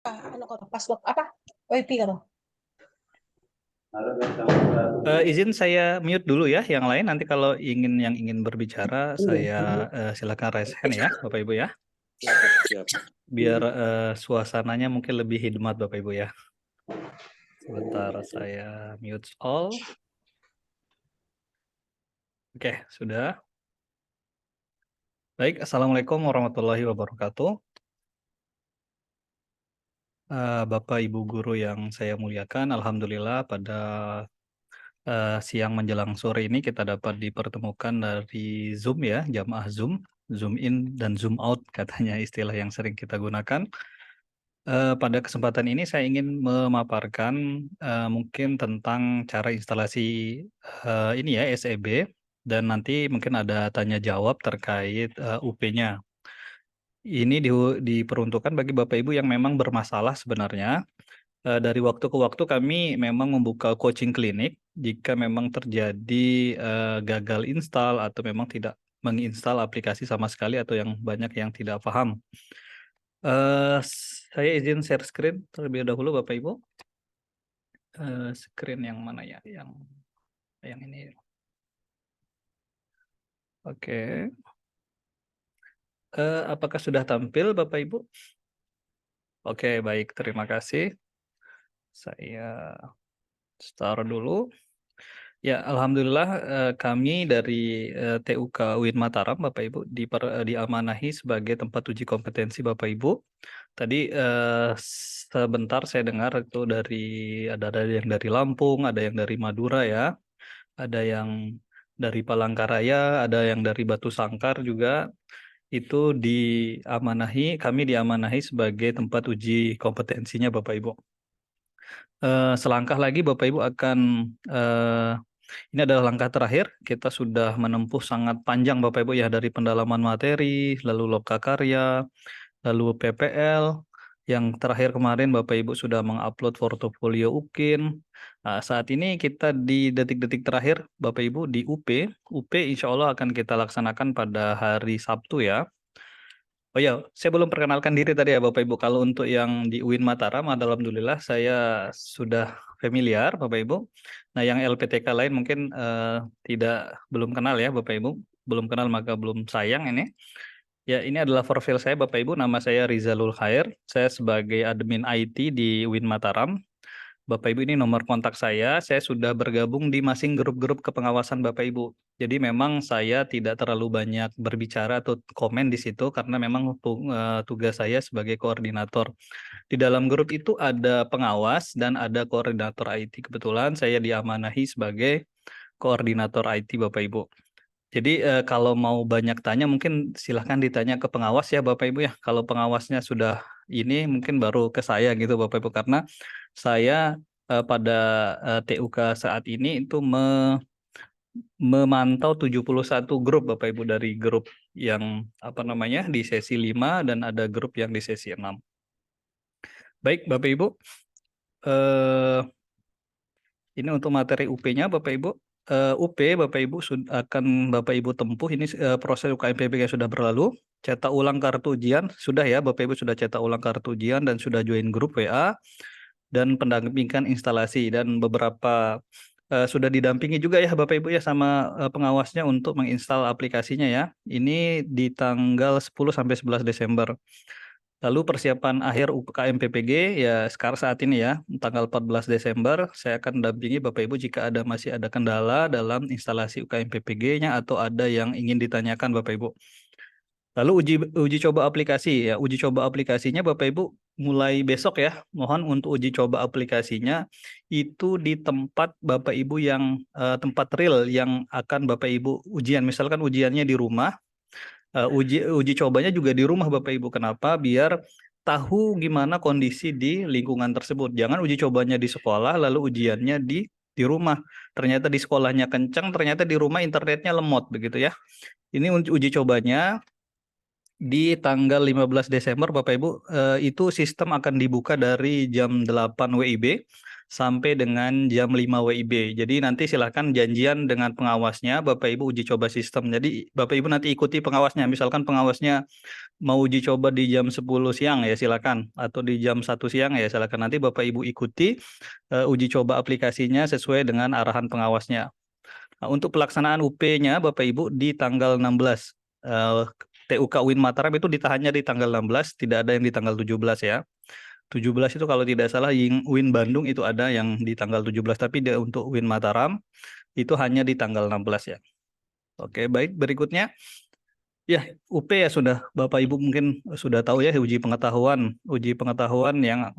Ano ko 'to, password apa, OIP ka 'to? Izin saya mute dulu ya, yang lain nanti kalau yang ingin berbicara saya silakan raise hand ya, Bapak Ibu ya, Siap. biar suasananya mungkin lebih hikmat Bapak Ibu ya. Sebentar saya mute all. Oke, sudah. Baik, Assalamualaikum warahmatullahi wabarakatuh. Bapak Ibu guru yang saya muliakan, Alhamdulillah pada siang menjelang sore ini kita dapat dipertemukan dari Zoom ya, jamaah Zoom, Zoom in dan Zoom out katanya istilah yang sering kita gunakan. Pada kesempatan ini saya ingin memaparkan mungkin tentang cara instalasi ini ya SEB, dan nanti mungkin ada tanya jawab terkait UP-nya. Ini diperuntukkan bagi Bapak Ibu yang memang bermasalah sebenarnya. Dari waktu ke waktu kami memang membuka coaching klinik jika memang terjadi gagal install atau memang tidak menginstal aplikasi sama sekali atau yang banyak yang tidak paham. Saya izin share screen terlebih dahulu Bapak Ibu. Screen yang mana ya? Yang ini. Oke. Apakah sudah tampil Bapak Ibu? Oke, baik. Terima kasih. Saya start dulu. Ya, Alhamdulillah kami dari TUK UIN Mataram, Bapak Ibu, diamanahi sebagai tempat uji kompetensi Bapak Ibu. Tadi sebentar saya dengar itu ada yang dari Lampung, ada yang dari Madura ya, ada yang dari Palangkaraya, ada yang dari Batu Sangkar juga. Itu kami diamanahi sebagai tempat uji kompetensinya Bapak Ibu. Selangkah lagi Bapak Ibu akan ini adalah langkah terakhir. Kita sudah menempuh sangat panjang Bapak Ibu ya, dari pendalaman materi, lalu lokakarya, lalu PPL. Yang terakhir kemarin Bapak Ibu sudah mengupload portofolio UKIN. Nah, saat ini kita di detik-detik terakhir Bapak Ibu di UP. UP insya Allah akan kita laksanakan pada hari Sabtu ya. Oh ya, saya belum perkenalkan diri tadi ya Bapak Ibu. Kalau untuk yang di UIN Mataram, alhamdulillah saya sudah familiar Bapak Ibu. Nah, yang LPTK lain mungkin belum kenal ya Bapak Ibu. Belum kenal maka belum sayang ini. Ya, ini adalah profil saya Bapak Ibu. Nama saya Rizalul Khair. Saya sebagai admin IT di UIN Mataram. Bapak Ibu, ini nomor kontak saya sudah bergabung di masing grup-grup kepengawasan Bapak Ibu. Jadi memang saya tidak terlalu banyak berbicara atau komen di situ karena memang tugas saya sebagai koordinator. Di dalam grup itu ada pengawas dan ada koordinator IT. Kebetulan saya diamanahi sebagai koordinator IT Bapak Ibu. Jadi kalau mau banyak tanya mungkin silahkan ditanya ke pengawas ya Bapak Ibu ya. Kalau pengawasnya sudah ini mungkin baru ke saya gitu Bapak Ibu, karena saya pada TUK saat ini itu memantau 71 grup Bapak Ibu, dari grup yang di sesi 5 dan ada grup yang di sesi 6. Baik Bapak Ibu, ini untuk materi UP-nya Bapak Ibu. UP Bapak Ibu akan Bapak Ibu tempuh ini proses UKMPBG sudah berlalu. Cetak ulang kartu ujian sudah ya Bapak Ibu, sudah cetak ulang kartu ujian dan sudah join grup WA dan pendampingan instalasi, dan beberapa sudah didampingi juga ya Bapak Ibu ya sama pengawasnya untuk menginstal aplikasinya ya. Ini di tanggal 10 sampai 11 Desember. Lalu persiapan akhir UKM PPG ya sekarang saat ini ya, tanggal 14 Desember saya akan dampingi Bapak Ibu jika masih ada kendala dalam instalasi UKM PPG-nya atau ada yang ingin ditanyakan Bapak Ibu. Lalu uji coba aplikasi ya, uji coba aplikasinya Bapak Ibu mulai besok ya. Mohon untuk uji coba aplikasinya itu di tempat Bapak Ibu yang tempat real yang akan Bapak Ibu ujian. Misalkan ujiannya di rumah, uji cobanya juga di rumah Bapak Ibu. Kenapa? Biar tahu gimana kondisi di lingkungan tersebut. Jangan uji cobanya di sekolah lalu ujiannya di rumah. Ternyata di sekolahnya kencang, ternyata di rumah internetnya lemot begitu ya. Ini uji cobanya di tanggal 15 Desember Bapak Ibu. Itu sistem akan dibuka dari jam 8 WIB sampai dengan jam 5 WIB. Jadi nanti silahkan janjian dengan pengawasnya, Bapak Ibu uji coba sistem. Jadi Bapak Ibu nanti ikuti pengawasnya. Misalkan pengawasnya mau uji coba di jam 10 siang ya silakan. Atau di jam 1 siang ya silakan. Nanti Bapak Ibu ikuti uji coba aplikasinya sesuai dengan arahan pengawasnya. Nah, untuk pelaksanaan UP-nya Bapak Ibu di tanggal 16. TUK UIN Mataram itu ditahannya di tanggal 16, tidak ada yang di tanggal 17 ya. 17 itu kalau tidak salah UIN Bandung itu ada yang di tanggal 17, tapi untuk UIN Mataram itu hanya di tanggal 16 ya. Oke, baik, berikutnya. Ya, UP ya sudah Bapak Ibu mungkin sudah tahu ya uji pengetahuan yang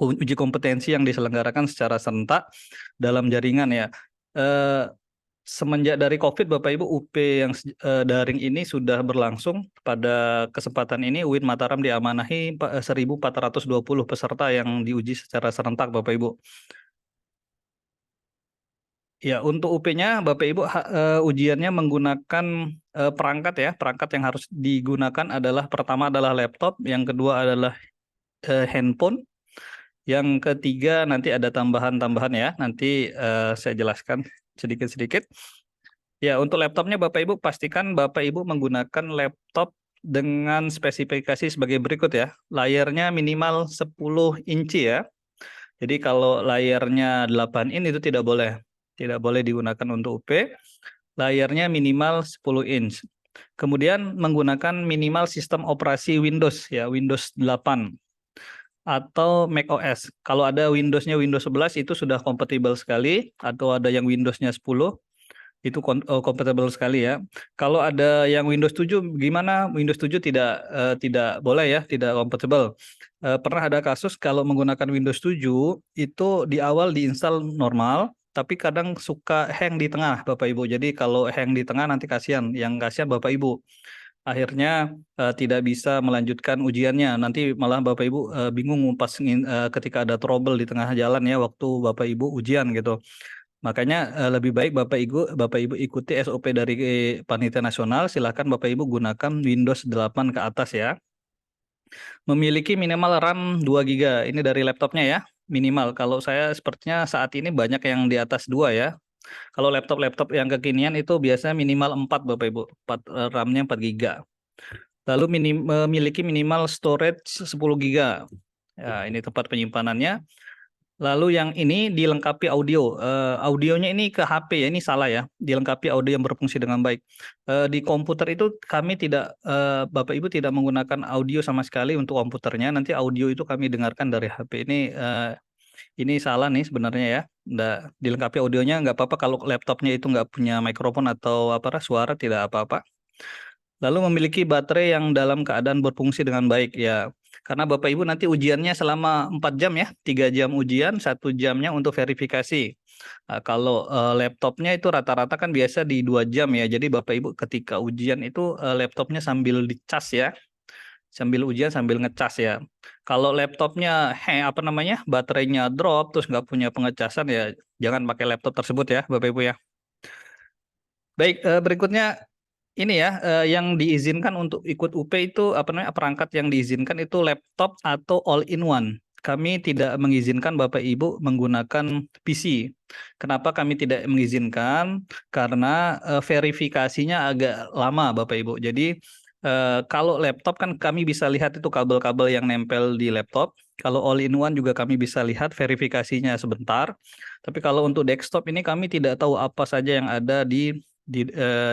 uji kompetensi yang diselenggarakan secara serentak dalam jaringan ya. Semenjak dari COVID, Bapak Ibu, UP yang daring ini sudah berlangsung. Pada kesempatan ini, UIN Mataram diamanahi 1.420 peserta yang diuji secara serentak, Bapak Ibu. Ya, untuk UP-nya, Bapak Ibu, ujiannya menggunakan perangkat ya. Perangkat yang harus digunakan adalah, pertama adalah laptop, yang kedua adalah handphone, yang ketiga nanti ada tambahan-tambahan ya. Nanti saya jelaskan sedikit-sedikit. Ya, untuk laptopnya Bapak Ibu pastikan Bapak Ibu menggunakan laptop dengan spesifikasi sebagai berikut ya. Layarnya minimal 10 inci ya. Jadi kalau layarnya 8 in itu tidak boleh. Tidak boleh digunakan untuk UP. Layarnya minimal 10 inch. Kemudian menggunakan minimal sistem operasi Windows ya, Windows 8 atau macOS. Kalau ada Windows-nya Windows 11 itu sudah kompatibel sekali, atau ada yang Windows-nya 10 itu kompatibel sekali ya. Kalau ada yang Windows 7 gimana? Windows 7 tidak boleh ya, tidak kompatibel. Pernah ada kasus kalau menggunakan Windows 7 itu di awal diinstal normal, tapi kadang suka hang di tengah Bapak Ibu. Jadi kalau hang di tengah nanti kasihan, yang kasihan Bapak Ibu. Akhirnya tidak bisa melanjutkan ujiannya. Nanti malah Bapak Ibu bingung pas ketika ada trouble di tengah jalan ya waktu Bapak Ibu ujian gitu. Makanya lebih baik Bapak Ibu ikuti SOP dari Panitia Nasional, silakan Bapak Ibu gunakan Windows 8 ke atas ya. Memiliki minimal RAM 2 GB. Ini dari laptopnya ya, minimal. Kalau saya sepertinya saat ini banyak yang di atas 2 ya. Kalau laptop-laptop yang kekinian itu biasanya minimal 4 Bapak Ibu. RAM-nya 4 GB. Lalu memiliki minimal storage 10 GB. Ya, ini tempat penyimpanannya. Lalu yang ini dilengkapi audio. Audionya ini ke HP ya, ini salah ya. Dilengkapi audio yang berfungsi dengan baik. Di komputer itu kami tidak, Bapak Ibu tidak menggunakan audio sama sekali untuk komputernya. Nanti audio itu kami dengarkan dari HP. Ini salah nih sebenarnya ya. Nggak dilengkapi audionya nggak apa-apa kalau laptopnya itu nggak punya mikrofon atau suara, tidak apa-apa. Lalu memiliki baterai yang dalam keadaan berfungsi dengan baik ya. Karena Bapak Ibu nanti ujiannya selama 4 jam ya, 3 jam ujian, 1 jamnya untuk verifikasi. Kalau laptopnya itu rata-rata kan biasa di 2 jam ya. Jadi Bapak Ibu ketika ujian itu laptopnya sambil dicas ya. Sambil ujian sambil ngecas ya. Kalau laptopnya baterainya drop terus nggak punya pengecasan ya, jangan pakai laptop tersebut ya Bapak Ibu ya. Baik, berikutnya ini ya, yang diizinkan untuk ikut UP itu perangkat yang diizinkan itu laptop atau all in one. Kami tidak mengizinkan Bapak Ibu menggunakan PC. Kenapa kami tidak mengizinkan? Karena verifikasinya agak lama Bapak Ibu. Jadi kalau laptop kan kami bisa lihat itu kabel-kabel yang nempel di laptop. Kalau all in one juga kami bisa lihat verifikasinya sebentar. Tapi kalau untuk desktop ini kami tidak tahu apa saja yang ada di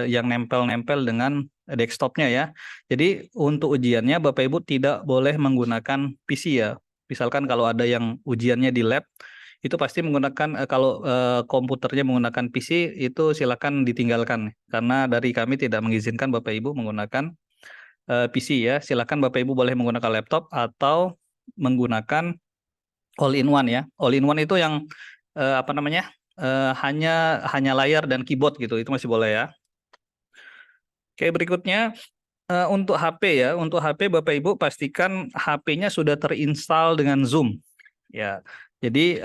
yang nempel-nempel dengan desktopnya ya. Jadi untuk ujiannya Bapak Ibu tidak boleh menggunakan PC ya. Misalkan kalau ada yang ujiannya di lab, itu pasti menggunakan kalau komputernya menggunakan PC itu silakan ditinggalkan. Karena dari kami tidak mengizinkan Bapak Ibu menggunakan PC ya. Silakan Bapak Ibu boleh menggunakan laptop atau menggunakan all in one ya. All in one itu yang hanya layar dan keyboard gitu, itu masih boleh ya. Oke, berikutnya untuk HP ya. Untuk HP Bapak Ibu pastikan HP-nya sudah terinstall dengan Zoom ya. Jadi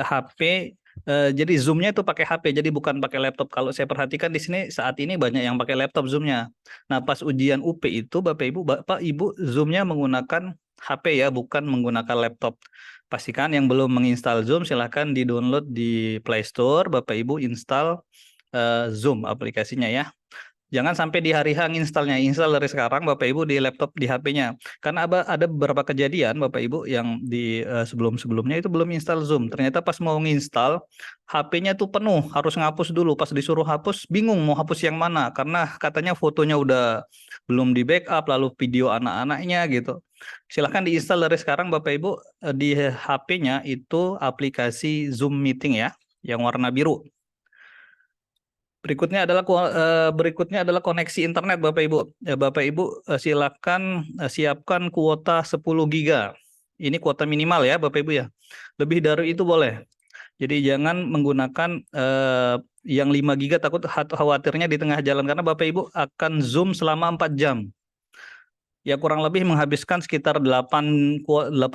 jadi Zoom-nya itu pakai HP, jadi bukan pakai laptop. Kalau saya perhatikan di sini saat ini banyak yang pakai laptop Zoom-nya. Nah, pas ujian UP itu Bapak Ibu Zoom-nya menggunakan HP ya, bukan menggunakan laptop. Pastikan yang belum menginstal Zoom silahkan di-download di Play Store, Bapak Ibu install Zoom aplikasinya ya. Jangan sampai di hari H install dari sekarang Bapak Ibu di laptop di HP-nya. Karena ada beberapa kejadian Bapak Ibu yang di sebelum-sebelumnya itu belum install Zoom. Ternyata pas mau nginstal HP-nya tuh penuh, harus ngapus dulu. Pas disuruh hapus bingung mau hapus yang mana karena katanya fotonya udah belum di backup, lalu video anak-anaknya gitu. Silahkan diinstal dari sekarang Bapak Ibu di HP-nya itu aplikasi Zoom Meeting ya, yang warna biru. Berikutnya adalah koneksi internet Bapak Ibu. Ya, Bapak Ibu silakan siapkan kuota 10 giga. Ini kuota minimal ya Bapak Ibu ya. Lebih dari itu boleh. Jadi jangan menggunakan yang 5 giga, takut khawatirnya di tengah jalan karena Bapak Ibu akan Zoom selama 4 jam. Ya kurang lebih menghabiskan sekitar 8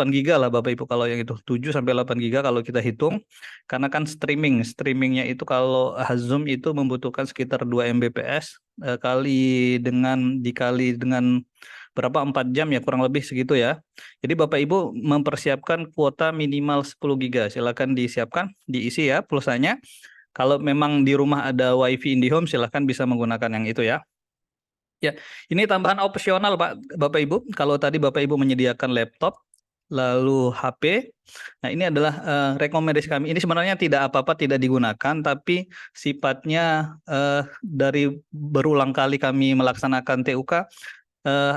giga lah Bapak Ibu kalau yang itu 7 sampai 8 giga kalau kita hitung, karena kan streamingnya itu kalau Zoom itu membutuhkan sekitar 2 Mbps dikali dengan berapa 4 jam ya kurang lebih segitu ya. Jadi Bapak Ibu mempersiapkan kuota minimal 10 giga, silakan disiapkan, diisi ya pulsanya. Kalau memang di rumah ada WiFi IndiHome silahkan bisa menggunakan yang itu ya. Ya, ini tambahan opsional Pak, Bapak Ibu. Kalau tadi Bapak Ibu menyediakan laptop, lalu HP. Nah, ini adalah rekomendasi kami. Ini sebenarnya tidak apa-apa, tidak digunakan, tapi sifatnya dari berulang kali kami melaksanakan TUK.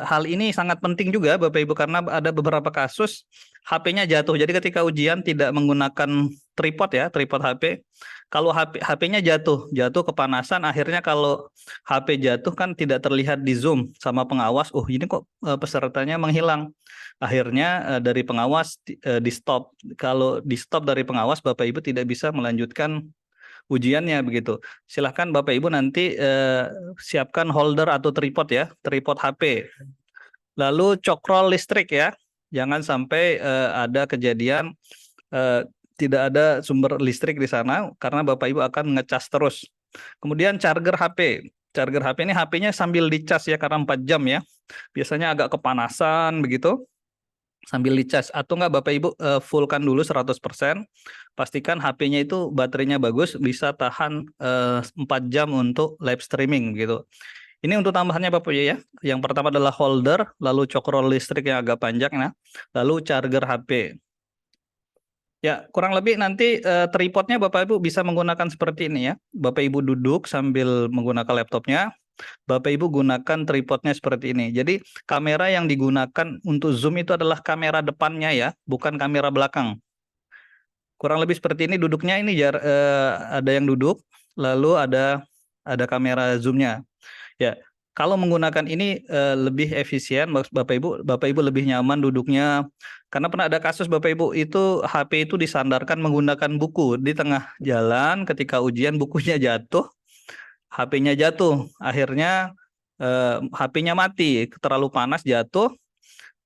Hal ini sangat penting juga Bapak Ibu karena ada beberapa kasus HP-nya jatuh. Jadi ketika ujian tidak menggunakan tripod ya, tripod HP. Kalau HP-nya jatuh kepanasan, akhirnya kalau HP jatuh kan tidak terlihat di Zoom sama pengawas. Oh, ini kok pesertanya menghilang. Akhirnya dari pengawas di stop. Kalau di stop dari pengawas, Bapak Ibu tidak bisa melanjutkan ujiannya begitu. Silahkan Bapak Ibu nanti siapkan holder atau tripod ya, tripod HP. Lalu cokrol listrik ya, jangan sampai ada kejadian tidak ada sumber listrik di sana karena Bapak Ibu akan ngecas terus. Kemudian charger HP. Charger HP ini HP-nya sambil dicas ya karena 4 jam ya. Biasanya agak kepanasan begitu. Sambil dicas atau enggak Bapak Ibu fullkan dulu 100%. Pastikan HP-nya itu baterainya bagus, bisa tahan 4 jam untuk live streaming gitu. Ini untuk tambahannya Bapak Ibu ya. Yang pertama adalah holder, lalu cokrol listrik yang agak panjang ya, lalu charger HP. Ya, kurang lebih nanti tripodnya Bapak Ibu bisa menggunakan seperti ini ya. Bapak Ibu duduk sambil menggunakan laptopnya, Bapak Ibu gunakan tripodnya seperti ini. Jadi kamera yang digunakan untuk Zoom itu adalah kamera depannya ya, bukan kamera belakang. Kurang lebih seperti ini duduknya ini ada yang duduk, lalu ada kamera Zoom-nya. Ya, kalau menggunakan ini lebih efisien, Bapak Ibu lebih nyaman duduknya. Karena pernah ada kasus Bapak Ibu itu HP itu disandarkan menggunakan buku di tengah jalan, ketika ujian bukunya jatuh, HP-nya jatuh, akhirnya HP-nya mati, terlalu panas jatuh.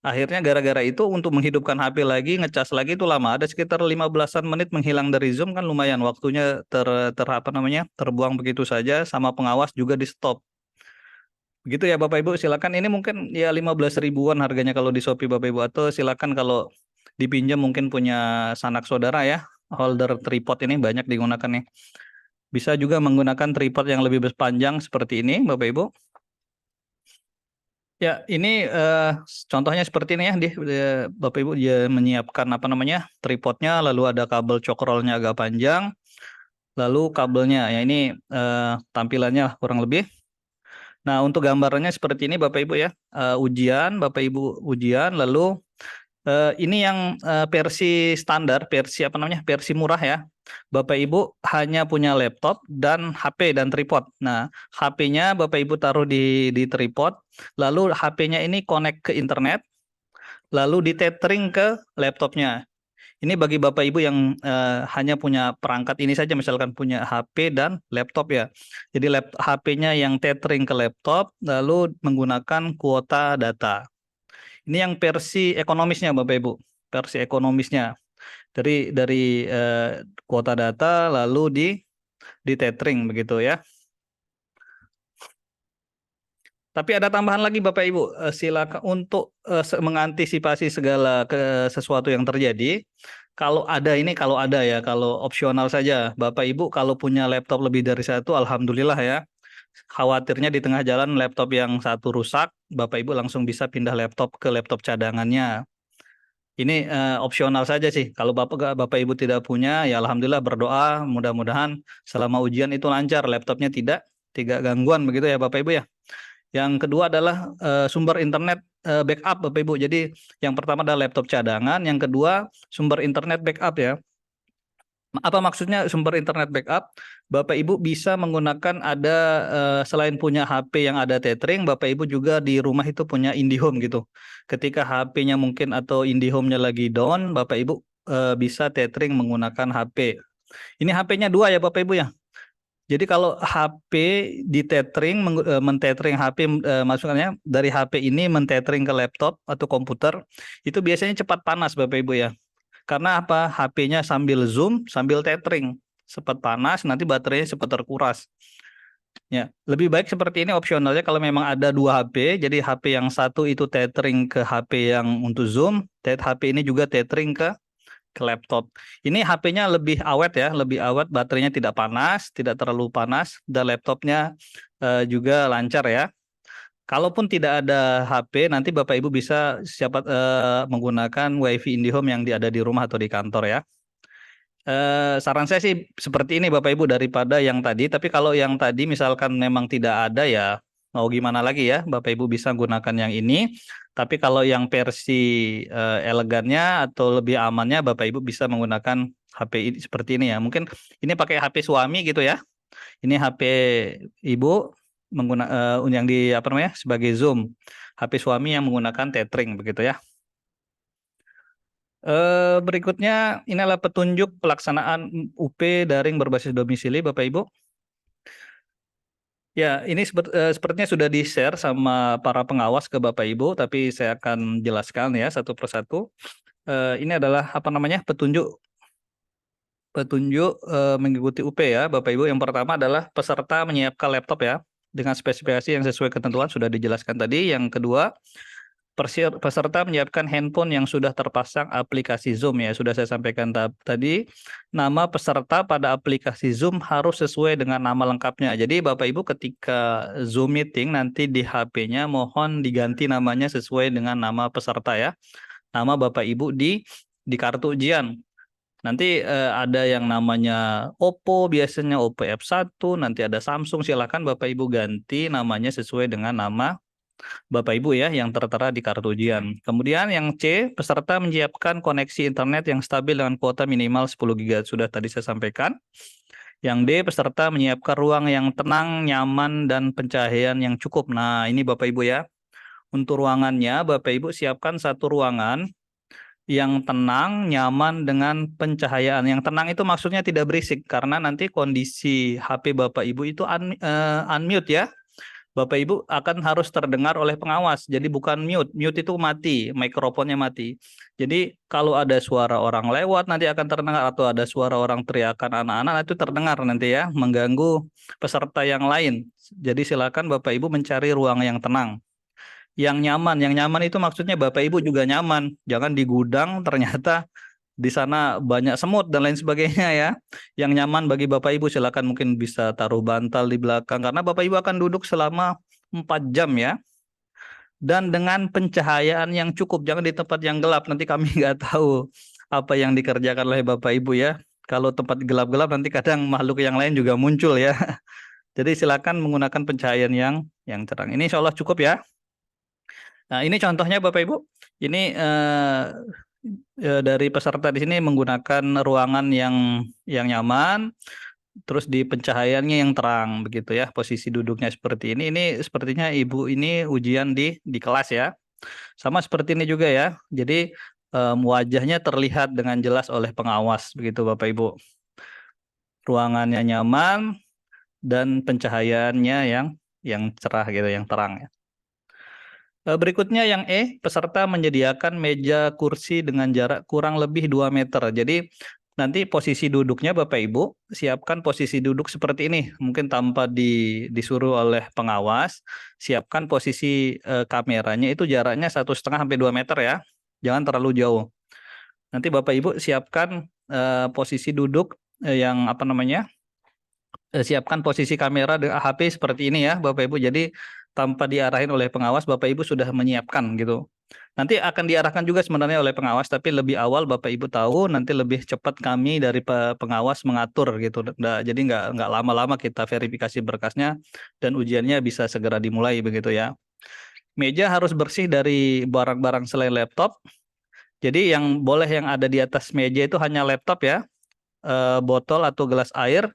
Akhirnya gara-gara itu untuk menghidupkan HP lagi, ngecas lagi itu lama. Ada sekitar 15-an menit menghilang dari Zoom kan lumayan waktunya terbuang begitu saja, sama pengawas juga di stop. Begitu ya Bapak Ibu, silakan ini mungkin ya 15 ribuan harganya kalau di Shopee Bapak Ibu, atau silakan kalau dipinjam mungkin punya sanak saudara ya, holder tripod ini banyak digunakan nih. Bisa juga menggunakan tripod yang lebih panjang seperti ini Bapak Ibu. Ya, ini contohnya seperti ini ya, Bapak Ibu dia menyiapkan tripodnya, lalu ada kabel cokrolnya agak panjang, lalu kabelnya ya ini tampilannya kurang lebih. Nah, untuk gambarannya seperti ini Bapak Ibu ya, Bapak Ibu ujian, lalu ini yang versi standar, versi murah ya. Bapak Ibu hanya punya laptop dan HP dan tripod. Nah, HP-nya Bapak Ibu taruh di tripod, lalu HP-nya ini connect ke internet, lalu ditethering ke laptopnya. Ini bagi Bapak Ibu yang hanya punya perangkat ini saja, misalkan punya HP dan laptop ya. Jadi HP-nya yang tethering ke laptop, lalu menggunakan kuota data. Ini yang versi ekonomisnya Bapak Ibu, versi ekonomisnya. Dari kuota data lalu di tethering begitu ya. Tapi ada tambahan lagi Bapak Ibu, silakan untuk mengantisipasi segala sesuatu yang terjadi. Kalau ada ya, kalau opsional saja. Bapak Ibu kalau punya laptop lebih dari satu, alhamdulillah ya. Khawatirnya di tengah jalan laptop yang satu rusak, Bapak Ibu langsung bisa pindah laptop ke laptop cadangannya. Ini opsional saja sih. Kalau Bapak Ibu tidak punya, ya alhamdulillah berdoa mudah-mudahan selama ujian itu lancar, laptopnya tidak gangguan begitu ya Bapak Ibu ya. Yang kedua adalah sumber internet backup Bapak Ibu. Jadi yang pertama adalah laptop cadangan, yang kedua sumber internet backup ya. Apa maksudnya sumber internet backup? Bapak Ibu bisa menggunakan selain punya HP yang ada tethering, Bapak Ibu juga di rumah itu punya IndiHome gitu. Ketika HP-nya mungkin atau IndiHome-nya lagi down, Bapak Ibu bisa tethering menggunakan HP. Ini HP-nya dua ya Bapak Ibu ya. Jadi kalau HP di tethering, mentethering HP, maksudnya dari HP ini mentethering ke laptop atau komputer, itu biasanya cepat panas Bapak Ibu ya. Karena apa? HP-nya sambil zoom, sambil tethering, cepat panas, nanti baterainya cepat terkuras. Ya, lebih baik seperti ini opsionalnya kalau memang ada dua HP, jadi HP yang satu itu tethering ke HP yang untuk zoom, HP ini juga tethering ke laptop. Ini HP-nya lebih awet ya, lebih awet, baterainya tidak panas, tidak terlalu panas, dan laptopnya juga lancar ya. Kalaupun tidak ada HP, nanti Bapak Ibu bisa menggunakan WiFi IndiHome yang ada di rumah atau di kantor ya. Saran saya sih seperti ini Bapak Ibu daripada yang tadi. Tapi kalau yang tadi misalkan memang tidak ada ya mau gimana lagi ya, Bapak Ibu bisa gunakan yang ini. Tapi kalau yang versi elegannya atau lebih amannya, Bapak Ibu bisa menggunakan HP seperti ini ya. Mungkin ini pakai HP suami gitu ya. Ini HP Ibu menggunakan yang di apa namanya sebagai Zoom. HP suami yang menggunakan tethering begitu ya. Berikutnya ini adalah petunjuk pelaksanaan UP daring berbasis domisili Bapak Ibu. Ya, ini sepertinya sudah di-share sama para pengawas ke Bapak Ibu, tapi saya akan jelaskan ya satu persatu. Ini adalah apa namanya petunjuk mengikuti UP ya Bapak Ibu. Yang pertama adalah peserta menyiapkan laptop ya dengan spesifikasi yang sesuai ketentuan sudah dijelaskan tadi. Yang kedua, peserta menyiapkan handphone yang sudah terpasang aplikasi Zoom ya, sudah saya sampaikan tadi. Nama peserta pada aplikasi Zoom harus sesuai dengan nama lengkapnya. Jadi Bapak Ibu ketika Zoom meeting nanti di HP-nya mohon diganti namanya sesuai dengan nama peserta ya. Nama Bapak Ibu di kartu ujian. Nanti ada yang namanya Oppo, biasanya Oppo F1, nanti ada Samsung, silakan Bapak Ibu ganti namanya sesuai dengan nama Bapak Ibu ya yang tertera di kartu ujian. Kemudian yang C, peserta menyiapkan koneksi internet yang stabil dengan kuota minimal 10 GB. Sudah tadi saya sampaikan. Yang D, peserta menyiapkan ruang yang tenang, nyaman, dan pencahayaan yang cukup. Nah, ini Bapak Ibu ya. Untuk ruangannya, Bapak Ibu siapkan satu ruangan yang tenang, nyaman, dengan pencahayaan. Yang tenang itu maksudnya tidak berisik, karena nanti kondisi HP Bapak Ibu itu unmute ya. Bapak Ibu akan harus terdengar oleh pengawas. Jadi bukan mute. Mute itu mati, mikrofonnya mati. Jadi kalau ada suara orang lewat nanti akan terdengar, atau ada suara orang teriakan anak-anak itu terdengar nanti ya, mengganggu peserta yang lain. Jadi silakan Bapak Ibu mencari ruang yang tenang. Yang nyaman itu maksudnya Bapak Ibu juga nyaman. Jangan di gudang ternyata di sana banyak semut dan lain sebagainya ya. Yang nyaman bagi Bapak Ibu silakan mungkin bisa taruh bantal di belakang karena Bapak Ibu akan duduk selama 4 jam ya. Dan dengan pencahayaan yang cukup, jangan di tempat yang gelap, nanti kami nggak tahu apa yang dikerjakan oleh Bapak Ibu ya. Kalau tempat gelap-gelap nanti kadang makhluk yang lain juga muncul ya. Jadi silakan menggunakan pencahayaan yang terang. Ini insya Allah cukup ya. Nah, ini contohnya Bapak Ibu. Ini dari peserta di sini menggunakan ruangan yang nyaman, terus di pencahayaannya yang terang begitu ya. Posisi duduknya seperti ini. Ini sepertinya Ibu ini ujian di kelas ya. Sama seperti ini juga ya. Jadi wajahnya terlihat dengan jelas oleh pengawas begitu Bapak Ibu. Ruangannya nyaman dan pencahayaannya yang cerah gitu, yang terang ya. Berikutnya yang E, peserta menyediakan meja kursi dengan jarak kurang lebih 2 meter. Jadi nanti posisi duduknya Bapak Ibu siapkan posisi duduk seperti ini, mungkin tanpa disuruh oleh pengawas. Siapkan posisi kameranya itu jaraknya 1,5 sampai 2 meter ya, jangan terlalu jauh. Nanti Bapak Ibu siapkan posisi duduk yang apa namanya, siapkan posisi kamera dengan HP seperti ini ya Bapak Ibu. Jadi tanpa diarahin oleh pengawas, Bapak Ibu sudah menyiapkan gitu. Nanti akan diarahkan juga sebenarnya oleh pengawas, tapi lebih awal Bapak Ibu tahu, nanti lebih cepat kami dari pengawas mengatur gitu. Jadi nggak lama-lama kita verifikasi berkasnya dan ujiannya bisa segera dimulai begitu ya. Meja harus bersih dari barang-barang selain laptop. Jadi yang boleh yang ada di atas meja itu hanya laptop ya, botol atau gelas air.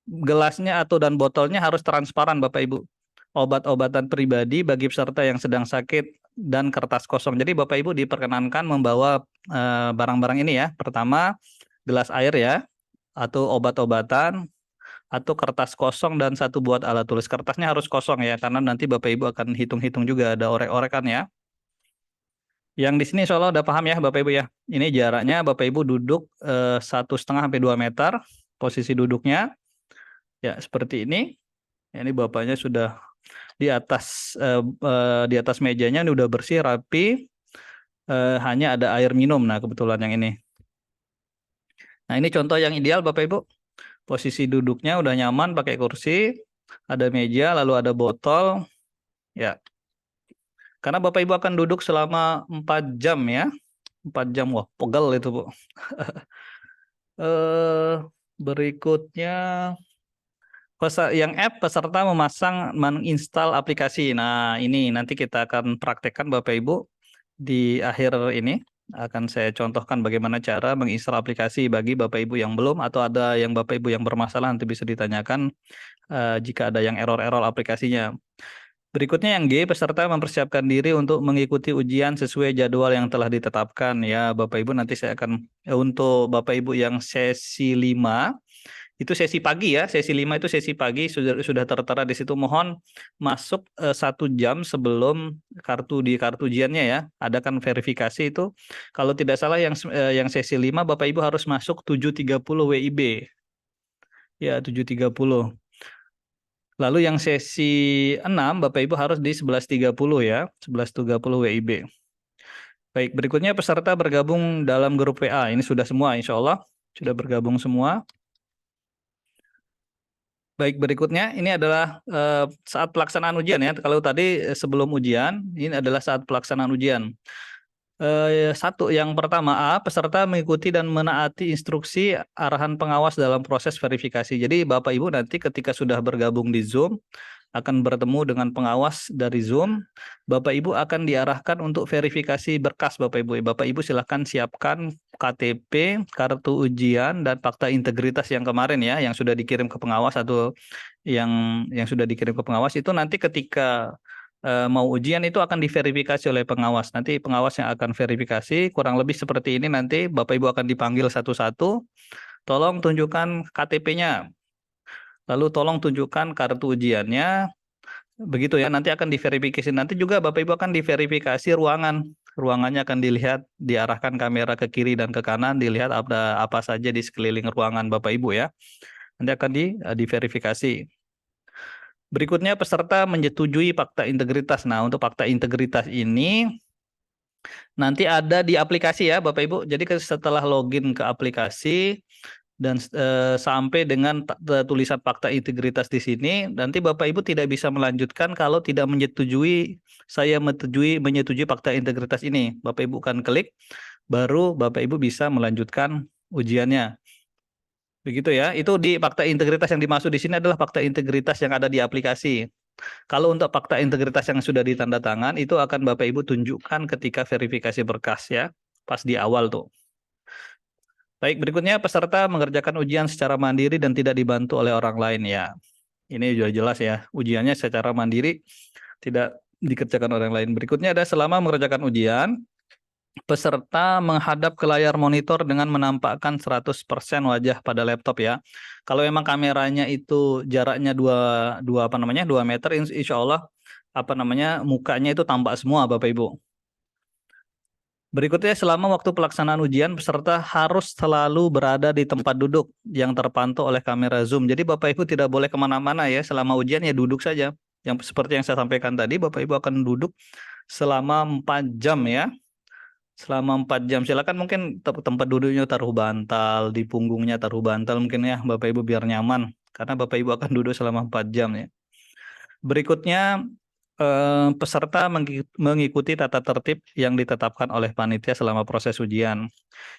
Gelasnya atau dan botolnya harus transparan Bapak Ibu. Obat-obatan pribadi bagi peserta yang sedang sakit dan kertas kosong. Jadi Bapak Ibu diperkenankan membawa barang-barang ini ya. Pertama, gelas air ya, atau obat-obatan, atau kertas kosong dan satu buat alat tulis. Kertasnya harus kosong ya, karena nanti Bapak Ibu akan hitung-hitung juga ada orek-orekan ya. Yang di sini insya Allah udah paham ya Bapak Ibu ya. Ini jaraknya Bapak Ibu duduk 1,5 sampai 2 meter. Posisi duduknya ya seperti ini. Ini bapaknya sudah di atas mejanya ini udah bersih rapi, hanya ada air minum. Nah kebetulan yang ini. Nah ini contoh yang ideal Bapak Ibu. Posisi duduknya udah nyaman pakai kursi, ada meja, lalu ada botol. Ya, karena Bapak Ibu akan duduk selama 4 jam ya. 4 jam, wah pegel itu Bu. Berikutnya yang peserta menginstal aplikasi. Nah, ini nanti kita akan praktekkan Bapak Ibu di akhir ini. Akan saya contohkan bagaimana cara menginstal aplikasi bagi Bapak Ibu yang belum atau ada yang Bapak Ibu yang bermasalah nanti bisa ditanyakan jika ada yang error-error aplikasinya. Berikutnya yang G, peserta mempersiapkan diri untuk mengikuti ujian sesuai jadwal yang telah ditetapkan. Ya, Bapak Ibu nanti saya akan untuk Bapak Ibu yang sesi 5 itu sesi pagi ya, sesi 5 itu sesi pagi sudah tertera di situ. Mohon masuk 1 jam sebelum kartu ujiannya ya. Ada kan verifikasi itu. Kalau tidak salah yang sesi 5 Bapak Ibu harus masuk 7.30 WIB. Ya, 7.30. Lalu yang sesi 6 Bapak Ibu harus di 11.30 ya, 11.30 WIB. Baik, berikutnya peserta bergabung dalam grup WA. Ini sudah semua insya Allah, sudah bergabung semua. Baik, berikutnya ini adalah saat pelaksanaan ujian ya. Kalau tadi sebelum ujian, ini adalah saat pelaksanaan ujian. Yang pertama A, peserta mengikuti dan menaati instruksi arahan pengawas dalam proses verifikasi. Jadi Bapak Ibu nanti ketika sudah bergabung di Zoom, akan bertemu dengan pengawas dari Zoom, Bapak Ibu akan diarahkan untuk verifikasi berkas Bapak Ibu. Bapak Ibu silahkan siapkan KTP, kartu ujian, dan fakta integritas yang kemarin ya, yang sudah dikirim ke pengawas atau yang sudah dikirim ke pengawas itu nanti ketika mau ujian itu akan diverifikasi oleh pengawas. Nanti pengawas yang akan verifikasi kurang lebih seperti ini, nanti Bapak Ibu akan dipanggil satu-satu, tolong tunjukkan KTP-nya. Lalu tolong tunjukkan kartu ujiannya, begitu ya, nanti akan diverifikasi. Nanti juga Bapak Ibu akan diverifikasi ruangan. Ruangannya akan dilihat, diarahkan kamera ke kiri dan ke kanan, dilihat ada apa saja di sekeliling ruangan Bapak Ibu ya. Nanti akan diverifikasi. Berikutnya peserta menyetujui fakta integritas. Nah, untuk fakta integritas ini nanti ada di aplikasi ya Bapak Ibu. Jadi setelah login ke aplikasi, dan sampai dengan tulisan fakta integritas di sini, nanti Bapak Ibu tidak bisa melanjutkan kalau tidak menyetujui, menyetujui fakta integritas ini. Bapak Ibu kan klik, baru Bapak Ibu bisa melanjutkan ujiannya. Begitu ya, itu di fakta integritas yang dimaksud di sini adalah fakta integritas yang ada di aplikasi. Kalau untuk fakta integritas yang sudah ditanda tangan, itu akan Bapak Ibu tunjukkan ketika verifikasi berkas ya, pas di awal tuh. Baik, berikutnya peserta mengerjakan ujian secara mandiri dan tidak dibantu oleh orang lain ya. Ini sudah jelas ya, ujiannya secara mandiri, tidak dikerjakan orang lain. Berikutnya ada selama mengerjakan ujian, peserta menghadap ke layar monitor dengan menampakkan 100% wajah pada laptop ya. Kalau memang kameranya itu jaraknya 2 meter, insya Allah mukanya itu tampak semua Bapak Ibu. Berikutnya, selama waktu pelaksanaan ujian, peserta harus selalu berada di tempat duduk yang terpantau oleh kamera Zoom. Jadi Bapak Ibu tidak boleh kemana-mana ya, selama ujian ya duduk saja. Yang seperti yang saya sampaikan tadi, Bapak Ibu akan duduk selama 4 jam ya. Selama 4 jam, silakan mungkin tempat duduknya taruh bantal, di punggungnya taruh bantal mungkin ya, Bapak Ibu biar nyaman. Karena Bapak Ibu akan duduk selama 4 jam ya. Berikutnya, peserta mengikuti tata tertib yang ditetapkan oleh panitia selama proses ujian.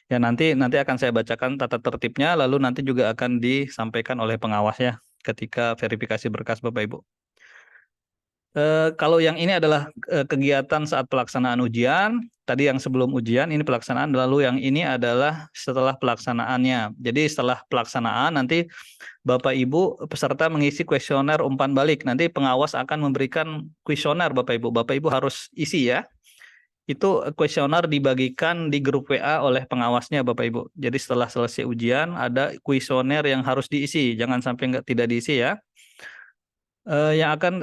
Ya nanti akan saya bacakan tata tertibnya, lalu nanti juga akan disampaikan oleh pengawasnya ketika verifikasi berkas Bapak Ibu. Kalau yang ini adalah kegiatan saat pelaksanaan ujian, tadi yang sebelum ujian ini pelaksanaan, lalu yang ini adalah setelah pelaksanaannya. Jadi setelah pelaksanaan nanti Bapak Ibu peserta mengisi kuesioner umpan balik. Nanti pengawas akan memberikan kuesioner Bapak Ibu. Bapak Ibu harus isi ya. Itu kuesioner dibagikan di grup WA oleh pengawasnya Bapak Ibu. Jadi setelah selesai ujian ada kuesioner yang harus diisi. Jangan sampai tidak diisi ya. Yang akan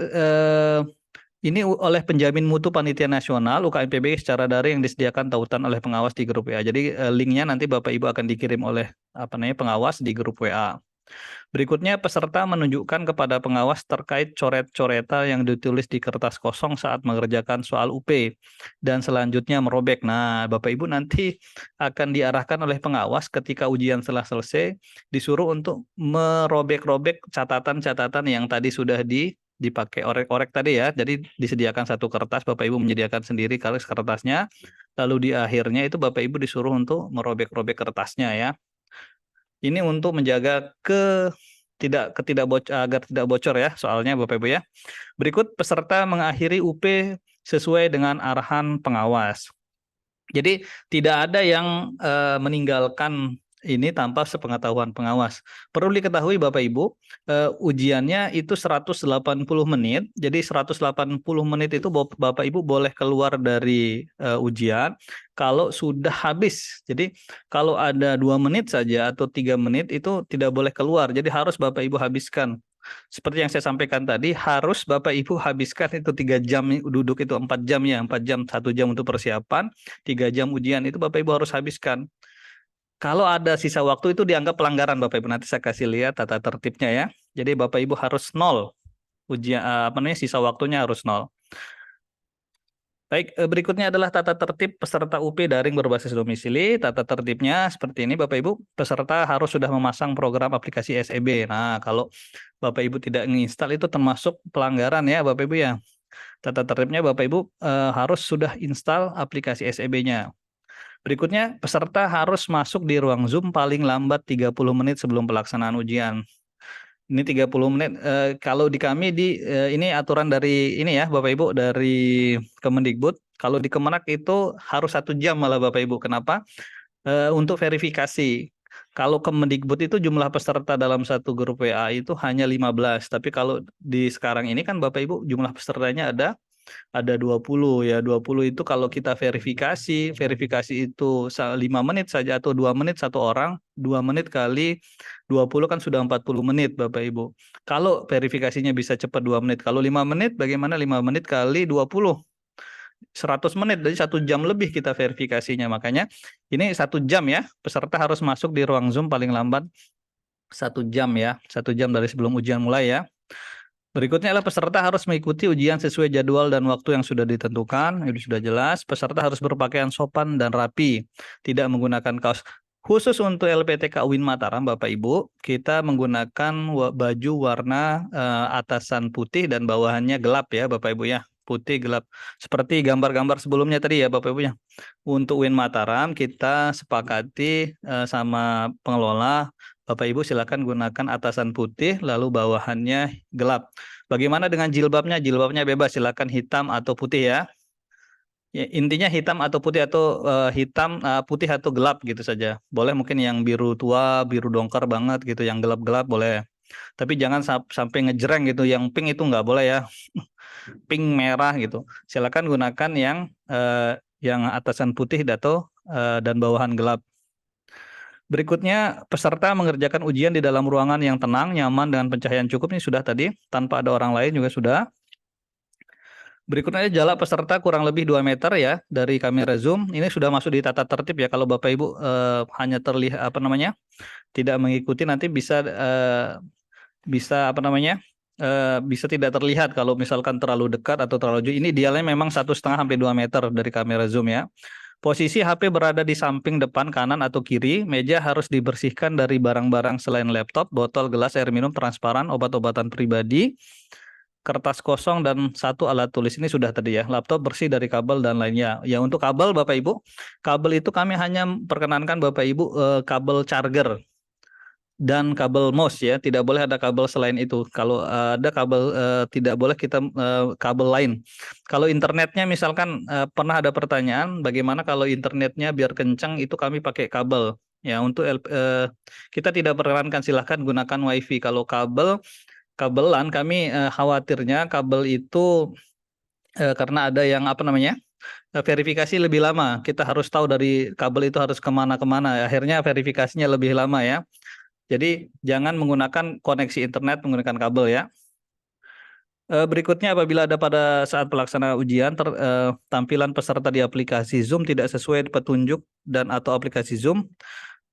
ini oleh penjamin mutu panitia nasional UKM PBG secara daring yang disediakan tautan oleh pengawas di grup WA. Jadi linknya nanti Bapak Ibu akan dikirim oleh pengawas di grup WA. Berikutnya, peserta menunjukkan kepada pengawas terkait coret-coretan yang ditulis di kertas kosong saat mengerjakan soal UP dan selanjutnya merobek. Nah, Bapak Ibu nanti akan diarahkan oleh pengawas ketika ujian telah selesai disuruh untuk merobek-robek catatan-catatan yang tadi sudah dipakai orek-orek tadi ya. Jadi disediakan satu kertas, Bapak Ibu menyediakan sendiri kertasnya. Lalu di akhirnya itu Bapak Ibu disuruh untuk merobek-robek kertasnya ya. Ini untuk menjaga agar tidak bocor ya soalnya Bapak Ibu ya. Berikut peserta mengakhiri UP sesuai dengan arahan pengawas. Jadi tidak ada yang meninggalkan ini tanpa sepengetahuan pengawas. Perlu diketahui Bapak Ibu, ujiannya itu 180 menit. Jadi 180 menit itu Bapak Ibu boleh keluar dari ujian kalau sudah habis. Jadi kalau ada 2 menit saja atau 3 menit itu tidak boleh keluar. Jadi harus Bapak Ibu habiskan. Seperti yang saya sampaikan tadi, harus Bapak Ibu habiskan itu 3 jam duduk itu 4 jam ya, 4 jam, 1 jam untuk persiapan, 3 jam ujian itu Bapak Ibu harus habiskan. Kalau ada sisa waktu itu dianggap pelanggaran Bapak Ibu. Nanti saya kasih lihat tata tertibnya ya. Jadi Bapak Ibu harus 0. Ujian sisa waktunya harus 0. Baik, berikutnya adalah tata tertib peserta UP daring berbasis domisili. Tata tertibnya seperti ini Bapak Ibu. Peserta harus sudah memasang program aplikasi SEB. Nah, kalau Bapak Ibu tidak menginstal itu termasuk pelanggaran ya Bapak Ibu ya. Tata tertibnya Bapak Ibu harus sudah install aplikasi SEB-nya. Berikutnya, peserta harus masuk di ruang Zoom paling lambat 30 menit sebelum pelaksanaan ujian. Ini 30 menit. Kalau di kami ini aturan dari ini ya Bapak Ibu dari Kemendikbud. Kalau di Kemenak itu harus 1 jam malah Bapak Ibu. Kenapa? Untuk verifikasi. Kalau Kemendikbud itu jumlah peserta dalam satu grup WA itu hanya 15. Tapi kalau di sekarang ini kan Bapak Ibu jumlah pesertanya ada 20 ya. 20 itu kalau kita verifikasi itu 5 menit saja atau 2 menit satu orang, 2 menit kali 20 kan sudah 40 menit Bapak Ibu. Kalau verifikasinya bisa cepat 2 menit, kalau 5 menit bagaimana 5 menit kali 20? 100 menit, jadi 1 jam lebih kita verifikasinya. Makanya ini 1 jam ya, peserta harus masuk di ruang Zoom paling lambat 1 jam ya, 1 jam dari sebelum ujian mulai ya. Berikutnya adalah peserta harus mengikuti ujian sesuai jadwal dan waktu yang sudah ditentukan. Ini sudah jelas. Peserta harus berpakaian sopan dan rapi, tidak menggunakan kaos. Khusus untuk LPTK UIN Mataram, Bapak Ibu, kita menggunakan baju warna atasan putih dan bawahannya gelap ya, Bapak Ibu ya. Putih gelap. Seperti gambar-gambar sebelumnya tadi ya, Bapak Ibu ya. Untuk UIN Mataram, kita sepakati sama pengelola, Bapak Ibu silakan gunakan atasan putih lalu bawahannya gelap. Bagaimana dengan jilbabnya? Jilbabnya bebas, silakan hitam atau putih ya. Ya, intinya hitam atau putih atau putih atau gelap gitu saja. Boleh mungkin yang biru tua, biru dongker banget gitu, yang gelap-gelap boleh. Tapi jangan sampai ngejreng gitu, yang pink itu nggak boleh ya. Pink merah gitu. Silakan gunakan yang atasan putih dan bawahan gelap. Berikutnya, peserta mengerjakan ujian di dalam ruangan yang tenang, nyaman, dengan pencahayaan cukup. Ini sudah tadi, tanpa ada orang lain juga sudah. Berikutnya jarak peserta kurang lebih 2 meter ya dari kamera Zoom. Ini sudah masuk di tata tertib ya. Kalau Bapak Ibu hanya terlihat apa namanya tidak mengikuti nanti bisa apa namanya bisa tidak terlihat kalau misalkan terlalu dekat atau terlalu jauh. Ini dialnya memang 1,5 sampai 2 meter dari kamera Zoom ya. Posisi HP berada di samping depan, kanan, atau kiri. Meja harus dibersihkan dari barang-barang selain laptop, botol, gelas, air minum transparan, obat-obatan pribadi, kertas kosong, dan satu alat tulis. Ini sudah tadi ya. Laptop bersih dari kabel dan lainnya. Ya untuk kabel Bapak Ibu, kabel itu kami hanya perkenankan Bapak Ibu kabel charger dan kabel mouse ya, tidak boleh ada kabel selain itu. Kalau ada kabel tidak boleh kita kabel lain. Kalau internetnya misalkan pernah ada pertanyaan, bagaimana kalau internetnya biar kencang itu kami pakai kabel. Ya untuk kita tidak perkenankan, silahkan gunakan WiFi. Kalau kabelan kami khawatirnya kabel itu karena ada yang apa namanya verifikasi lebih lama. Kita harus tahu dari kabel itu harus kemana-kemana. Akhirnya verifikasinya lebih lama ya. Jadi jangan menggunakan koneksi internet menggunakan kabel ya. Berikutnya apabila ada pada saat pelaksanaan ujian tampilan peserta di aplikasi Zoom tidak sesuai petunjuk dan atau aplikasi Zoom,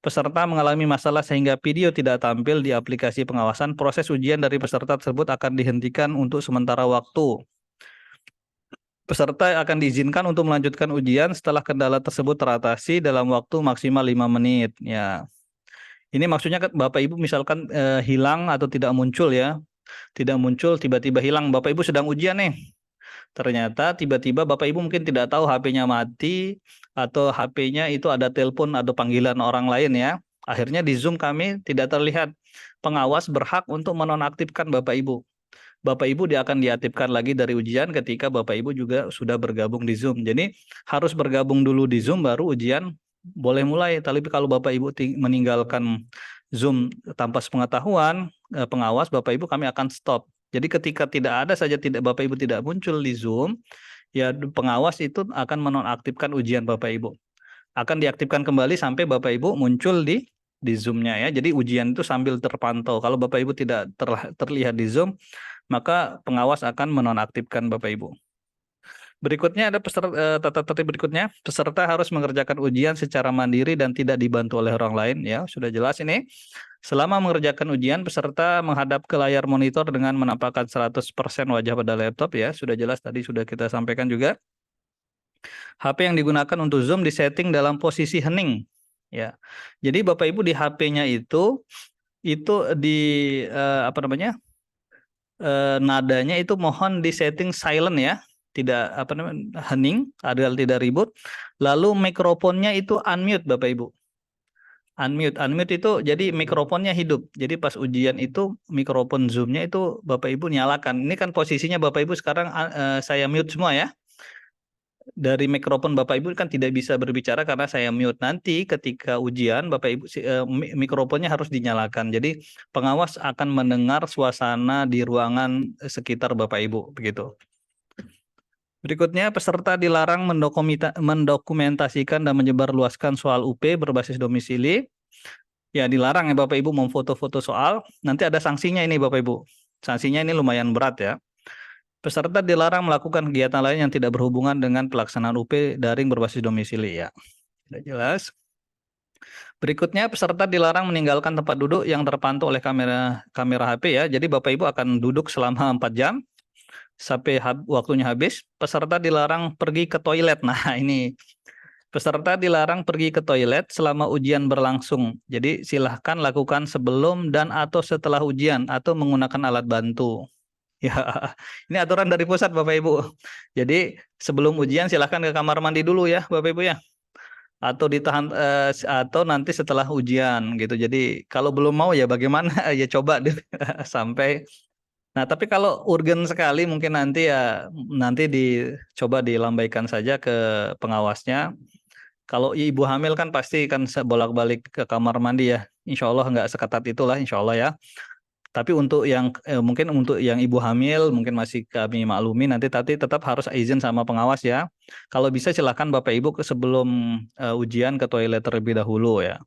peserta mengalami masalah sehingga video tidak tampil di aplikasi pengawasan, proses ujian dari peserta tersebut akan dihentikan untuk sementara waktu. Peserta akan diizinkan untuk melanjutkan ujian setelah kendala tersebut teratasi dalam waktu maksimal 5 menit ya. Ini maksudnya kan Bapak Ibu misalkan hilang atau tidak muncul ya. Tidak muncul, tiba-tiba hilang. Bapak Ibu sedang ujian nih. Ternyata tiba-tiba Bapak Ibu mungkin tidak tahu HP-nya mati atau HP-nya itu ada telepon atau panggilan orang lain ya. Akhirnya di Zoom kami tidak terlihat. Pengawas berhak untuk menonaktifkan Bapak Ibu. Bapak Ibu dia akan diaktifkan lagi dari ujian ketika Bapak Ibu juga sudah bergabung di Zoom. Jadi harus bergabung dulu di Zoom baru ujian boleh mulai. Tapi kalau Bapak Ibu meninggalkan Zoom tanpa sepengetahuan pengawas, Bapak Ibu kami akan stop. Jadi ketika tidak ada saja Bapak Ibu tidak muncul di Zoom, ya pengawas itu akan menonaktifkan ujian Bapak Ibu. Akan diaktifkan kembali sampai Bapak Ibu muncul di Zoom-nya ya. Jadi ujian itu sambil terpantau. Kalau Bapak Ibu tidak terlihat di Zoom, maka pengawas akan menonaktifkan Bapak Ibu. Berikutnya ada tata tertib berikutnya, peserta harus mengerjakan ujian secara mandiri dan tidak dibantu oleh orang lain ya, sudah jelas ini. Selama mengerjakan ujian, peserta menghadap ke layar monitor dengan menampakkan 100% wajah pada laptop ya, sudah jelas tadi sudah kita sampaikan juga. HP yang digunakan untuk Zoom disetting dalam posisi hening ya. Jadi Bapak Ibu di HP-nya itu di apa namanya? Nadanya itu mohon disetting silent ya, tidak apa namanya hening, agar tidak ribut. Lalu mikrofonnya itu unmute Bapak Ibu. Unmute itu jadi mikrofonnya hidup. Jadi pas ujian itu mikrofon Zoom-nya itu Bapak Ibu nyalakan. Ini kan posisinya Bapak Ibu sekarang saya mute semua ya. Dari mikrofon Bapak Ibu kan tidak bisa berbicara karena saya mute. Nanti ketika ujian Bapak Ibu mikrofonnya harus dinyalakan. Jadi pengawas akan mendengar suasana di ruangan sekitar Bapak Ibu begitu. Berikutnya peserta dilarang mendokumentasikan dan menyebarluaskan soal UP berbasis domisili. Ya dilarang ya Bapak Ibu memfoto-foto soal. Nanti ada sanksinya ini Bapak Ibu. Sanksinya ini lumayan berat ya. Peserta dilarang melakukan kegiatan lain yang tidak berhubungan dengan pelaksanaan UP daring berbasis domisili ya. Sudah jelas. Berikutnya peserta dilarang meninggalkan tempat duduk yang terpantau oleh kamera HP ya. Jadi Bapak Ibu akan duduk selama 4 jam sampai waktunya habis. Peserta dilarang pergi ke toilet. Nah, ini peserta dilarang pergi ke toilet selama ujian berlangsung. Jadi silahkan lakukan sebelum dan atau setelah ujian atau menggunakan alat bantu. Ya, ini aturan dari pusat Bapak Ibu. Jadi sebelum ujian silahkan ke kamar mandi dulu ya Bapak Ibu ya. Atau ditahan atau nanti setelah ujian gitu. Jadi kalau belum mau ya bagaimana ya coba deh sampai. Nah, tapi kalau urgen sekali mungkin nanti ya nanti dicoba dilambaikan saja ke pengawasnya. Kalau ibu hamil kan pasti kan bolak-balik ke kamar mandi ya. Insya Allah nggak seketat itulah insya Allah ya. Tapi untuk yang mungkin untuk yang ibu hamil mungkin masih kami maklumi nanti tapi tetap harus izin sama pengawas ya. Kalau bisa silakan Bapak Ibu sebelum ujian ke toilet terlebih dahulu ya.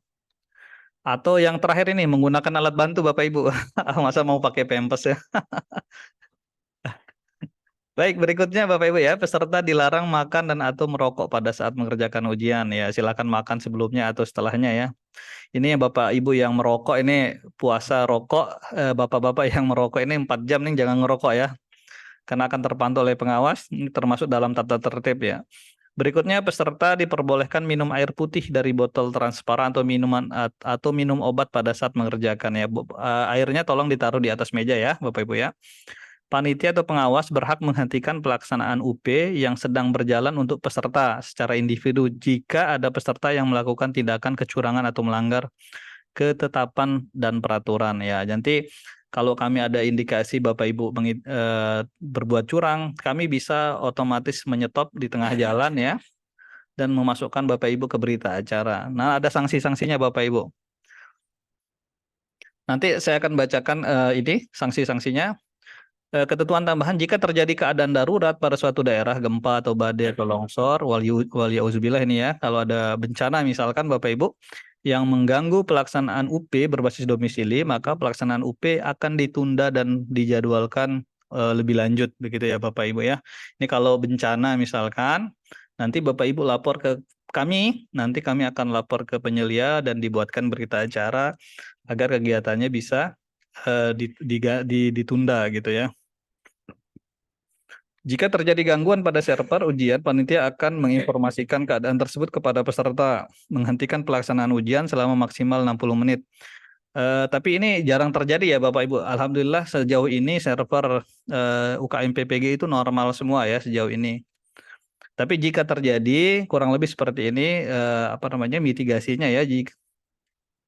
Atau yang terakhir ini menggunakan alat bantu Bapak Ibu. Masa mau pakai pempes ya. Baik, berikutnya Bapak Ibu ya, peserta dilarang makan dan atau merokok pada saat mengerjakan ujian ya. Silakan makan sebelumnya atau setelahnya ya. Ini ya Bapak Ibu yang merokok ini puasa rokok, Bapak-bapak yang merokok ini 4 jam nih jangan ngerokok ya. Karena akan terpantau oleh pengawas, ini termasuk dalam tata tertib ya. Berikutnya peserta diperbolehkan minum air putih dari botol transparan atau atau minum obat pada saat mengerjakan ya. Airnya tolong ditaruh di atas meja ya, Bapak Ibu ya. Panitia atau pengawas berhak menghentikan pelaksanaan UP yang sedang berjalan untuk peserta secara individu jika ada peserta yang melakukan tindakan kecurangan atau melanggar ketetapan dan peraturan ya. Nanti kalau kami ada indikasi Bapak Ibu berbuat curang, kami bisa otomatis menyetop di tengah jalan ya dan memasukkan Bapak Ibu ke berita acara. Nah, ada sanksi-sanksinya Bapak Ibu. Nanti saya akan bacakan ini sanksi-sanksinya. Ketentuan tambahan jika terjadi keadaan darurat pada suatu daerah gempa atau badai atau longsor waliyauzubillah ini ya, kalau ada bencana misalkan Bapak Ibu yang mengganggu pelaksanaan UP berbasis domisili, maka pelaksanaan UP akan ditunda dan dijadwalkan lebih lanjut begitu ya Bapak Ibu ya. Ini kalau bencana misalkan nanti Bapak Ibu lapor ke kami, nanti kami akan lapor ke penyelia dan dibuatkan berita acara agar kegiatannya bisa ditunda gitu ya. Jika terjadi gangguan pada server ujian, panitia akan menginformasikan keadaan tersebut kepada peserta, menghentikan pelaksanaan ujian selama maksimal 60 menit. Tapi ini jarang terjadi ya Bapak Ibu. Alhamdulillah sejauh ini server UKM PPG itu normal semua ya sejauh ini. Tapi jika terjadi kurang lebih seperti ini, mitigasinya ya.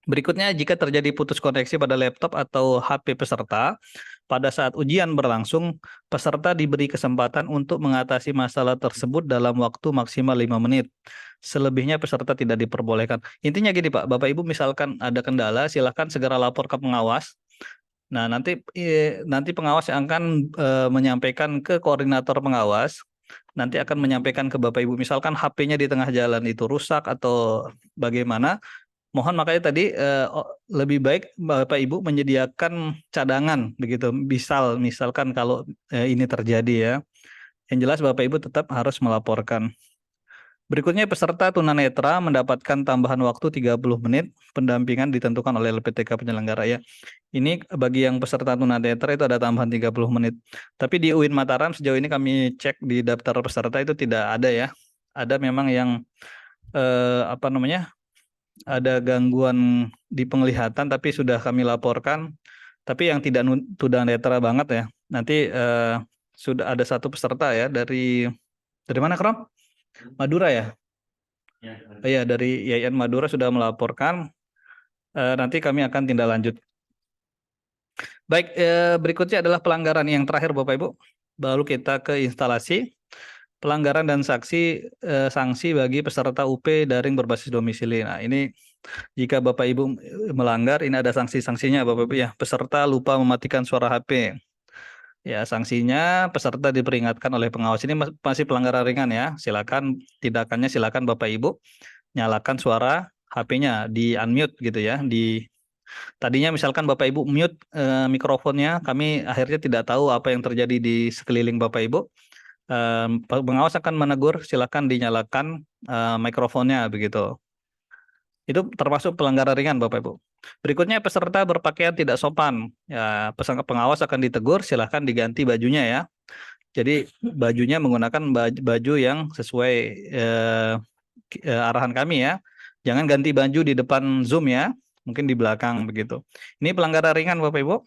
Berikutnya, jika terjadi putus koneksi pada laptop atau HP peserta, pada saat ujian berlangsung, peserta diberi kesempatan untuk mengatasi masalah tersebut dalam waktu maksimal 5 menit. Selebihnya peserta tidak diperbolehkan. Intinya gini Pak, Bapak Ibu misalkan ada kendala, silakan segera lapor ke pengawas. Nah, nanti pengawas yang akan menyampaikan ke koordinator pengawas, nanti akan menyampaikan ke Bapak Ibu, misalkan HP-nya di tengah jalan itu rusak atau bagaimana, mohon makanya tadi lebih baik Bapak Ibu menyediakan cadangan begitu. Misalkan kalau ini terjadi ya. Yang jelas Bapak Ibu tetap harus melaporkan. Berikutnya peserta tunanetra mendapatkan tambahan waktu 30 menit pendampingan ditentukan oleh LPTK penyelenggara ya. Ini bagi yang peserta tunanetra itu ada tambahan 30 menit. Tapi di UIN Mataram sejauh ini kami cek di daftar peserta itu tidak ada ya. Ada memang yang ada gangguan di penglihatan tapi sudah kami laporkan, tapi yang tidak tunanetra banget ya. Nanti sudah ada satu peserta ya dari mana Krom? Madura ya? Iya, dari YIN Madura sudah melaporkan. Nanti kami akan tindak lanjut. Baik, berikutnya adalah pelanggaran yang terakhir Bapak Ibu. Baru kita ke instalasi. Pelanggaran dan sanksi bagi peserta UP daring berbasis domisili. Nah, ini jika Bapak Ibu melanggar, ini ada sanksi-sanksinya Bapak Ibu ya. Peserta lupa mematikan suara HP. Ya, sanksinya peserta diperingatkan oleh pengawas. Ini masih pelanggaran ringan ya. Silakan tindakannya silakan Bapak Ibu nyalakan suara HP-nya, di unmute gitu ya. Tadinya misalkan Bapak Ibu mute mikrofonnya, kami akhirnya tidak tahu apa yang terjadi di sekeliling Bapak Ibu. Pengawas akan menegur, silakan dinyalakan mikrofonnya begitu. Itu termasuk pelanggaran ringan Bapak Ibu. Berikutnya peserta berpakaian tidak sopan. Ya, pengawas akan ditegur, silahkan diganti bajunya ya. Jadi bajunya menggunakan baju yang sesuai arahan kami ya. Jangan ganti baju di depan Zoom ya, mungkin di belakang begitu. Ini pelanggaran ringan Bapak Ibu.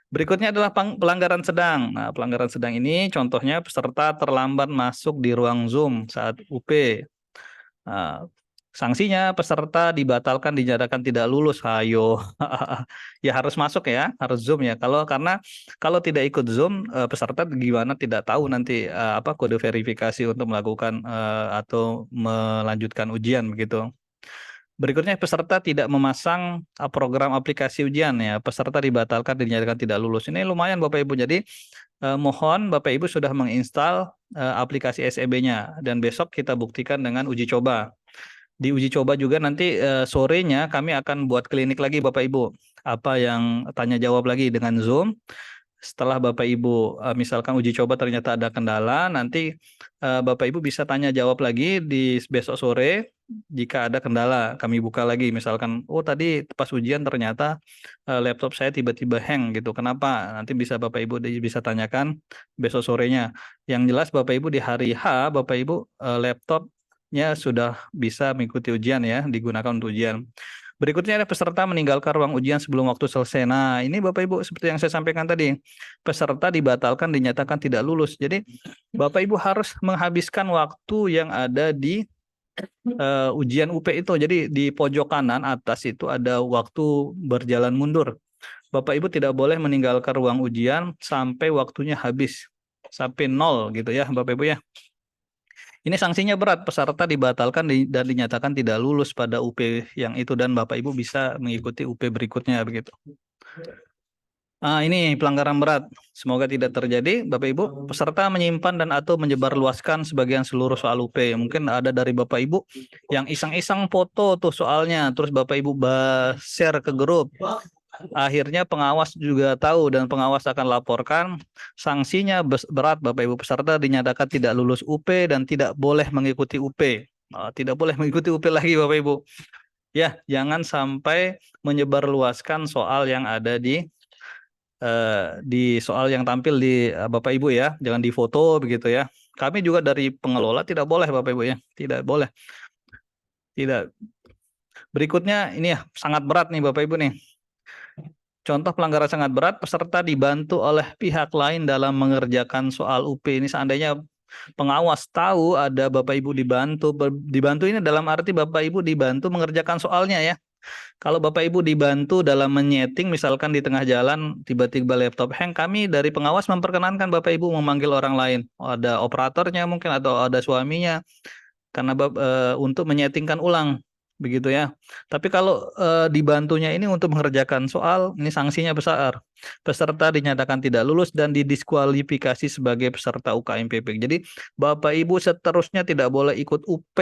Berikutnya adalah pelanggaran sedang. Nah, pelanggaran sedang ini contohnya peserta terlambat masuk di ruang Zoom saat UP. Nah, sanksinya peserta dibatalkan dinyatakan tidak lulus. Ayo, ya harus masuk ya, harus Zoom ya. Karena kalau tidak ikut Zoom, peserta gimana tidak tahu nanti kode verifikasi untuk melakukan atau melanjutkan ujian begitu. Berikutnya peserta tidak memasang program aplikasi ujian ya. Peserta dibatalkan dinyatakan tidak lulus. Ini lumayan Bapak Ibu. Jadi mohon Bapak Ibu sudah menginstal aplikasi SEB-nya dan besok kita buktikan dengan uji coba. Di uji coba juga nanti sorenya kami akan buat klinik lagi Bapak Ibu. Apa yang tanya jawab lagi dengan Zoom setelah Bapak Ibu misalkan uji coba ternyata ada kendala, nanti Bapak Ibu bisa tanya jawab lagi di besok sore. Jika ada kendala, kami buka lagi. Misalkan, oh tadi pas ujian ternyata laptop saya tiba-tiba hang gitu. Kenapa? Nanti bisa Bapak Ibu bisa tanyakan besok sorenya. Yang jelas Bapak Ibu di hari H, Bapak Ibu laptopnya sudah bisa mengikuti ujian ya, digunakan untuk ujian. Berikutnya ada peserta meninggalkan ruang ujian sebelum waktu selesai. Nah, ini Bapak Ibu seperti yang saya sampaikan tadi, peserta dibatalkan, dinyatakan tidak lulus. Jadi Bapak Ibu harus menghabiskan waktu yang ada di ujian UP itu. Jadi di pojok kanan atas itu ada waktu berjalan mundur. Bapak Ibu tidak boleh meninggalkan ruang ujian sampai waktunya habis, sampai 0 gitu ya Bapak Ibu ya. Ini sanksinya berat, peserta dibatalkan dan dinyatakan tidak lulus pada UP yang itu, dan Bapak Ibu bisa mengikuti UP berikutnya begitu. Ini pelanggaran berat. Semoga tidak terjadi. Bapak Ibu, peserta menyimpan dan atau menyebarluaskan sebagian seluruh soal UP. Mungkin ada dari Bapak Ibu yang iseng-iseng foto tuh soalnya, terus Bapak Ibu share ke grup. Akhirnya pengawas juga tahu dan pengawas akan laporkan. Sanksinya berat Bapak Ibu, peserta dinyatakan tidak lulus UP dan tidak boleh mengikuti UP. Tidak boleh mengikuti UP lagi Bapak Ibu. Ya, jangan sampai menyebarluaskan soal yang ada di soal yang tampil di Bapak Ibu ya. Jangan difoto begitu ya. Kami juga dari pengelola tidak boleh Bapak Ibu ya. Tidak boleh. Tidak. Berikutnya ini ya sangat berat nih Bapak Ibu nih. Contoh pelanggaran sangat berat, peserta dibantu oleh pihak lain dalam mengerjakan soal UP. Ini seandainya pengawas tahu ada Bapak Ibu dibantu. Dibantu ini dalam arti Bapak Ibu dibantu mengerjakan soalnya ya. Kalau Bapak Ibu dibantu dalam menyeting, misalkan di tengah jalan tiba-tiba laptop hang, kami dari pengawas memperkenankan Bapak Ibu memanggil orang lain. Ada operatornya mungkin atau ada suaminya, karena untuk menyetingkan ulang. Begitu ya. Tapi kalau dibantunya ini untuk mengerjakan soal, ini sanksinya besar. Peserta dinyatakan tidak lulus dan didiskualifikasi sebagai peserta UKM PP. Jadi Bapak Ibu seterusnya tidak boleh ikut UP.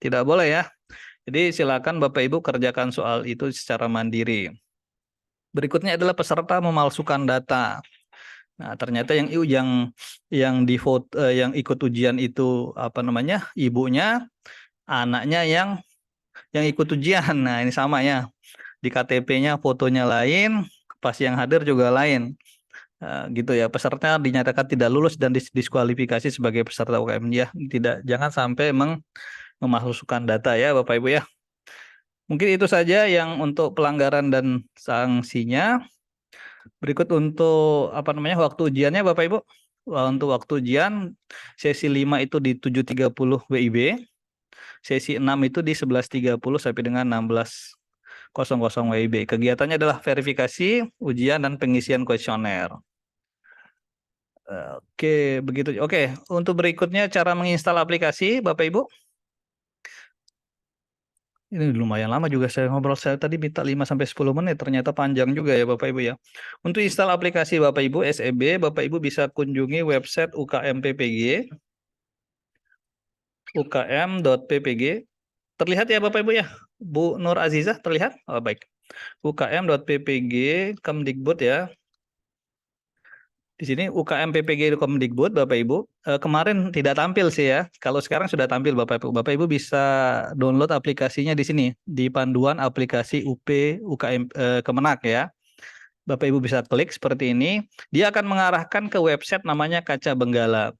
Tidak boleh ya. Jadi silakan Bapak Ibu kerjakan soal itu secara mandiri. Berikutnya adalah peserta memalsukan data. Nah, ternyata yang di vote, yang ikut ujian itu apa namanya? Ibunya, anaknya yang ikut ujian. Nah, ini sama ya. Di KTP-nya fotonya lain, pas yang hadir juga lain. Gitu ya. Peserta dinyatakan tidak lulus dan diskualifikasi sebagai peserta UKM ya. Jangan sampai memasukkan data ya Bapak Ibu ya. Mungkin itu saja yang untuk pelanggaran dan sanksinya. Berikut untuk waktu ujiannya Bapak Ibu. Untuk waktu ujian sesi 5 itu di 7.30 WIB. Sesi 6 itu di 11.30 sampai dengan 16.00 WIB. Kegiatannya adalah verifikasi, ujian, dan pengisian kuesioner. Oke, begitu. Oke, untuk berikutnya cara menginstal aplikasi, Bapak Ibu. Ini lumayan lama juga saya ngobrol. Saya tadi minta 5-10 menit, ternyata panjang juga ya Bapak Ibu ya. Untuk install aplikasi Bapak Ibu SEB, Bapak Ibu bisa kunjungi website UKM PPG. ukm.ppg. Terlihat ya Bapak Ibu ya? Bu Nur Azizah terlihat? Oh, baik. ukm.ppg Kemdikbud ya. Di sini UKM PPG Kemdikbud Bapak Ibu. Kemarin tidak tampil sih ya. Kalau sekarang sudah tampil Bapak Ibu. Bapak Ibu bisa download aplikasinya di sini, di panduan aplikasi UP UKM Kemenak ya. Bapak Ibu bisa klik seperti ini. Dia akan mengarahkan ke website namanya Kaca Benggala.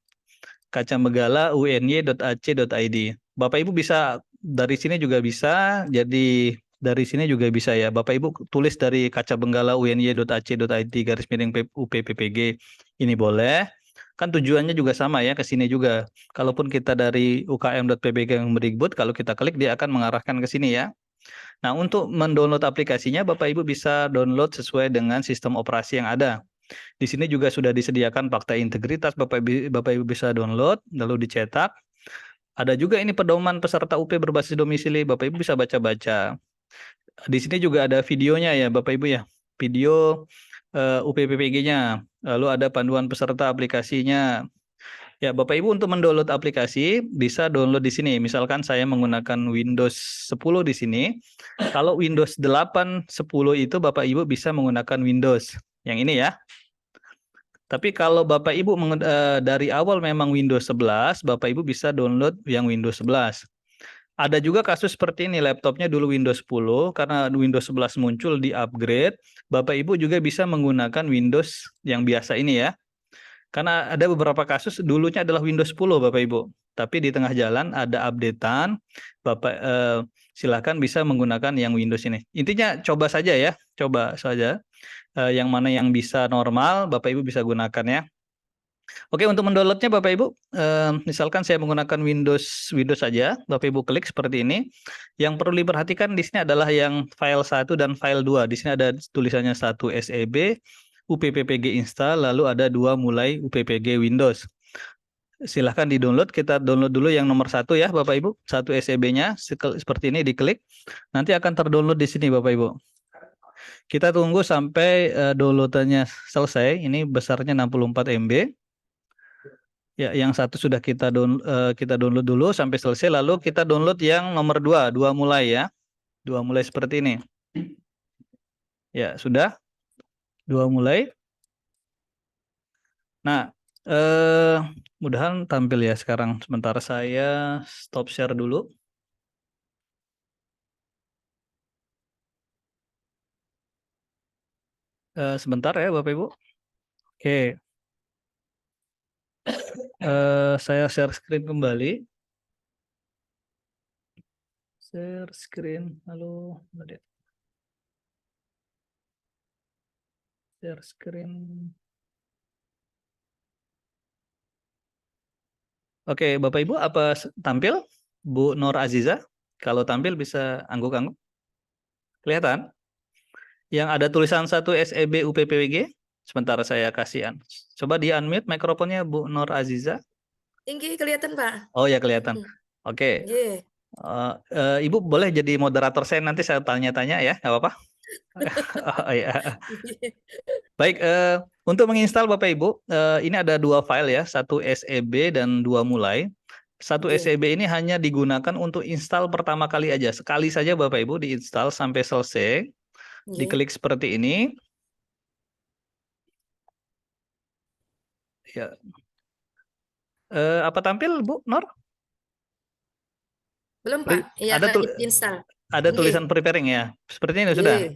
Kacabenggala uny.ac.id. Bapak Ibu bisa dari sini juga bisa, jadi dari sini juga bisa ya. Bapak Ibu tulis dari Kacabenggala uny.ac.id /UPPPG ini boleh. Kan tujuannya juga sama ya, ke sini juga. Kalaupun kita dari ukm.ppg Kemdikbud, kalau kita klik dia akan mengarahkan ke sini ya. Nah, untuk mendownload aplikasinya Bapak Ibu bisa download sesuai dengan sistem operasi yang ada. Di sini juga sudah disediakan fakta integritas, Bapak Ibu bisa download lalu dicetak. Ada juga ini pedoman peserta UP berbasis domisili, Bapak Ibu bisa baca-baca. Di sini juga ada videonya ya Bapak Ibu ya. Video UPPPG-nya. Lalu ada panduan peserta aplikasinya. Ya, Bapak Ibu untuk mendownload aplikasi bisa download di sini. Misalkan saya menggunakan Windows 10 di sini. Kalau Windows 8, 10 itu Bapak Ibu bisa menggunakan Windows yang ini ya. Tapi kalau Bapak Ibu dari awal memang Windows 11, Bapak Ibu bisa download yang Windows 11. Ada juga kasus seperti ini, laptopnya dulu Windows 10, karena Windows 11 muncul di upgrade, Bapak Ibu juga bisa menggunakan Windows yang biasa ini ya. Karena ada beberapa kasus dulunya adalah Windows 10 Bapak Ibu. Tapi di tengah jalan ada updatean, Bapak silakan bisa menggunakan yang Windows ini. Intinya coba saja ya, coba saja. Yang mana yang bisa normal, Bapak Ibu bisa gunakan ya. Oke, untuk mendownloadnya Bapak Ibu, misalkan saya menggunakan Windows saja, Bapak Ibu klik seperti ini. Yang perlu diperhatikan di sini adalah yang file 1 dan file 2. Di sini ada tulisannya 1 SEB, UPPG install, lalu ada 2 mulai UPPG Windows. Silahkan di-download, kita download dulu yang nomor 1 ya Bapak Ibu, 1 SEB-nya, seperti ini diklik, nanti akan terdownload di sini Bapak Ibu. Kita tunggu sampai downloadannya selesai. Ini besarnya 64 MB. Ya, yang satu sudah kita download dulu sampai selesai. Lalu kita download yang nomor 2, 2 mulai ya. 2 mulai seperti ini. Ya, sudah. 2 mulai. Nah, mudahan tampil ya sekarang. Sebentar saya stop share dulu. Sebentar ya Bapak Ibu. Oke. Saya share screen kembali. Share screen. Halo. Share screen. Oke, Bapak Ibu apa tampil? Bu Nur Aziza? Kalau tampil bisa angguk-angguk. Kelihatan? Yang ada tulisan 1 SEB UPPWG. Sebentar saya kasihan. Coba di unmute mikrofonnya Bu Nur Aziza. Tinggi kelihatan, Pak. Oh ya kelihatan. Oke. Nggih. Ibu boleh jadi moderator saya, nanti saya tanya-tanya ya, nggak apa-apa? Oh, ya. Baik, untuk menginstal Bapak Ibu, ini ada 2 file ya, 1 SEB dan 2 mulai. 1 Oke. SEB ini hanya digunakan untuk install pertama kali aja. Sekali saja Bapak Ibu diinstal sampai selesai. Nggih. Diklik seperti ini. Ya. Apa tampil Bu Nur? Belum, Pak. Ya, Ada install. ada Nggih. tulisan preparing ya. Seperti ini sudah. Nggih.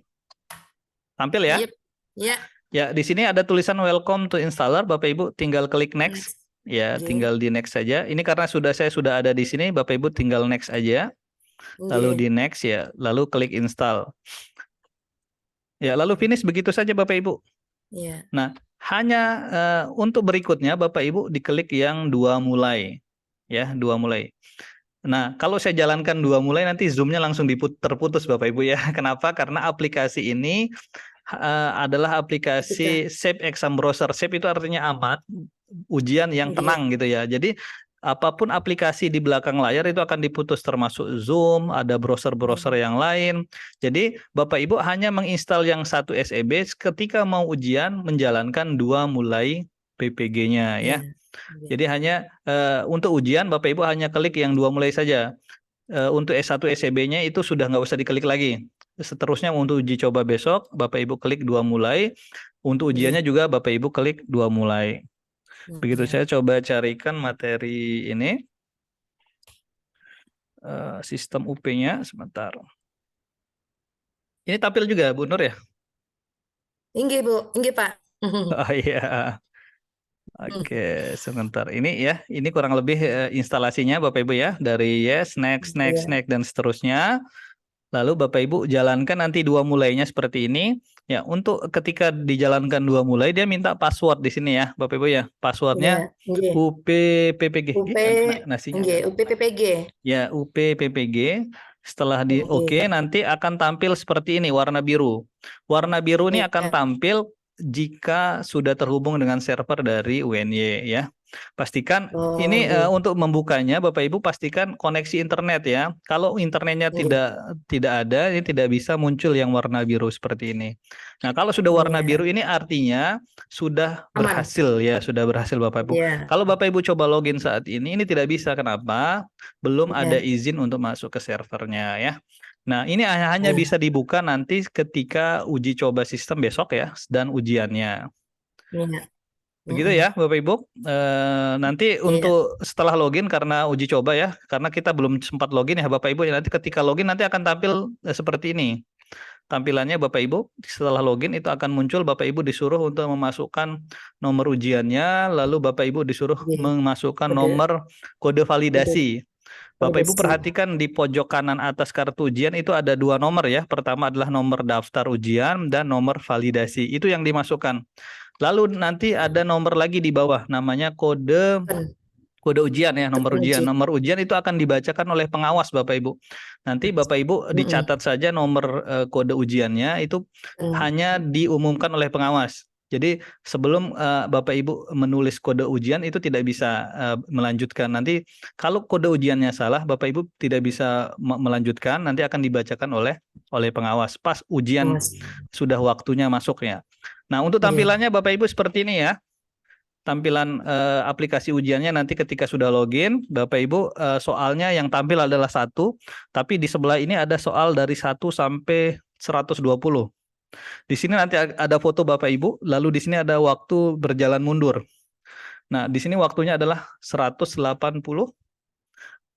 Tampil ya? Yep. Ya. Ya, di sini ada tulisan welcome to installer, Bapak Ibu tinggal klik next. Ya, Nggih. tinggal di next saja. Ini karena saya sudah ada di sini, Bapak Ibu tinggal next aja. Lalu Nggih. di next ya, lalu klik install. Ya, lalu finish begitu saja Bapak Ibu. Iya. Nah, hanya untuk berikutnya Bapak Ibu diklik yang 2 mulai. Ya, 2 mulai. Nah, kalau saya jalankan 2 mulai nanti zoom-nya langsung terputus Bapak Ibu ya. Kenapa? Karena aplikasi ini adalah aplikasi Safe Exam Browser. Safe itu artinya aman, ujian yang tenang gitu ya. Jadi apapun aplikasi di belakang layar itu akan diputus, termasuk Zoom, ada browser-browser yang lain. Jadi Bapak Ibu hanya menginstal yang 1 SEB ketika mau ujian menjalankan 2 mulai PPG-nya ya. Jadi hanya untuk ujian Bapak Ibu hanya klik yang 2 mulai saja. Untuk S1 SEB-nya itu sudah nggak usah diklik lagi. Seterusnya untuk uji coba besok, Bapak Ibu klik 2 mulai. Untuk ujiannya juga Bapak Ibu klik 2 mulai. Begitu saya coba carikan materi ini. Sistem UP-nya sebentar. Ini tampil juga Bu Nur ya? Nggih, Bu. Nggih, Pak. Oh iya. Oke, sebentar. Ini ya, ini kurang lebih instalasinya Bapak Ibu ya. Dari yes, next, next, next, dan seterusnya. Lalu Bapak Ibu jalankan nanti 2 mulainya seperti ini. Ya, untuk ketika dijalankan 2 mulai dia minta password di sini ya, Bapak Ibu ya. Passwordnya UPPPG. Nasinya. UPPPG. Ya, UPPPG. Setelah di oke, nanti akan tampil seperti ini warna biru. Warna biru ini akan tampil jika sudah terhubung dengan server dari UNY ya. Pastikan ini untuk membukanya Bapak Ibu pastikan koneksi internet ya. Kalau internetnya tidak ada, ini tidak bisa muncul yang warna biru seperti ini. Nah, kalau sudah warna biru ini artinya sudah berhasil ya, sudah berhasil Bapak Ibu. Kalau Bapak Ibu coba login saat ini tidak bisa. Kenapa? Belum ada izin untuk masuk ke servernya ya. Nah, ini hanya bisa dibuka nanti ketika uji coba sistem besok ya dan ujiannya. Begitu ya Bapak Ibu. Nanti Iya. untuk setelah login karena uji coba ya, karena kita belum sempat login ya Bapak Ibu. Nanti ketika login nanti akan tampil seperti ini. Tampilannya Bapak Ibu setelah login itu akan muncul Bapak Ibu disuruh untuk memasukkan nomor ujiannya, lalu Bapak Ibu disuruh Iya. memasukkan Kode. nomor kode validasi. Bapak Ibu Validasi. perhatikan di pojok kanan atas kartu ujian itu ada 2 nomor ya. Pertama adalah nomor daftar ujian dan nomor validasi. Itu yang dimasukkan. Lalu nanti ada nomor lagi di bawah namanya kode ujian ya, nomor ujian. Nomor ujian itu akan dibacakan oleh pengawas Bapak Ibu. Nanti Bapak Ibu dicatat saja nomor kode ujiannya itu hanya diumumkan oleh pengawas. Jadi sebelum Bapak Ibu menulis kode ujian itu tidak bisa melanjutkan. Nanti kalau kode ujiannya salah, Bapak Ibu tidak bisa melanjutkan. Nanti akan dibacakan oleh pengawas pas ujian sudah waktunya masuknya. Nah, untuk tampilannya Bapak Ibu seperti ini ya. Tampilan aplikasi ujiannya nanti ketika sudah login, Bapak Ibu soalnya yang tampil adalah 1, tapi di sebelah ini ada soal dari 1 sampai 120. Di sini nanti ada foto Bapak Ibu, lalu di sini ada waktu berjalan mundur. Nah, di sini waktunya adalah 180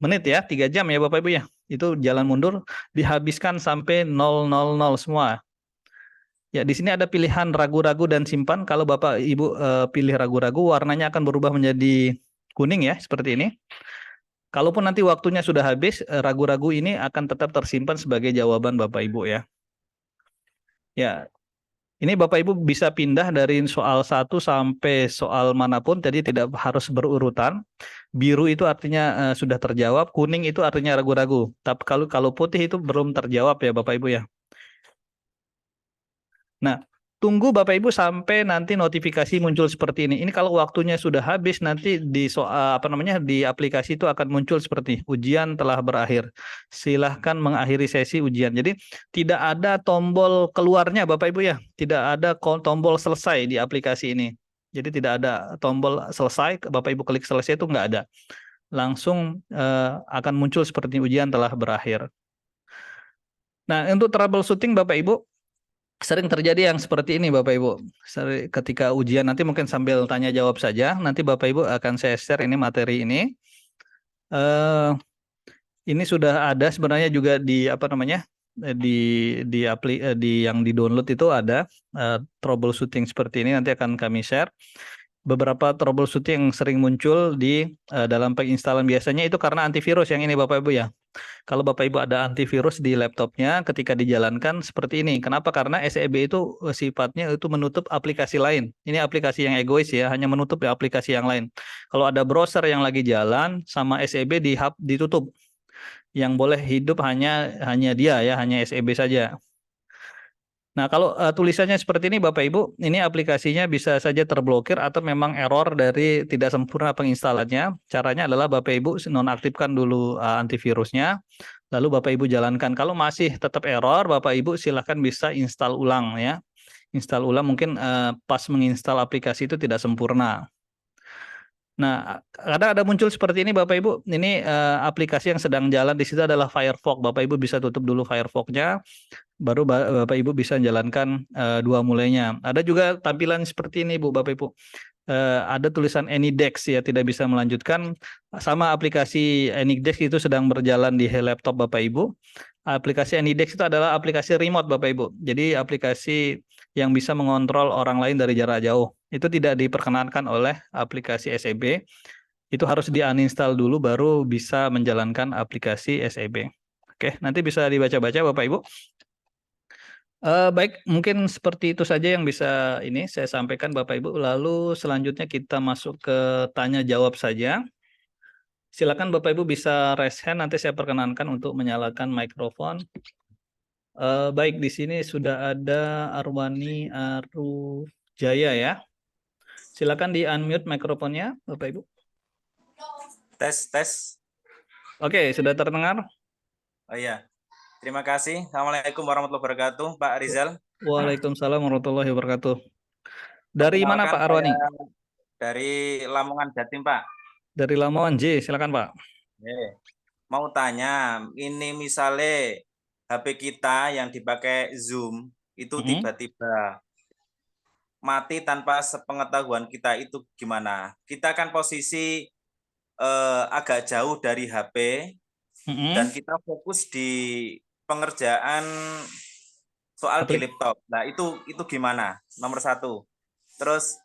menit ya, 3 jam ya Bapak Ibu ya. Itu jalan mundur dihabiskan sampai 000 semua. Ya, di sini ada pilihan ragu-ragu dan simpan. Kalau Bapak Ibu pilih ragu-ragu, warnanya akan berubah menjadi kuning ya, seperti ini. Kalaupun nanti waktunya sudah habis, ragu-ragu ini akan tetap tersimpan sebagai jawaban Bapak Ibu ya. Ya, ini Bapak Ibu bisa pindah dari soal 1 sampai soal manapun, jadi tidak harus berurutan. Biru itu artinya sudah terjawab, kuning itu artinya ragu-ragu. Tapi kalau putih itu belum terjawab ya Bapak Ibu ya. Nah, tunggu Bapak Ibu sampai nanti notifikasi muncul seperti ini. Ini kalau waktunya sudah habis nanti di soal di aplikasi itu akan muncul seperti ujian telah berakhir. Silahkan mengakhiri sesi ujian. Jadi tidak ada tombol keluarnya Bapak Ibu ya. Tidak ada tombol selesai di aplikasi ini. Jadi tidak ada tombol selesai, Bapak Ibu klik selesai itu nggak ada. Langsung akan muncul seperti ujian telah berakhir. Nah, untuk troubleshooting Bapak Ibu sering terjadi yang seperti ini Bapak Ibu. Ketika ujian nanti mungkin sambil tanya jawab saja. Nanti Bapak Ibu akan saya share ini materi ini. Ini sudah ada sebenarnya juga di di yang di download itu ada troubleshooting seperti ini, nanti akan kami share. Beberapa troubleshooting yang sering muncul di dalam penginstalan biasanya itu karena antivirus yang ini Bapak Ibu ya. Kalau Bapak Ibu ada antivirus di laptopnya ketika dijalankan seperti ini. Kenapa? Karena SEB itu sifatnya itu menutup aplikasi lain. Ini aplikasi yang egois ya, hanya menutup aplikasi yang lain. Kalau ada browser yang lagi jalan sama SEB ditutup. Yang boleh hidup hanya dia ya, hanya SEB saja. Nah, kalau tulisannya seperti ini Bapak Ibu, ini aplikasinya bisa saja terblokir atau memang error dari tidak sempurna penginstalannya. Caranya adalah Bapak Ibu nonaktifkan dulu antivirusnya, lalu Bapak Ibu jalankan. Kalau masih tetap error, Bapak Ibu silakan bisa install ulang ya. Install ulang mungkin pas menginstal aplikasi itu tidak sempurna. Nah, kadang ada muncul seperti ini Bapak Ibu, ini aplikasi yang sedang jalan di situ adalah Firefox. Bapak Ibu bisa tutup dulu Firefox-nya, baru Bapak Ibu bisa jalankan dua mulainya. Ada juga tampilan seperti ini Bu Bapak Ibu. Ada tulisan AnyDesk ya, tidak bisa melanjutkan. Sama aplikasi AnyDesk itu sedang berjalan di laptop Bapak Ibu. Aplikasi AnyDesk itu adalah aplikasi remote Bapak Ibu. Jadi aplikasi yang bisa mengontrol orang lain dari jarak jauh. Itu tidak diperkenankan oleh aplikasi SEB. Itu harus di-uninstall dulu baru bisa menjalankan aplikasi SEB. Oke, nanti bisa dibaca-baca Bapak Ibu. Baik, mungkin seperti itu saja yang bisa ini saya sampaikan Bapak Ibu. Lalu selanjutnya kita masuk ke tanya jawab saja. Silakan Bapak Ibu bisa raise hand, nanti saya perkenankan untuk menyalakan mikrofon. Baik, di sini sudah ada Arwani Arujaya ya. Silakan di-unmute mikrofonnya Bapak Ibu. Tes. Oke, sudah terdengar? Oh iya. Terima kasih. Assalamualaikum warahmatullahi wabarakatuh, Pak Rizal. Waalaikumsalam warahmatullahi wabarakatuh. Dari mana Pak Arwani? Dari Lamongan, Jatim, Pak. Dari Lamongan, J. Silakan Pak. Mau tanya, ini misalnya HP kita yang dipakai Zoom itu tiba-tiba mati tanpa sepengetahuan kita itu gimana? Kita kan posisi agak jauh dari HP dan kita fokus di pengerjaan soal di Aplik- laptop. Nah, itu gimana? Nomor 1. Terus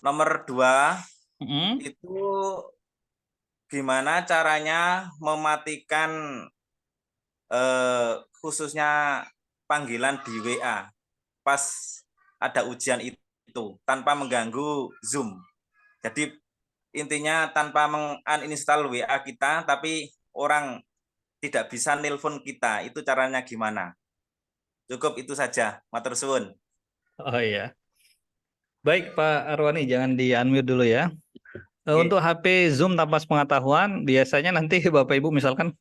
nomor 2 itu gimana caranya mematikan khususnya panggilan di WA pas ada ujian itu tanpa mengganggu Zoom. Jadi intinya tanpa menguninstall WA kita, tapi orang tidak bisa nelpon kita. Itu caranya gimana? Cukup itu saja. Matur suwun. Oh iya. Baik Pak Arwani, jangan di-unmute dulu ya. Untuk HP Zoom tanpa sepengetahuan, biasanya nanti Bapak Ibu misalkan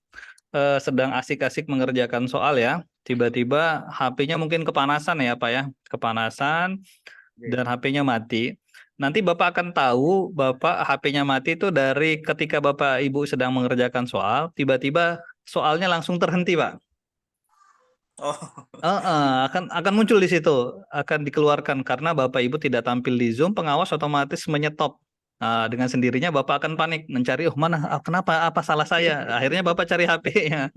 sedang asik-asik mengerjakan soal ya, tiba-tiba HP-nya mungkin kepanasan ya Pak ya, kepanasan dan HP-nya mati. Nanti Bapak akan tahu Bapak HP-nya mati itu dari ketika Bapak Ibu sedang mengerjakan soal, tiba-tiba soalnya langsung terhenti Pak. Oh, Akan muncul di situ, akan dikeluarkan karena Bapak Ibu tidak tampil di Zoom, pengawas otomatis menyetop. Nah, dengan sendirinya Bapak akan panik mencari, oh mana, kenapa, apa salah saya? Akhirnya Bapak cari HP-nya.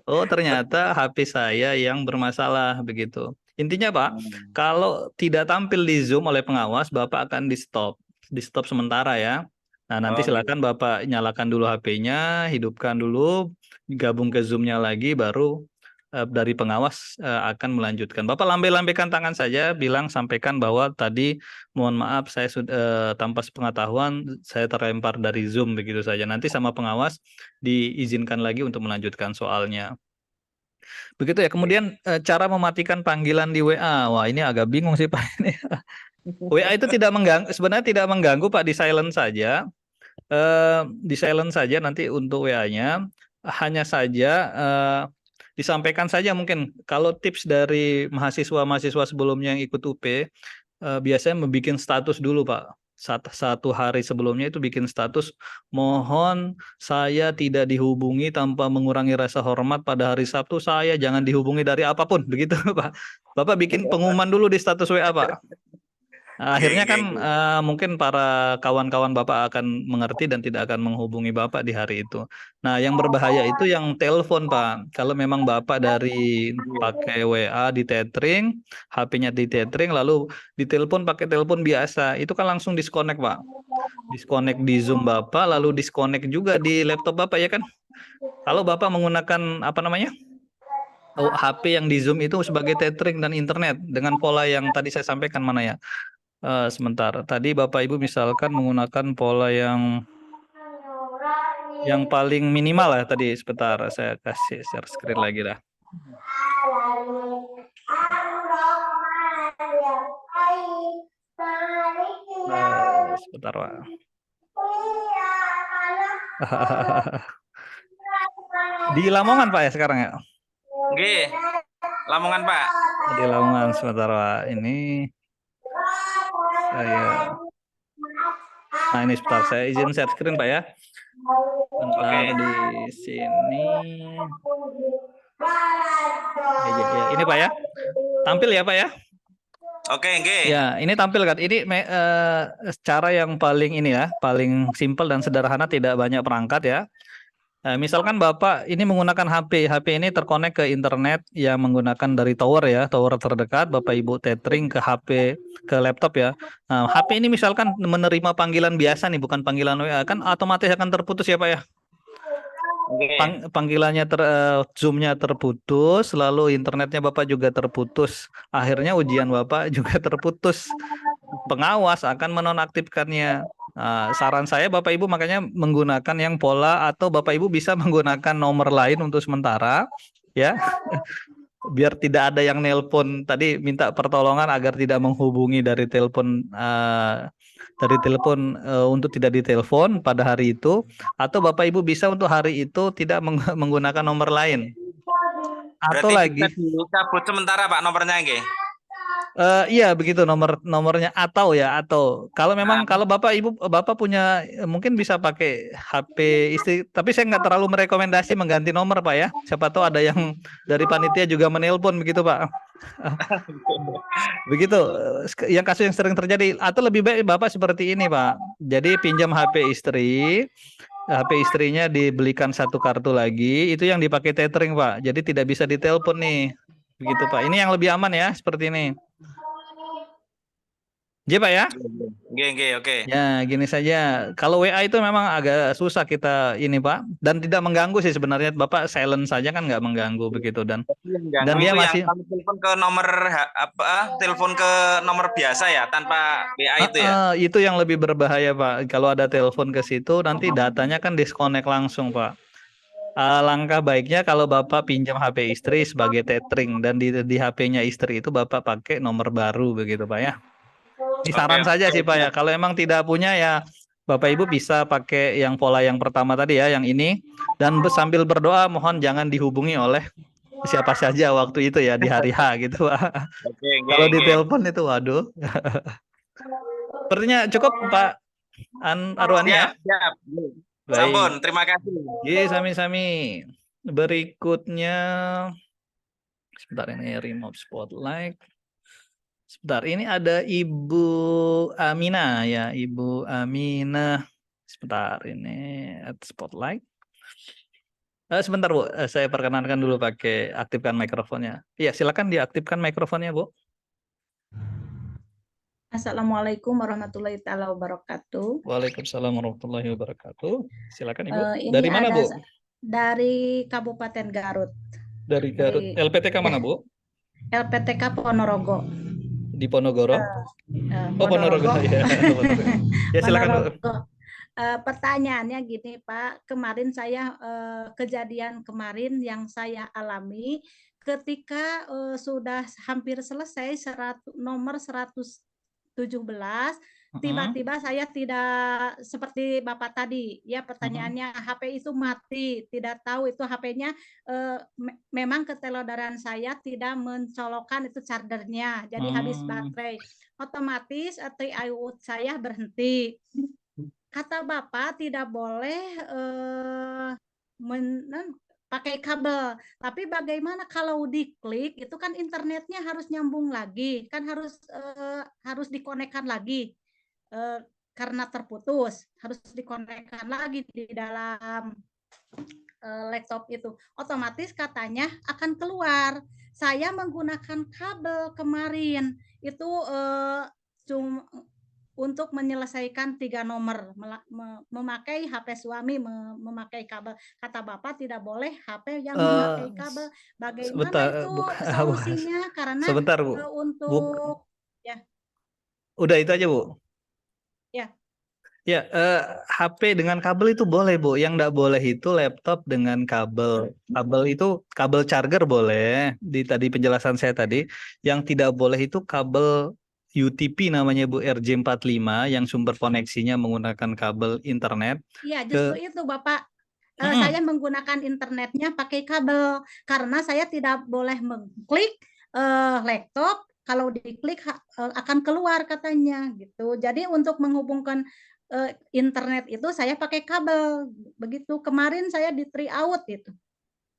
Oh ternyata HP saya yang bermasalah begitu. Intinya Pak, kalau tidak tampil di Zoom oleh pengawas, Bapak akan di stop sementara ya. Nah nanti silakan Bapak nyalakan dulu HP-nya, hidupkan dulu, gabung ke Zoom-nya lagi, baru dari pengawas akan melanjutkan. Bapak lambai-lambaikan tangan saja, sampaikan bahwa tadi mohon maaf saya sudah tanpa sepengetahuan saya terlempar dari Zoom begitu saja. Nanti sama pengawas diizinkan lagi untuk melanjutkan soalnya. Begitu ya. Kemudian cara mematikan panggilan di WA. Wah, ini agak bingung sih Pak ini. WA itu tidak mengganggu, sebenarnya tidak mengganggu Pak, di silent saja. Di silent saja nanti untuk WA-nya. Hanya saja disampaikan saja mungkin kalau tips dari mahasiswa-mahasiswa sebelumnya yang ikut UP, biasanya membuat status dulu Pak. Satu hari sebelumnya itu bikin status, mohon saya tidak dihubungi tanpa mengurangi rasa hormat pada hari Sabtu, saya jangan dihubungi dari apapun, begitu Pak. Bapak bikin pengumuman dulu di status WA Pak. Akhirnya kan mungkin para kawan-kawan Bapak akan mengerti dan tidak akan menghubungi Bapak di hari itu. Nah, yang berbahaya itu yang telepon Pak. Kalau memang Bapak dari pakai WA di tethering, HP-nya di tethering, lalu ditelepon pakai telepon biasa, itu kan langsung disconnect Pak. Disconnect di Zoom Bapak, lalu disconnect juga di laptop Bapak ya kan. Kalau Bapak menggunakan apa namanya? HP yang di Zoom itu sebagai tethering dan internet dengan pola yang tadi saya sampaikan mana ya? Sebentar. Tadi Bapak Ibu misalkan menggunakan pola yang paling minimal ya tadi. Sebentar, saya kasih share screen lagi dah. Sebentar Pak. Di Lamongan Pak ya sekarang ya? Oke. Lamongan Pak. Di Lamongan, sebentar Pak. Ini saya. Nah ini sebentar, saya izin share screen Pak ya. Bentar di sini. Ya, ini Pak ya. Tampil ya Pak ya. Oke, nggih. Ya, ini tampil kan. Ini cara yang paling ini ya, paling simpel dan sederhana, tidak banyak perangkat ya. Misalkan Bapak ini menggunakan HP ini terkonek ke internet yang menggunakan dari tower ya, tower terdekat, Bapak Ibu tethering ke HP, ke laptop ya. Nah, HP ini misalkan menerima panggilan biasa nih, bukan panggilan WA, kan otomatis akan terputus ya Pak ya. Panggilannya Zoom-nya terputus, lalu internetnya Bapak juga terputus. Akhirnya ujian Bapak juga terputus. Pengawas akan menonaktifkannya. Saran saya Bapak Ibu makanya menggunakan yang pola, atau Bapak Ibu bisa menggunakan nomor lain untuk sementara ya. Biar tidak ada yang nelpon, tadi minta pertolongan agar tidak menghubungi dari telepon untuk tidak ditelepon pada hari itu, atau Bapak Ibu bisa untuk hari itu tidak menggunakan nomor lain. Atau Berarti lagi bisa dicabut sementara Pak nomornya nggih. iya begitu nomornya, atau kalau memang kalau Bapak punya mungkin bisa pakai HP istri, tapi saya nggak terlalu merekomendasi mengganti nomor Pak ya. Siapa tahu ada yang dari panitia juga menelpon begitu Pak. Begitu, yang kasus yang sering terjadi. Atau lebih baik Bapak seperti ini, Pak. Jadi pinjam HP istri, HP istrinya dibelikan satu kartu lagi, itu yang dipakai tethering, Pak. Jadi tidak bisa ditelepon nih. Begitu, Pak. Ini yang lebih aman ya, seperti ini. Iya, Pak ya? Oke. Ya, gini saja. Kalau WA itu memang agak susah kita ini, Pak. Dan tidak mengganggu sih sebenarnya. Bapak silent saja kan nggak mengganggu begitu. Dan Ganggu dia itu yang masih... kami telepon ke nomor telepon ke nomor biasa ya, tanpa WA itu ya. Itu yang lebih berbahaya, Pak. Kalau ada telepon ke situ, nanti datanya kan disconnect langsung, Pak. Langkah baiknya kalau Bapak pinjam HP istri sebagai tethering dan di HP-nya istri itu Bapak pakai nomor baru begitu, Pak ya. Ini saran saja sih, Pak ya. Kalau emang tidak punya ya Bapak Ibu bisa pakai yang pola yang pertama tadi ya, yang ini. Dan sambil berdoa mohon jangan dihubungi oleh siapa saja waktu itu ya di hari H gitu, Pak. Kalau ditelepon itu waduh. Sepertinya cukup Pak Arwani ya. Siap. Baik. Sampun, terima kasih. Ye, sami-sami. Berikutnya sebentar, ini remote spotlight. Sebentar, ini ada Ibu Amina ya, Ibu Amina. Sebentar, ini add spotlight. Sebentar Bu, saya perkenalkan dulu pakai aktifkan mikrofonnya. Iya, silakan diaktifkan mikrofonnya Bu. Assalamualaikum warahmatullahi taala wabarakatuh. Waalaikumsalam warahmatullahi wabarakatuh. Silakan Ibu. Ini Dari mana Bu? Dari Kabupaten Garut. Dari Garut. LPTK mana Bu? LPTK Ponorogo. Di Ponorogo. Ponorogo ya. Ya silakan Bu. Pertanyaannya gini Pak, kemarin saya kejadian kemarin yang saya alami ketika sudah hampir selesai nomor 117, tiba-tiba saya tidak seperti Bapak tadi ya, pertanyaannya HP itu mati, tidak tahu itu HP-nya memang ketelodaran saya tidak mencolokkan itu chargernya, jadi habis baterai, otomatis TiUT saya berhenti. Kata Bapak tidak boleh pakai kabel, tapi bagaimana kalau diklik itu kan internetnya harus nyambung lagi, kan harus dikonekkan lagi karena terputus, harus dikonekkan lagi di dalam laptop itu, otomatis katanya akan keluar. Saya menggunakan kabel kemarin itu cuma untuk menyelesaikan 3 nomor, memakai HP suami, memakai kabel. Kata Bapak tidak boleh HP yang memakai kabel. Bagaimana itu solusinya? Karena sebentar Bu. Untuk ya. Udah itu aja Bu. Ya. Ya, HP dengan kabel itu boleh Bu. Yang enggak boleh itu laptop dengan kabel. Kabel itu kabel charger boleh. Di tadi penjelasan saya tadi, yang tidak boleh itu kabel UTP namanya Bu, RJ45 yang sumber koneksinya menggunakan kabel internet. Iya, justru itu Bapak. Saya menggunakan internetnya pakai kabel karena saya tidak boleh mengklik laptop, kalau diklik akan keluar katanya gitu. Jadi untuk menghubungkan internet itu saya pakai kabel. Begitu kemarin saya di TriOut itu.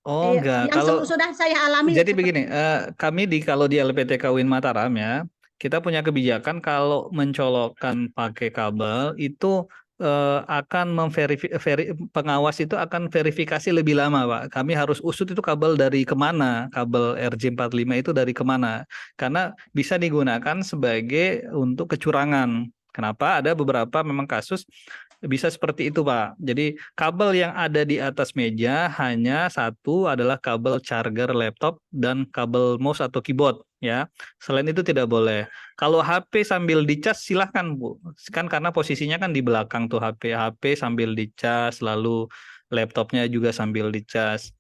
Oh enggak, yang kalau sudah saya alami. Jadi begini, kami kalau di LPTK UIN Mataram ya, kita punya kebijakan kalau mencolokkan pakai kabel itu akan pengawas itu akan verifikasi lebih lama Pak. Kami harus usut itu kabel dari kemana, kabel RJ45 itu dari kemana. Karena bisa digunakan sebagai untuk kecurangan. Kenapa? Ada beberapa memang kasus bisa seperti itu Pak. Jadi kabel yang ada di atas meja hanya satu adalah kabel charger laptop dan kabel mouse atau keyboard ya. Selain itu tidak boleh. Kalau HP sambil dicas silahkan Bu. Kan karena posisinya kan di belakang tuh HP sambil dicas, lalu laptopnya juga sambil dicas.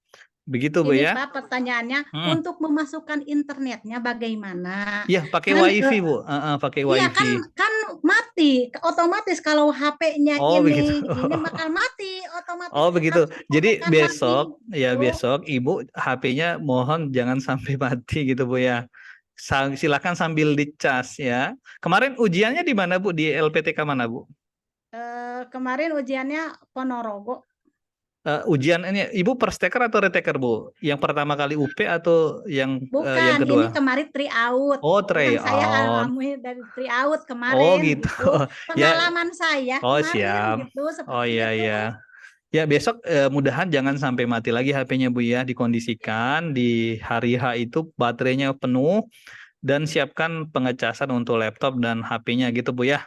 Begitu Bu ya. Pak, pertanyaannya untuk memasukkan internetnya bagaimana? Iya, pakai WiFi Bu. Pakai WiFi. Iya kan mati otomatis kalau HP-nya ini bakal mati otomatis. Oh begitu. Jadi besok besok Ibu HP-nya mohon jangan sampai mati gitu Bu ya. Silakan sambil dicas ya. Kemarin ujiannya di mana Bu? Di LPTK mana Bu? Kemarin ujiannya Ponorogo. ujian ini Ibu first taker atau retaker, Bu? Yang pertama kali UP atau yang Bukan, kedua? ini kemarin tryout. Oh, Yang saya tryout. alami dari tryout Oh, kemarin gitu. gitu. Ya. Pengalaman saya Oh, kemarin siap. gitu Oh, seperti iya, itu. iya. Ya, besok mudahan jangan sampai mati lagi HP-nya, Bu ya. Dikondisikan di hari H itu baterainya penuh dan siapkan pengecasan untuk laptop dan HP-nya gitu, Bu ya.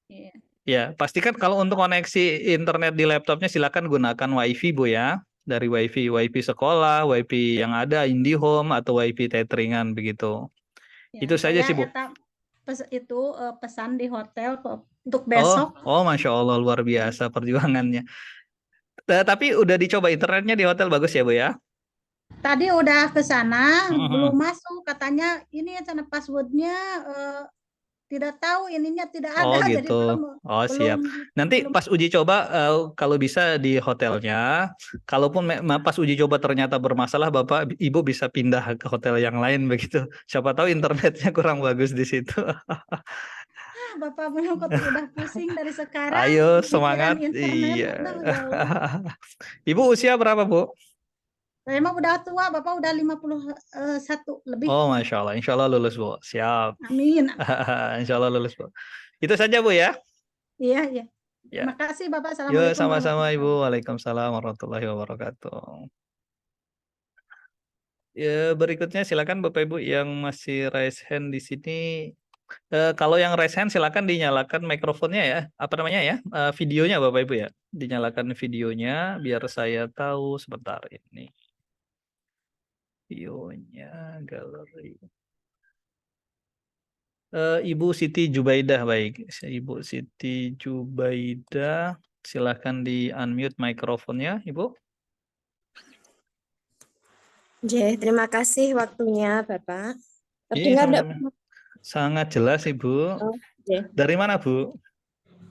Iya. Ya, pastikan kalau untuk koneksi internet di laptopnya silakan gunakan WiFi, Bu ya. Dari WiFi sekolah, WiFi yang ada IndiHome atau WiFi tetheringan begitu. Ya, Itu saja saya sih, Bu. pesan di hotel untuk Oh, besok. Masya Allah, luar biasa perjuangannya. Tapi udah dicoba internetnya di hotel bagus ya, Bu ya? Tadi udah ke sana, Mhm. belum masuk. Katanya ini sana passwordnya tidak tahu, ininya tidak Oh ada. Jadi gitu. Oh siap. Nanti belum pas uji coba kalau bisa di hotelnya, kalaupun pas uji coba ternyata bermasalah, Bapak Ibu bisa pindah ke hotel yang lain begitu. Siapa tahu internetnya kurang bagus di situ. Bapak bilang kok udah pusing dari sekarang. Ayo Pikiran semangat. internet Iya. udah jauh. Ibu usia berapa, Bu? Saya mah udah tua, Bapak udah 51 lebih. Oh, Masya Allah. Insya Allah lulus, Bu. Siap. Amin. Insya Allah lulus, Bu. Itu saja, Bu ya. Iya, iya. Ya. Terima kasih Bapak. Yo, Assalamualaikum sama-sama warahmatullahi Ibu. Waalaikumsalam warahmatullahi wabarakatuh. Ya, berikutnya silakan Bapak Ibu yang masih raise hand di sini. Kalau yang raise hand silakan dinyalakan mikrofonnya ya. Apa namanya ya? Videonya Bapak Ibu ya. Dinyalakan videonya biar saya tahu sebentar ini. Videonya galeri. Ibu Siti Jubaidah, baik. Ibu Siti Jubaidah, silakan di unmute mikrofonnya, Ibu. Terima kasih waktunya, Bapak. Iya, Terdengar enggak? sama-sama. Sangat jelas, Ibu. Oh, J. Dari mana, Bu?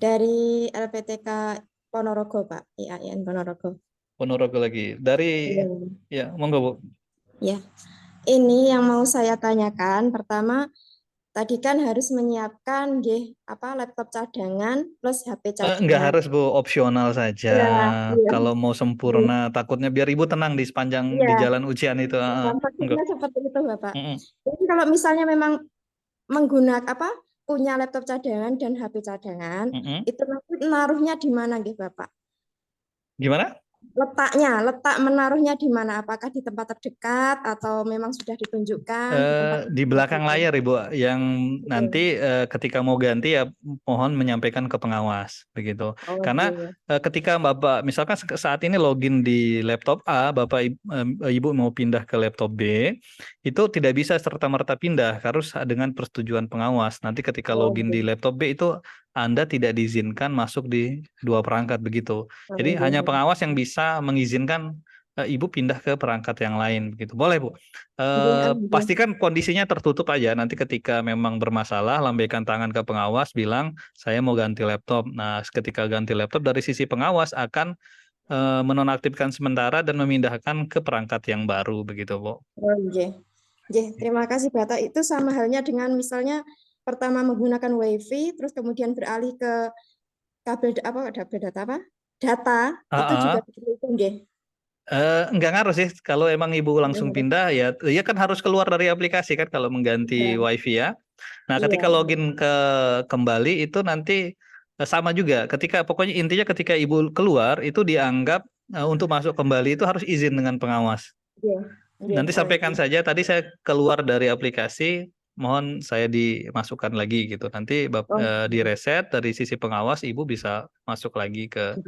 Dari LPTK Ponorogo, Pak. IAIN Ponorogo. Ponorogo lagi. Dari, ya, monggo, Bu. Ya, ini yang mau saya tanyakan. Pertama, tadi kan harus menyiapkan laptop cadangan plus HP Enggak cadangan. harus, Bu, opsional saja. Iya. Kalau mau sempurna, takutnya biar Ibu tenang di sepanjang di Iya. jalan ujian itu. Maksudnya seperti itu, Bapak. Mm-mm. Jadi kalau misalnya memang menggunakan punya laptop cadangan dan HP cadangan, Mm-mm. itu nanti menaruhnya di mana, Bapak? Gimana? Letak menaruhnya di mana? Apakah di tempat terdekat atau memang sudah ditunjukkan di tempat Di belakang tertentu? layar, Ibu, yang nanti ketika mau ganti ya mohon menyampaikan ke pengawas begitu. Oh, Karena iya. ketika Bapak misalkan saat ini login di laptop A, Bapak Ibu mau pindah ke laptop B, itu tidak bisa serta-merta pindah, harus dengan persetujuan pengawas. Nanti ketika Oh, login di laptop B itu Anda tidak diizinkan masuk di dua perangkat begitu. Jadi hanya pengawas yang bisa mengizinkan Ibu pindah ke perangkat yang lain begitu. Boleh, Bu. Pastikan kondisinya tertutup aja. Nanti ketika memang bermasalah, lambaikan tangan ke pengawas, bilang saya mau ganti laptop. Nah, ketika ganti laptop dari sisi pengawas akan menonaktifkan sementara dan memindahkan ke perangkat yang baru begitu, Bu. Oh, iya. Terima kasih, Bapak. Itu sama halnya dengan misalnya pertama menggunakan WiFi, terus kemudian beralih ke kabel data, itu juga begitu, nggih. Enggak ngaruh sih kalau emang Ibu langsung pindah ya kan harus keluar dari aplikasi kan kalau mengganti WiFi ya. Nah, ketika login kembali itu nanti sama juga. Pokoknya intinya ketika Ibu keluar itu dianggap untuk masuk kembali itu harus izin dengan pengawas. Nanti sampaikan saja tadi saya keluar dari aplikasi, mohon saya dimasukkan lagi gitu. Nanti di reset dari sisi pengawas Ibu bisa masuk lagi ke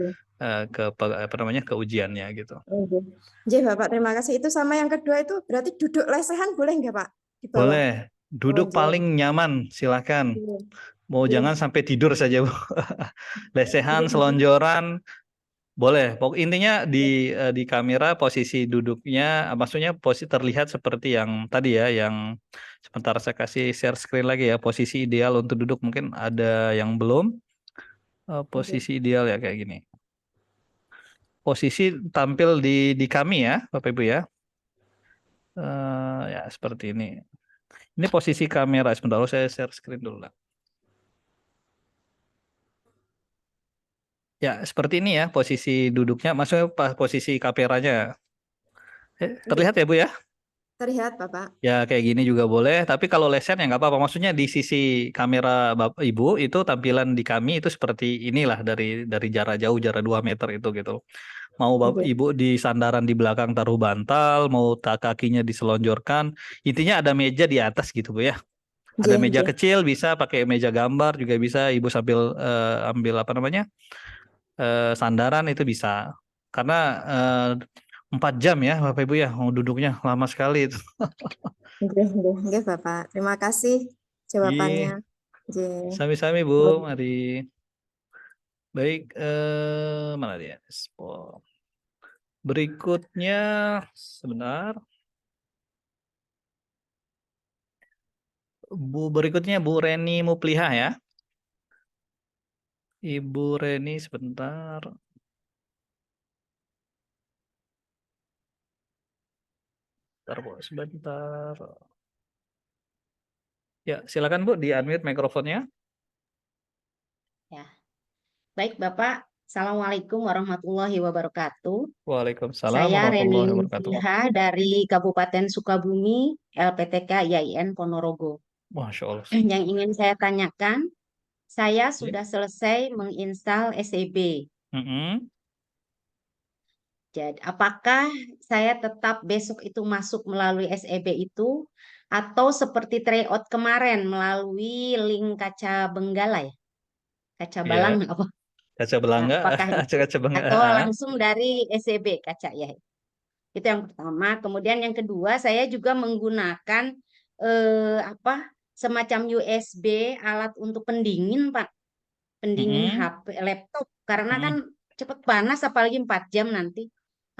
ke ujiannya gitu. Bapak, terima kasih. Itu sama yang kedua itu berarti duduk lesehan boleh nggak, Pak? Di bawah? Boleh. Duduk paling nyaman, silakan. Mau jangan sampai tidur saja, Bu. Lesehan, selonjoran, boleh. Intinya di kamera posisi duduknya, maksudnya posisi terlihat seperti yang tadi ya, yang sebentar saya kasih share screen lagi ya. Posisi ideal untuk duduk mungkin ada yang belum. Posisi ideal ya kayak gini. Posisi tampil di kami ya, Bapak Ibu ya. Ya seperti ini. Ini posisi kamera. Sebentar, saya share screen dulu lah. Ya, seperti ini ya posisi duduknya, maksudnya posisi kameranya. Terlihat ya Bu ya? Terlihat, Bapak. Ya kayak gini juga boleh, tapi kalau lesen ya nggak apa-apa. Maksudnya di sisi kamera Bapak Ibu itu tampilan di kami itu seperti inilah dari jarak jauh, jarak 2 meter itu gitu. Mau Bapak Oke. Ibu di sandaran di belakang taruh bantal, mau kakinya diselonjorkan, intinya ada meja di atas gitu Bu ya. Ada Nggih, meja nggih. kecil, bisa pakai meja gambar juga bisa, Ibu sambil ambil apa namanya sandaran itu bisa. Karena 4 jam ya Bapak Ibu ya, mau duduknya lama sekali itu. Nggih, nggih, nggih, Bapak. Terima kasih jawabannya. Nggih. Sami-sami Bu, mari. Baik, mana dia? Berikutnya, sebentar. Berikutnya Bu Reni Mupliha ya. Ibu Reni sebentar. Sebentar Bu, sebentar. Ya, silakan Bu, di-unmute mikrofonnya. Ya, baik Bapak. Assalamualaikum warahmatullahi wabarakatuh. Waalaikumsalam Saya warahmatullahi Reni wabarakatuh. Mupliha dari Kabupaten Sukabumi, LPTK IAIN Ponorogo. Masya Allah. Yang ingin saya tanyakan, saya sudah selesai menginstal SEB. Mm-mm. Jadi, apakah saya tetap besok itu masuk melalui SEB itu, atau seperti tryout kemarin melalui link kaca benggala ya? Kaca Iya, balang apa? kaca Nah, belangga, apakah itu kaca belangga. atau langsung dari SEB kaca ya? Itu yang pertama. Kemudian yang kedua, saya juga menggunakan semacam USB alat untuk pendingin, Pak. Pendingin Mm-mm. HP, laptop. Karena kan Mm-mm. cepat panas, apalagi 4 jam nanti.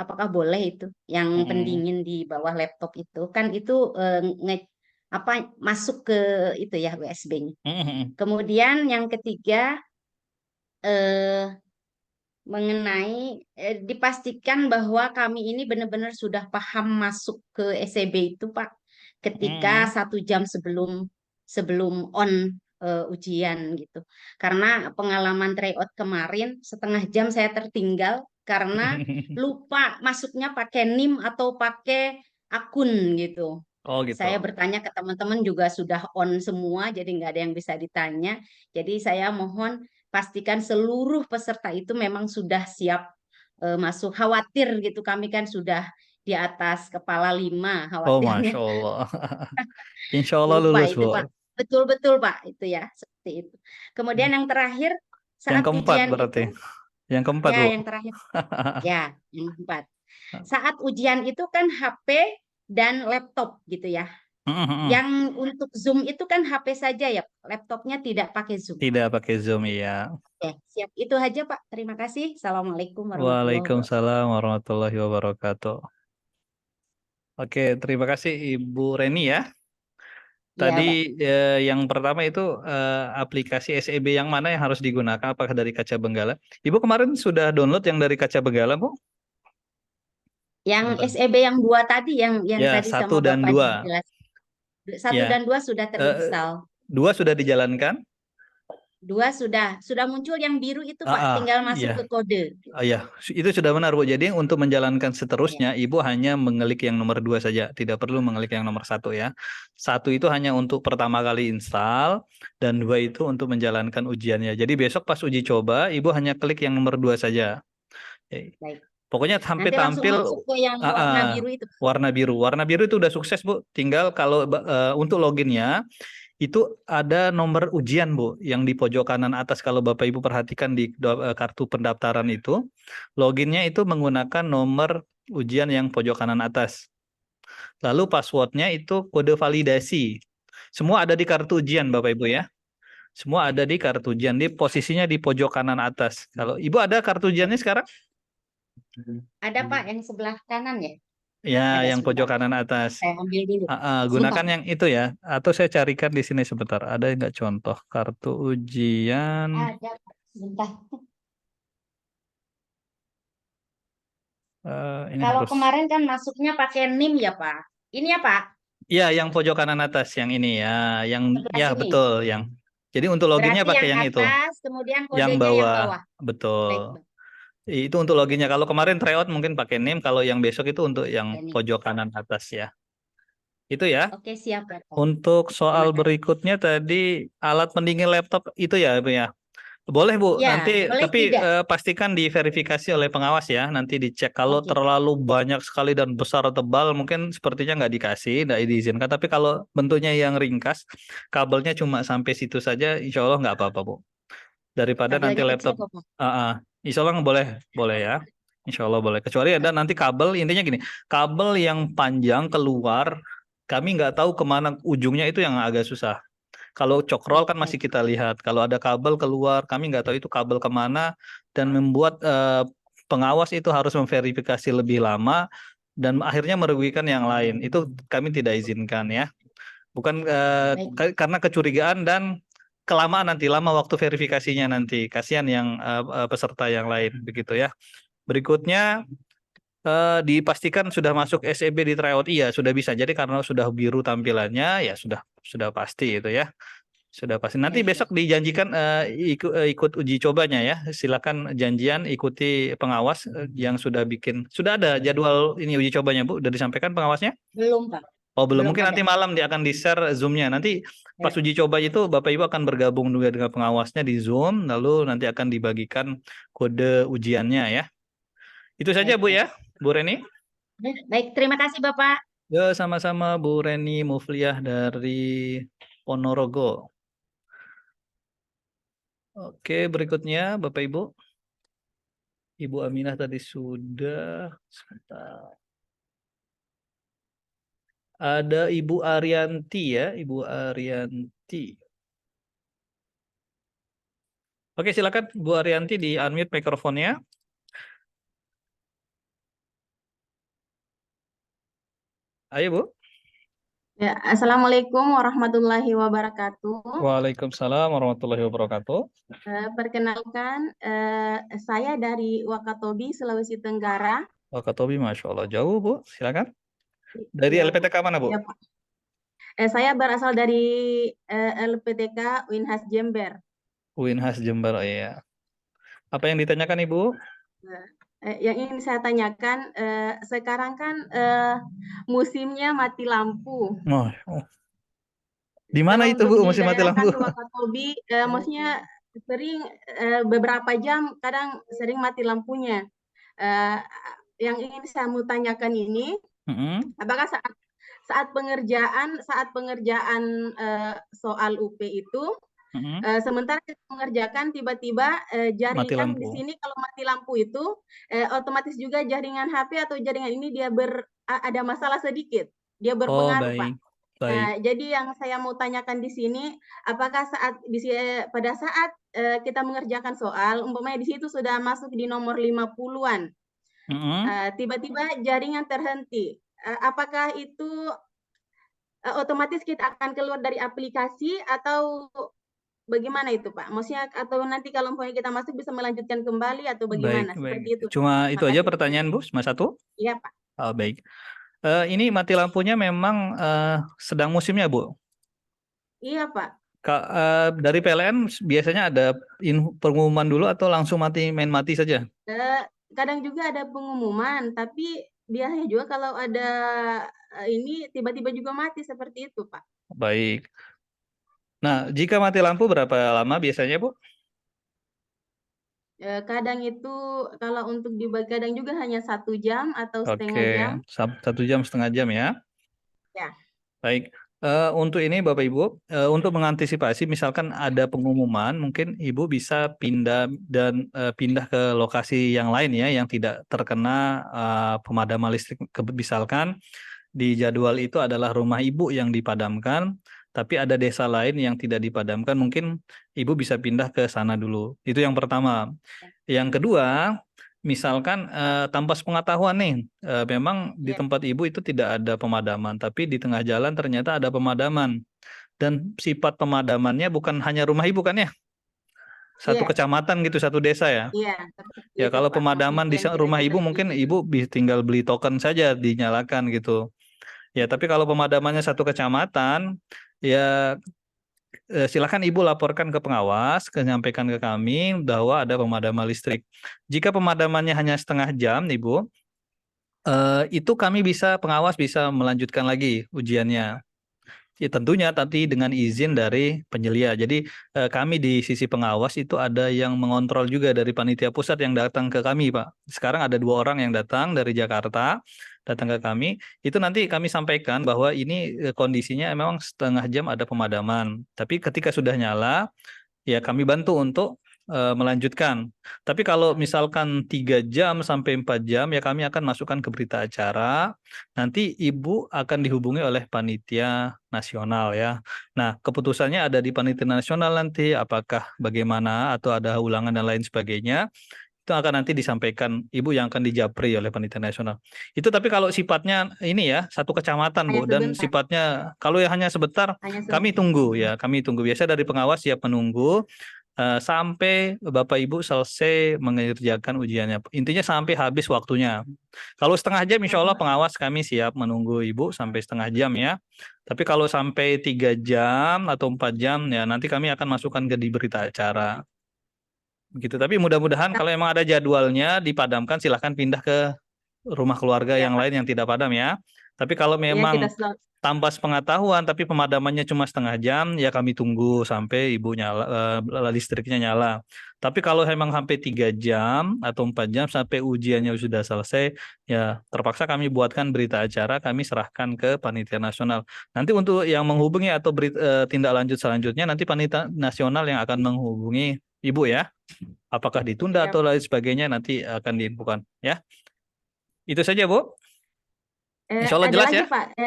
Apakah boleh itu yang Mm-mm. pendingin di bawah laptop itu? Kan itu masuk ke itu ya USB-nya. Mm-mm. Kemudian yang ketiga, eh, mengenai dipastikan bahwa kami ini benar-benar sudah paham masuk ke SEB itu, Pak, ketika Mm-mm. 1 jam sebelum on ujian gitu. Karena pengalaman tryout kemarin 1/2 jam saya tertinggal karena lupa masuknya pakai NIM atau pakai akun gitu. Oh gitu. Saya bertanya ke teman-teman juga sudah on semua, jadi nggak ada yang bisa ditanya. Jadi saya mohon pastikan seluruh peserta itu memang sudah siap masuk. Khawatir gitu, kami kan sudah di atas kepala 5 Oh khawatirnya. Masya Allah. Insya Allah Lupa lulus itu Bu. Pak. Betul-betul Pak, itu ya, seperti itu. Kemudian yang terakhir, Yang saat keempat ujian berarti. itu, Yang keempat ya Bu. yang terakhir, ya yang keempat. Saat ujian itu kan HP dan laptop gitu ya. Mm-mm. Yang untuk Zoom itu kan HP saja ya, laptopnya tidak pakai Zoom. Tidak pakai Zoom ya. Oke, siap. Itu aja Pak. Terima kasih. Assalamualaikum warahmatullahi wabarakatuh. Waalaikumsalam warahmatullahi wabarakatuh. Oke, terima kasih Ibu Reni ya. Iya, Pak. Tadi yang pertama itu aplikasi SEB yang mana yang harus digunakan? Apakah dari Kaca Benggala? Ibu kemarin sudah download yang dari Kaca Benggala, Bu? Yang Bentar. SEB yang 2 tadi, yang Ya, tadi 1 sama dan Bapak 2. dijelas. 1 Ya. dan 2 sudah terinstall. 2 sudah dijalankan? 2 sudah muncul yang biru itu Pak, tinggal masuk iya. ke kode. Oh ya, itu sudah benar Bu. Jadi untuk menjalankan seterusnya, Ibu hanya mengelik yang nomor 2 saja, tidak perlu mengelik yang nomor 1 ya. 1 itu hanya untuk pertama kali install, dan 2 itu untuk menjalankan ujiannya. Jadi besok pas uji coba, Ibu hanya klik yang nomor 2 saja. Baik. Pokoknya sampai Nanti langsung tampil masuk ke yang warna biru itu. warna biru. Warna biru itu udah sukses Bu. Tinggal kalau untuk loginnya, itu ada nomor ujian Bu yang di pojok kanan atas. Kalau Bapak Ibu perhatikan di kartu pendaftaran itu, loginnya itu menggunakan nomor ujian yang pojok kanan atas. Lalu passwordnya itu kode validasi. Semua ada di kartu ujian Bapak Ibu ya. Semua ada di kartu ujian, di posisinya di pojok kanan atas. Kalau Ibu ada kartu ujiannya sekarang? Ada Pak yang sebelah kanan ya? Ya, Ada yang sebentar. pojok kanan atas. Saya ambil dulu. Gunakan Sebentar. yang itu ya. Atau saya carikan di sini sebentar. Ada nggak contoh kartu ujian? Ada Pak. Sebentar. Ini Kalau harus. kemarin kan masuknya pakai NIM ya Pak. Ini ya Pak. Iya, yang pojok kanan atas yang ini ya, yang Sebelah ya sini. betul, yang Jadi untuk loginnya Berarti pakai yang yang itu, atas, kemudian yang kodenya yang bawah. bawah. Baik, Betul. Mbak. Itu untuk loginnya. Kalau kemarin tryout mungkin pakai NIM, kalau yang besok itu untuk yang Ini. pojok kanan atas ya. Itu ya. Oke, siap, Bapak. Untuk soal Terima kasih. berikutnya tadi alat pendingin laptop itu ya, Bu ya. Boleh Bu, Ya, nanti boleh tapi tidak? pastikan diverifikasi oleh pengawas ya. Nanti dicek kalau Oke. terlalu banyak sekali dan besar atau tebal, mungkin sepertinya nggak dikasih, nggak diizinkan. Tapi kalau bentuknya yang ringkas, kabelnya cuma sampai situ saja, insya Allah nggak apa-apa Bu. Daripada nanti Kabelnya kecil laptop, kok, Pak. insya Allah boleh ya. Insya Allah boleh. Kecuali ada nanti kabel, intinya gini, kabel yang panjang keluar, kami nggak tahu kemana ujungnya itu yang agak susah. Kalau cokrol kan masih kita lihat. Kalau ada kabel keluar, kami nggak tahu itu kabel kemana, dan membuat pengawas itu harus memverifikasi lebih lama dan akhirnya merugikan yang lain. Itu kami tidak izinkan ya. Bukan karena kecurigaan dan kelamaan nanti, lama waktu verifikasinya nanti. Kasihan yang peserta yang lain begitu ya. Berikutnya dipastikan sudah masuk SEB di tryout. Iya, sudah bisa. Jadi karena sudah biru tampilannya ya sudah pasti itu ya. Sudah pasti. Nanti Baik, besok dijanjikan ikut uji cobanya ya. Silakan janjian ikuti pengawas yang sudah bikin. Sudah ada jadwal ini uji cobanya, Bu? Sudah disampaikan pengawasnya? Belum, Pak. Oh, belum. Belum Mungkin ada. nanti malam dia akan di-share Zoom-nya. Nanti pas Ya. uji coba itu Bapak Ibu akan bergabung juga dengan pengawasnya di Zoom, lalu nanti akan dibagikan kode ujiannya ya. Itu saja Baik, Bu Pak. ya, Bu Reni. Baik, terima kasih, Bapak. Ya, sama-sama Bu Reni Mufliah dari Ponorogo. Oke, berikutnya Bapak Ibu. Ibu Aminah tadi sudah. Sebentar. Ada Ibu Arianti ya, Ibu Arianti. Oke, silakan Bu Arianti di unmute mikrofonnya. Ayo Bu. Ya, Assalamualaikum warahmatullahi wabarakatuh. Waalaikumsalam warahmatullahi wabarakatuh. Perkenalkan, saya dari Wakatobi, Sulawesi Tenggara. Wakatobi, Masya Allah. Jauh Bu, silakan. Dari Ya, LPTK mana Bu? ya, Pak. Saya berasal dari LPTK Winhas Jember. Winhas Jember, ya. Apa yang ditanyakan Ibu? Yang ingin saya tanyakan, sekarang kan musimnya mati lampu. Oh. Di mana itu Bu musim mati lampu? Di Wakatobi, maksudnya sering beberapa jam, kadang sering mati lampunya. Yang ingin saya mau tanyakan ini, apakah saat pengerjaan soal UP itu, sementara kita mengerjakan tiba-tiba jaringan di sini kalau mati lampu itu otomatis juga jaringan HP atau jaringan ini dia ada masalah sedikit, dia berpengaruh, Pak. Jadi yang saya mau tanyakan di sini, apakah pada saat kita mengerjakan soal, umpamanya di situ sudah masuk di nomor 50-an, tiba-tiba jaringan terhenti, apakah itu otomatis kita akan keluar dari aplikasi atau bagaimana itu Pak? Maksudnya atau nanti kalau kita masuk bisa melanjutkan kembali atau bagaimana? Seperti itu. Cuma itu aja pertanyaan Bu, cuma satu? Iya Pak. Oh, baik. Ini mati lampunya memang sedang musimnya Bu? Iya Pak. Dari PLN biasanya ada pengumuman dulu atau langsung main mati saja? Kadang juga ada pengumuman, tapi biasanya juga kalau ada ini tiba-tiba juga mati seperti itu Pak. Baik. Nah, jika mati lampu berapa lama biasanya Bu? Kadang itu kalau untuk dibagi kadang juga hanya 1 jam atau setengah jam. 1 jam setengah jam ya. Ya. Baik. Untuk ini Bapak Ibu, untuk mengantisipasi misalkan ada pengumuman, mungkin Ibu bisa pindah ke lokasi yang lain ya, yang tidak terkena pemadaman listrik. Misalkan di jadwal itu adalah rumah Ibu yang dipadamkan, tapi ada desa lain yang tidak dipadamkan, mungkin Ibu bisa pindah ke sana dulu. Itu yang pertama. Yang kedua, misalkan tanpa sepengetahuan nih, memang di tempat Ibu itu tidak ada pemadaman, tapi di tengah jalan ternyata ada pemadaman. Dan sifat pemadamannya bukan hanya rumah Ibu kan ya? Satu kecamatan gitu, satu desa ya? Iya. Ya kalau pemadaman di rumah Ibu mungkin Ibu tinggal beli token saja dinyalakan gitu. Ya tapi kalau pemadamannya satu kecamatan, ya silakan Ibu laporkan ke pengawas, menyampaikan ke kami bahwa ada pemadaman listrik. Jika pemadamannya hanya setengah jam, Ibu, itu pengawas bisa melanjutkan lagi ujiannya. Ya, tentunya nanti dengan izin dari penyelia. Jadi kami di sisi pengawas itu ada yang mengontrol juga dari panitia pusat yang datang ke kami, Pak. Sekarang ada 2 orang yang datang dari Jakarta, datang ke kami. Itu nanti kami sampaikan bahwa ini kondisinya memang setengah jam ada pemadaman. Tapi ketika sudah nyala, ya kami bantu untuk melanjutkan. Tapi kalau misalkan 3 jam sampai 4 jam, ya kami akan masukkan ke berita acara. Nanti Ibu akan dihubungi oleh panitia nasional ya. Nah, keputusannya ada di panitia nasional nanti, apakah bagaimana atau ada ulangan dan lain sebagainya. Itu akan nanti disampaikan Ibu yang akan dijapri oleh panitia nasional. Itu tapi kalau sifatnya ini ya, satu kecamatan Bu, dan sifatnya kalau ya hanya sebentar, kami tunggu ya, kami tunggu. Biasa dari pengawas siap menunggu sampai Bapak Ibu selesai mengerjakan ujiannya. Intinya sampai habis waktunya. Kalau setengah jam insya Allah pengawas kami siap menunggu Ibu sampai setengah jam ya. Tapi kalau sampai 3 jam atau 4 jam ya nanti kami akan masukkan ke di berita acara. Begitu. Tapi mudah-mudahan kalau emang ada jadwalnya dipadamkan silahkan pindah ke rumah keluarga yang lain yang tidak padam ya. Tapi kalau memang tanpa sepengetahuan tapi pemadamannya cuma setengah jam ya kami tunggu sampai Ibu nyala listriknya nyala. Tapi kalau memang sampai 3 jam atau 4 jam sampai ujiannya sudah selesai ya terpaksa kami buatkan berita acara, kami serahkan ke panitia nasional. Nanti untuk yang menghubungi atau tindak lanjut selanjutnya nanti panitia nasional yang akan menghubungi Ibu ya. Apakah ditunda atau lain sebagainya nanti akan diinfokan ya. Itu saja Bu. Insya Allah jelas ya. Pak.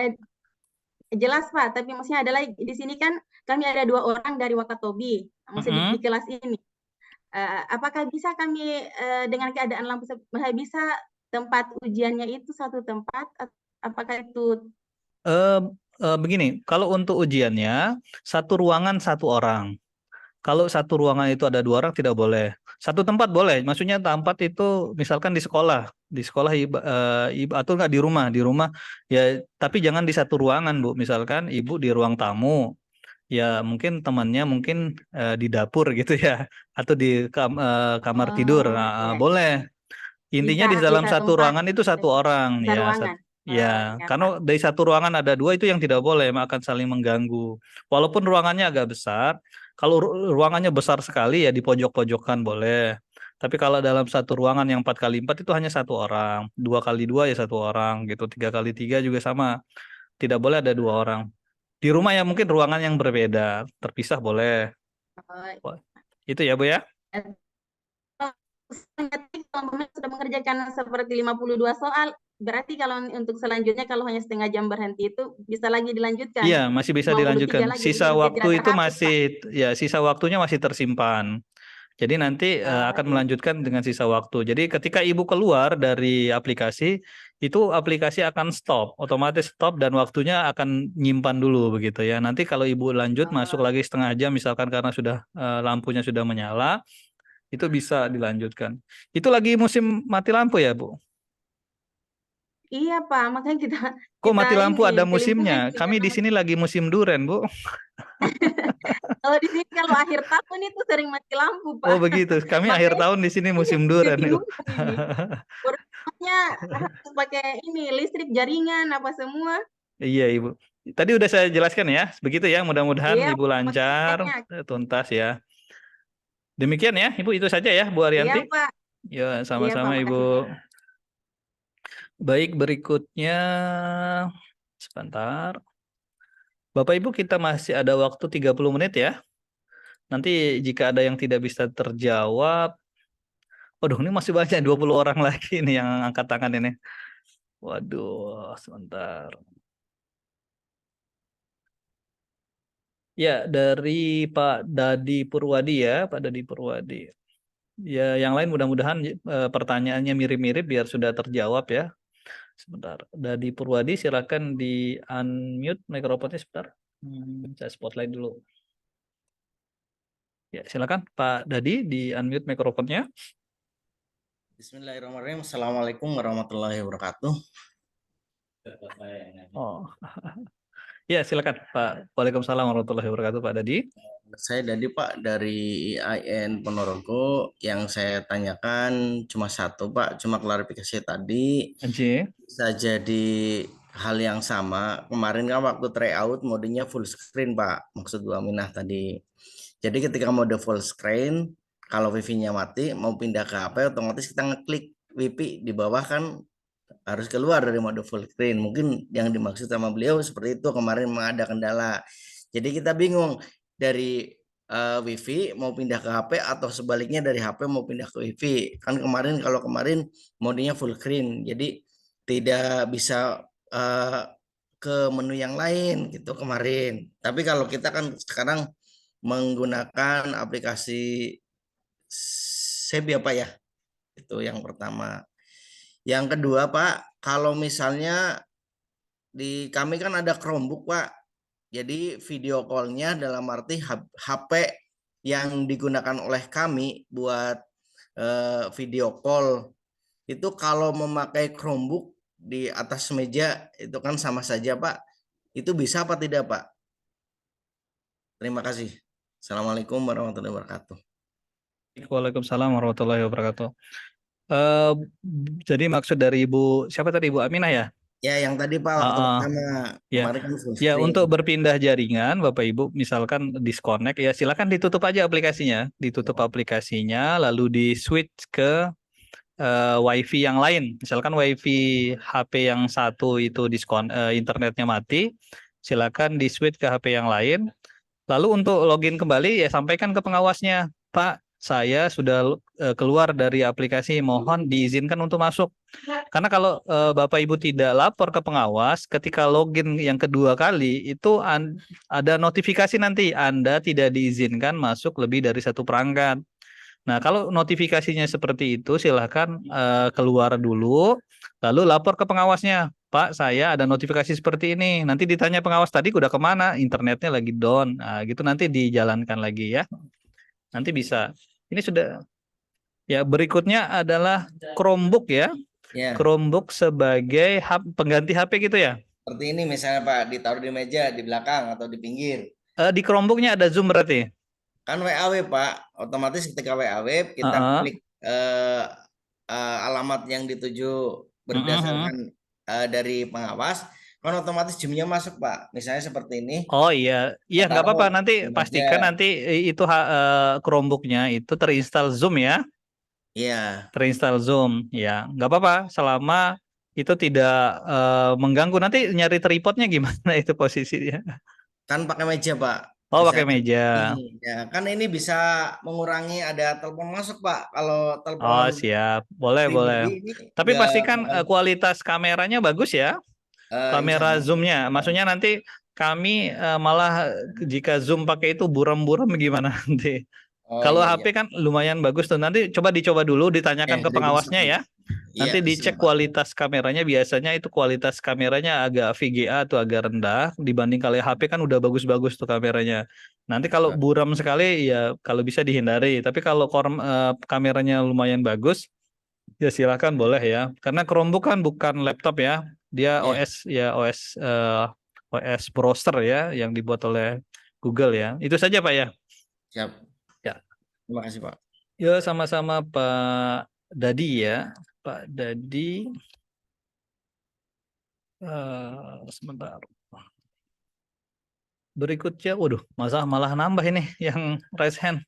Jelas Pak, tapi maksudnya ada lagi di sini kan kami ada 2 orang dari Wakatobi, maksudnya di kelas ini. Apakah bisa kami dengan keadaan lampu bisa tempat ujiannya itu satu tempat? Apakah itu? Begini, kalau untuk ujiannya satu ruangan 1 orang. Kalau satu ruangan itu ada 2 orang tidak boleh. Satu tempat boleh, maksudnya tempat itu misalkan di sekolah atau enggak di rumah ya, tapi jangan di satu ruangan Bu. Misalkan Ibu di ruang tamu, ya mungkin temannya mungkin di dapur gitu ya, atau di kamar tidur, boleh. Intinya di dalam satu ruangan itu 1 orang ya. Ya, karena dari satu ruangan ada 2 itu yang tidak boleh, akan saling mengganggu. Walaupun ruangannya agak besar, kalau ruangannya besar sekali ya di pojok-pojokan boleh. Tapi kalau dalam satu ruangan yang 4x4 itu hanya 1 orang, 2x2 ya 1 orang gitu, 3x3 juga sama. Tidak boleh ada 2 orang. Di rumah ya mungkin ruangan yang berbeda, terpisah boleh. Itu ya Bu ya. Kalau sudah mengerjakan seperti 52 soal, berarti kalau untuk selanjutnya kalau hanya setengah jam berhenti itu bisa lagi dilanjutkan. Iya, masih bisa dilanjutkan. Sisa waktu itu masih ya, sisa waktunya masih tersimpan. Jadi nanti akan melanjutkan dengan sisa waktu. Jadi ketika Ibu keluar dari aplikasi, itu aplikasi akan stop, otomatis stop dan waktunya akan nyimpan dulu begitu ya. Nanti kalau Ibu lanjut masuk lagi setengah jam misalkan karena sudah lampunya sudah menyala, itu bisa dilanjutkan. Itu lagi musim mati lampu ya, Bu? Iya, Pak. Makanya Kok mati lampu ada musimnya? Kami di sini lagi musim duren, Bu. Kalau di sini kalau akhir tahun itu sering mati lampu, Pak. Oh, begitu. Kami akhir tahun di sini musim duren. Makanya harus pakai ini listrik jaringan apa semua. Iya, Ibu. Tadi udah saya jelaskan ya. Begitu ya, mudah-mudahan Ibu lancar, tuntas ya. Demikian ya, Ibu, itu saja ya, Bu Ariyanti. Iya, Pak. Ya, sama-sama Ibu. Baik, berikutnya sebentar. Bapak Ibu, kita masih ada waktu 30 menit ya. Nanti jika ada yang tidak bisa terjawab, waduh ini masih banyak 20 orang lagi nih yang angkat tangan ini. Waduh, sebentar. Ya, dari Pak Dadi Purwadi ya, Pak Dadi Purwadi. Ya, yang lain mudah-mudahan pertanyaannya mirip-mirip biar sudah terjawab ya. Sebentar, Dadi Purwadi silakan di unmute mikrofonnya sebentar. Saya spotlight dulu. Ya, silakan Pak Dadi di unmute mikrofonnya. Bismillahirrahmanirrahim. Assalamualaikum warahmatullahi wabarakatuh. Oh. Ya, silakan Pak. Waalaikumsalam warahmatullahi wabarakatuh Pak Dadi. Saya tadi Pak dari IAIN Ponorogo, yang saya tanyakan cuma satu Pak, cuma klarifikasi tadi J. bisa jadi hal yang sama. Kemarin kan waktu tryout modenya full screen Pak, maksud Bu Aminah tadi. Jadi ketika mode full screen, kalau wifi-nya mati, mau pindah ke HP, otomatis kita ngeklik wifi di bawah kan harus keluar dari mode full screen. Mungkin yang dimaksud sama beliau seperti itu, kemarin memang ada kendala. Jadi kita bingung dari wifi mau pindah ke HP atau sebaliknya dari HP mau pindah ke wifi. Kan kemarin kalau kemarin modenya full screen, jadi tidak bisa ke menu yang lain gitu kemarin. Tapi kalau kita kan sekarang menggunakan aplikasi Sebi apa ya? Itu yang pertama. Yang kedua, Pak, kalau misalnya di kami kan ada Chromebook, Pak. Jadi video call-nya dalam arti HP yang digunakan oleh kami buat video call itu kalau memakai Chromebook di atas meja itu kan sama saja, Pak. Itu bisa apa tidak, Pak? Terima kasih. Assalamualaikum warahmatullahi wabarakatuh. Waalaikumsalam warahmatullahi wabarakatuh. Jadi maksud dari Ibu siapa tadi, Ibu Aminah ya? Ya, yang tadi Pak waktu pertama Ya. kemarin kan full Ya, screen. untuk berpindah jaringan, Bapak Ibu, misalkan disconnect, ya silakan ditutup aja aplikasinya, ditutup aplikasinya, lalu di switch ke WiFi yang lain. Misalkan WiFi HP yang satu itu internetnya mati, silakan di switch ke HP yang lain. Lalu untuk login kembali, ya sampaikan ke pengawasnya, Pak, saya sudah keluar dari aplikasi, mohon diizinkan untuk masuk. Karena kalau Bapak Ibu tidak lapor ke pengawas, ketika login yang kedua kali itu ada notifikasi nanti Anda tidak diizinkan masuk lebih dari satu perangkat. Nah, kalau notifikasinya seperti itu, silahkan keluar dulu, lalu lapor ke pengawasnya. Pak, saya ada notifikasi seperti ini. Nanti ditanya pengawas tadi udah kemana? Internetnya lagi down. Nah, gitu nanti dijalankan lagi ya. Nanti bisa. Ini sudah. Ya, berikutnya adalah Chromebook ya. Ya. Chromebook sebagai pengganti HP gitu ya? Seperti ini misalnya Pak, ditaruh di meja, di belakang atau di pinggir. Di Chromebooknya ada Zoom berarti? Kan WAW Pak, otomatis ketika WAW kita klik alamat yang dituju berdasarkan dari pengawas, kan otomatis Zoom-nya masuk Pak. Misalnya seperti ini. Oh iya, iya nggak apa-apa. Nanti pastikan nanti itu Chromebooknya itu terinstall Zoom ya. Iya. Terinstall Zoom, ya nggak apa-apa. Selama itu tidak mengganggu. Nanti nyari tripodnya gimana itu posisinya? Kan pakai meja Pak. Oh, pakai meja. Ya, kan ini bisa mengurangi ada telepon masuk Pak. Kalau telepon. Oh siap, boleh boleh. Tapi pastikan kualitas kameranya bagus ya. Kamera zoomnya, maksudnya nanti kami malah jika zoom pakai itu buram-buram gimana nanti. Kalau HP kan lumayan bagus tuh. Nanti dicoba dulu, ditanyakan ke pengawasnya ya. Nanti dicek kualitas kameranya, biasanya itu kualitas kameranya agak VGA atau agak rendah dibanding kalau HP kan udah bagus-bagus tuh kameranya. Nanti kalau buram sekali ya kalau bisa dihindari. Tapi kalau kameranya lumayan bagus ya silakan boleh ya. Karena Chromebook kan bukan laptop ya. Dia OS ya OS browser ya yang dibuat oleh Google ya. Itu saja Pak ya. Siap. Ya. Terima kasih Pak. Ya sama-sama Pak Dadi ya. Pak Dadi, sebentar. Berikutnya, waduh, malah nambah ini yang raise hand.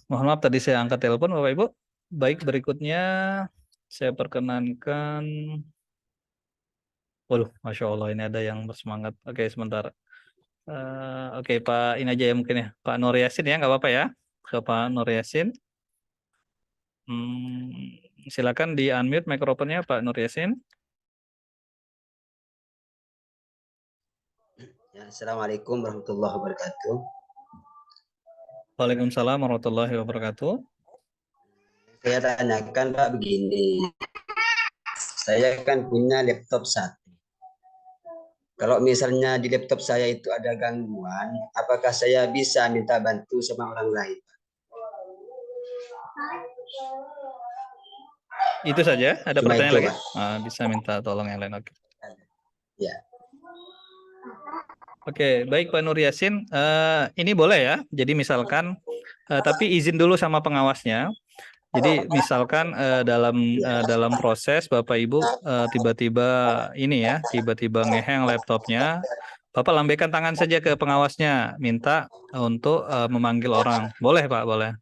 Mohon maaf tadi saya angkat telepon Bapak Ibu. Baik, berikutnya saya perkenankan. Waduh, Masya Allah ini ada yang bersemangat. Oke, sebentar. Oke, Pak ini aja ya mungkin ya. Pak Nur Yasin ya, nggak apa-apa ya. Ke Pak Nur Yasin. Silakan di unmute mikrofonnya Pak Nur Yasin. Ya, Assalamualaikum warahmatullahi wabarakatuh. Waalaikumsalam warahmatullahi wabarakatuh. Saya tanyakan Pak begini, saya kan punya laptop satu. Kalau misalnya di laptop saya itu ada gangguan, apakah saya bisa minta bantu sama orang lain? Itu saja. Ada Cuma pertanyaan itu, lagi? Pak. Bisa minta tolong yang lain. Oke. Ya. Oke, baik Pak Nur Yasin. Ini boleh ya. Jadi misalkan, tapi izin dulu sama pengawasnya. Jadi misalkan dalam proses Bapak Ibu tiba-tiba ini ya, tiba-tiba ngehang laptopnya, Bapak lambaikan tangan saja ke pengawasnya, minta untuk memanggil orang. Boleh Pak, boleh.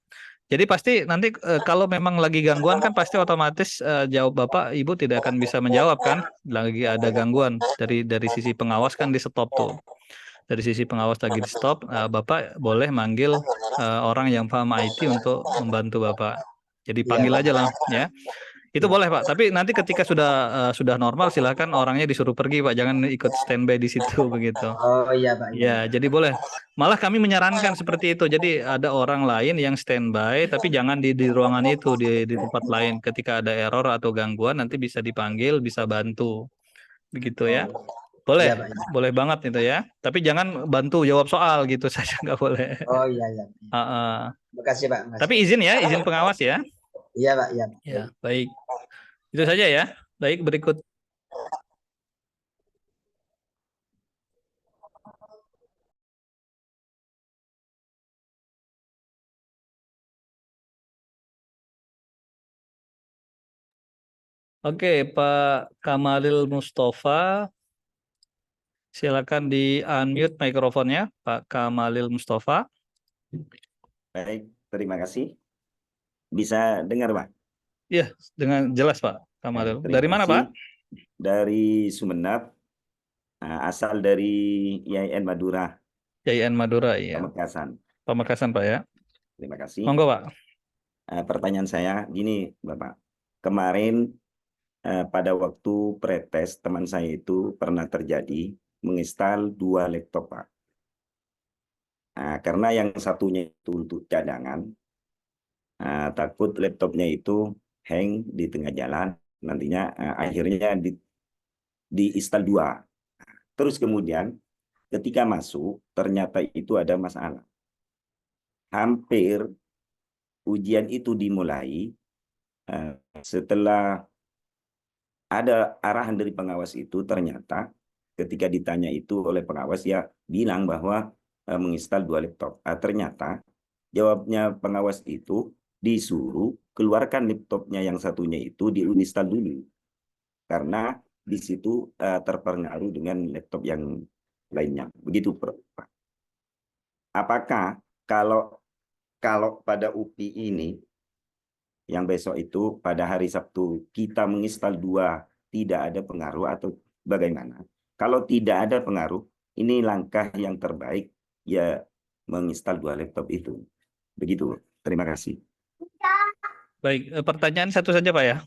Jadi pasti nanti kalau memang lagi gangguan kan pasti otomatis jawab Bapak Ibu tidak akan bisa menjawab kan, lagi ada gangguan dari sisi pengawas kan di stop tuh. Dari sisi pengawas lagi di stop, Bapak boleh manggil orang yang paham IT untuk membantu Bapak. Jadi panggil aja lah ya. Itu boleh Pak. Tapi nanti ketika sudah normal silakan orangnya disuruh pergi Pak. Jangan ikut standby di situ begitu. Oh iya Pak. Ya, jadi boleh. Malah kami menyarankan seperti itu. Jadi ada orang lain yang standby, tapi jangan di ruangan itu, di tempat lain. Ketika ada error atau gangguan nanti bisa dipanggil, bisa bantu. Begitu ya. Boleh, Iya, Pak. boleh banget itu ya. Tapi jangan bantu jawab soal gitu saja nggak boleh. Oh iya iya. Makasih Pak. Makasih. Tapi izin ya, izin pengawas ya. Iya Pak. Iya. Ya, baik. Itu saja ya. Baik, berikut. Oke, Pak Kamalil Mustafa. Silakan di unmute mikrofonnya, Pak Kamalil Mustafa. Baik, terima kasih. Bisa dengar, Pak? Iya, dengan jelas, Pak Kamalil. Terima Dari mana, kasih. Pak? Dari Sumeneb, asal dari IAIN Madura. IAIN Madura, iya. Pamekasan. Pamekasan, Pak ya. Terima kasih. Monggo, Pak. Pertanyaan saya gini, Bapak. Kemarin pada waktu pretest teman saya itu pernah terjadi menginstal 2 laptop, Pak. Nah, karena yang satunya itu untuk cadangan, takut laptopnya itu hang di tengah jalan, nantinya akhirnya diinstal 2. Terus kemudian ketika masuk ternyata itu ada masalah. Hampir ujian itu dimulai setelah ada arahan dari pengawas itu, ternyata ketika ditanya itu oleh pengawas ya bilang bahwa menginstal 2 laptop. Ternyata jawabnya pengawas itu disuruh keluarkan laptopnya yang satunya itu diinstal dulu. Karena di situ terpengaruh dengan laptop yang lainnya. Begitu, Pak. Apakah kalau pada UPI ini yang besok itu pada hari Sabtu kita menginstal 2 tidak ada pengaruh atau bagaimana? Kalau tidak ada pengaruh, ini langkah yang terbaik ya menginstal 2 laptop itu. Begitu. Terima kasih. Baik, pertanyaan satu saja Pak ya.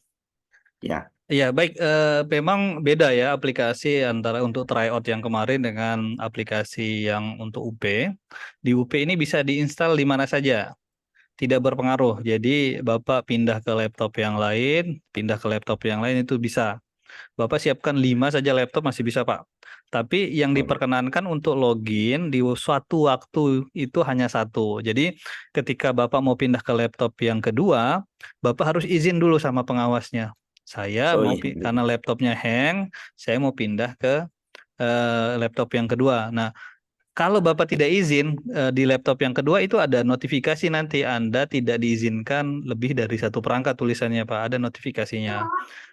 Ya. Ya, baik. Memang beda ya aplikasi antara untuk tryout yang kemarin dengan aplikasi yang untuk UP. Di UP ini bisa diinstal di mana saja. Tidak berpengaruh. Jadi Bapak pindah ke laptop yang lain, itu bisa. Bapak siapkan 5 saja laptop masih bisa, Pak. Tapi yang diperkenankan untuk login di suatu waktu itu hanya 1. Jadi ketika Bapak mau pindah ke laptop yang kedua, Bapak harus izin dulu sama pengawasnya. Saya karena laptopnya hang, saya mau pindah ke laptop yang kedua. Nah, kalau Bapak tidak izin di laptop yang kedua itu ada notifikasi nanti Anda tidak diizinkan lebih dari 1 perangkat tulisannya Pak, ada notifikasinya.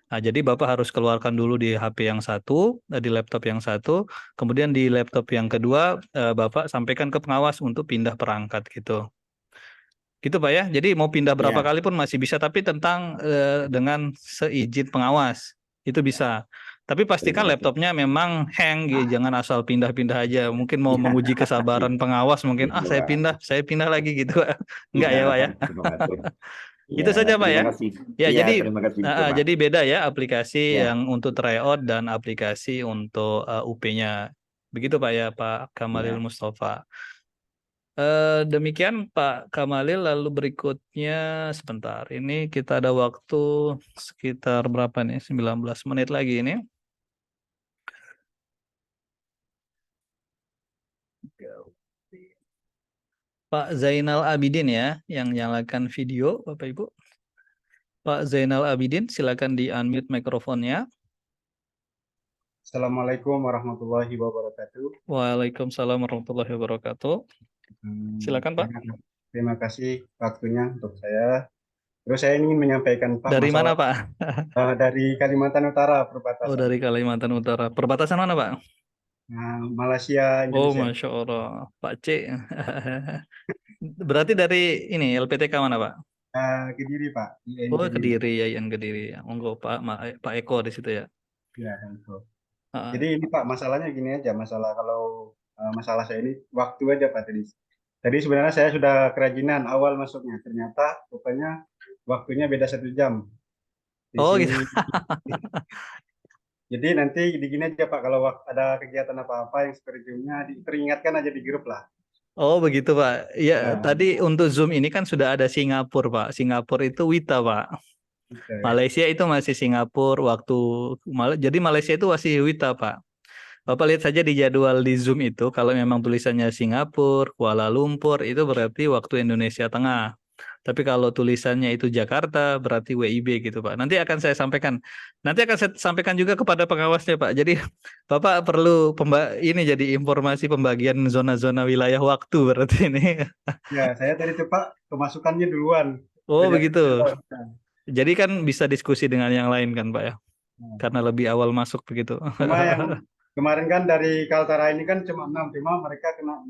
Nah, jadi Bapak harus keluarkan dulu di HP yang satu, di laptop yang satu, kemudian di laptop yang kedua Bapak sampaikan ke pengawas untuk pindah perangkat gitu. Gitu Pak ya. Jadi mau pindah berapa Iya. kali pun masih bisa, tapi tentang dengan seizin pengawas itu bisa. Tapi Terima pastikan kasih. laptopnya memang hang, jangan asal pindah-pindah aja. Mungkin mau menguji kesabaran pengawas, mungkin saya pindah lagi gitu. Enggak ya Pak ya. Terima kasih. Itu Ya, saja Pak ya. terima kasih. Ya, Iya, jadi terima kasih Pak. jadi beda ya aplikasi Ya. yang untuk tryout dan aplikasi untuk UP-nya. Begitu Pak ya, Pak Kamalil Ya. Mustafa. Demikian Pak Kamalil, lalu berikutnya sebentar. Ini kita ada waktu sekitar berapa nih? 19 menit lagi ini. Pak Zainal Abidin ya, yang nyalakan video, Bapak Ibu. Pak Zainal Abidin, silakan di-unmute mikrofonnya. Assalamualaikum warahmatullahi wabarakatuh. Waalaikumsalam warahmatullahi wabarakatuh. Silakan Pak. Terima kasih waktunya untuk saya. Terus saya ingin menyampaikan Pak. Dari mana Pak? Dari Kalimantan Utara, perbatasan. Oh, dari Kalimantan Utara. Perbatasan mana Pak? Malaysia, Indonesia. Oh, Masya Allah. Pak C. Berarti dari ini LPTK mana Pak? Kediri Pak. Oh, Kediri ya, yang Kediri. Monggo Pak Eko di situ ya. Ya, Eko. Jadi ini Pak, masalahnya gini aja, masalah saya ini waktu aja Pak tadi. Tadi sebenarnya saya sudah kerajinan awal masuknya, ternyata rupanya waktunya beda 1 jam. Oh gitu. Jadi nanti gini aja Pak, kalau ada kegiatan apa-apa yang sepertinya diperingatkan aja di grup lah. Oh begitu Pak. Ya, tadi untuk Zoom ini kan sudah ada Singapura Pak. Singapura itu WITA Pak. Malaysia itu masih Singapura jadi Malaysia itu masih WITA Pak. Bapak lihat saja di jadwal di Zoom itu, kalau memang tulisannya Singapura, Kuala Lumpur, itu berarti waktu Indonesia Tengah. Tapi kalau tulisannya itu Jakarta, berarti WIB gitu Pak. Nanti akan saya sampaikan. Nanti akan saya sampaikan juga kepada pengawasnya Pak. Jadi Bapak perlu ini jadi informasi pembagian zona-zona wilayah waktu berarti ini. Ya, saya tadi tuh Pak, kemasukannya duluan. Oh begitu. Jadi kan bisa diskusi dengan yang lain kan Pak ya. Karena lebih awal masuk begitu. Cuma yang kemarin kan dari Kaltara ini kan cuma 6, cuma mereka kena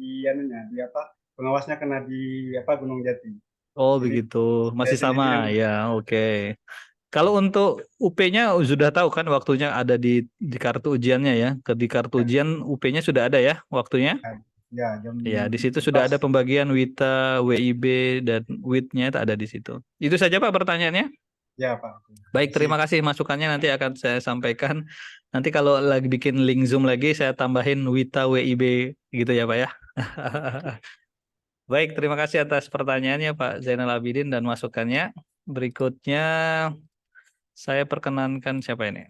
pengawasnya kena di Gunung Jati. Oh begitu, masih sama ya, oke. Kalau untuk UP-nya sudah tahu kan waktunya ada di kartu ujiannya ya. Di kartu ujian UP-nya sudah ada ya waktunya? Ya, ya di situ sudah ada pembagian WITA, WIB dan WIT-nya ada di situ. Itu saja Pak pertanyaannya? Ya Pak. Baik, terima kasih masukannya, nanti akan saya sampaikan. Nanti kalau lagi bikin link Zoom lagi saya tambahin WITA, WIB gitu ya Pak ya. Baik, terima kasih atas pertanyaannya Pak Zainal Abidin dan masukannya. Berikutnya saya perkenankan siapa ini?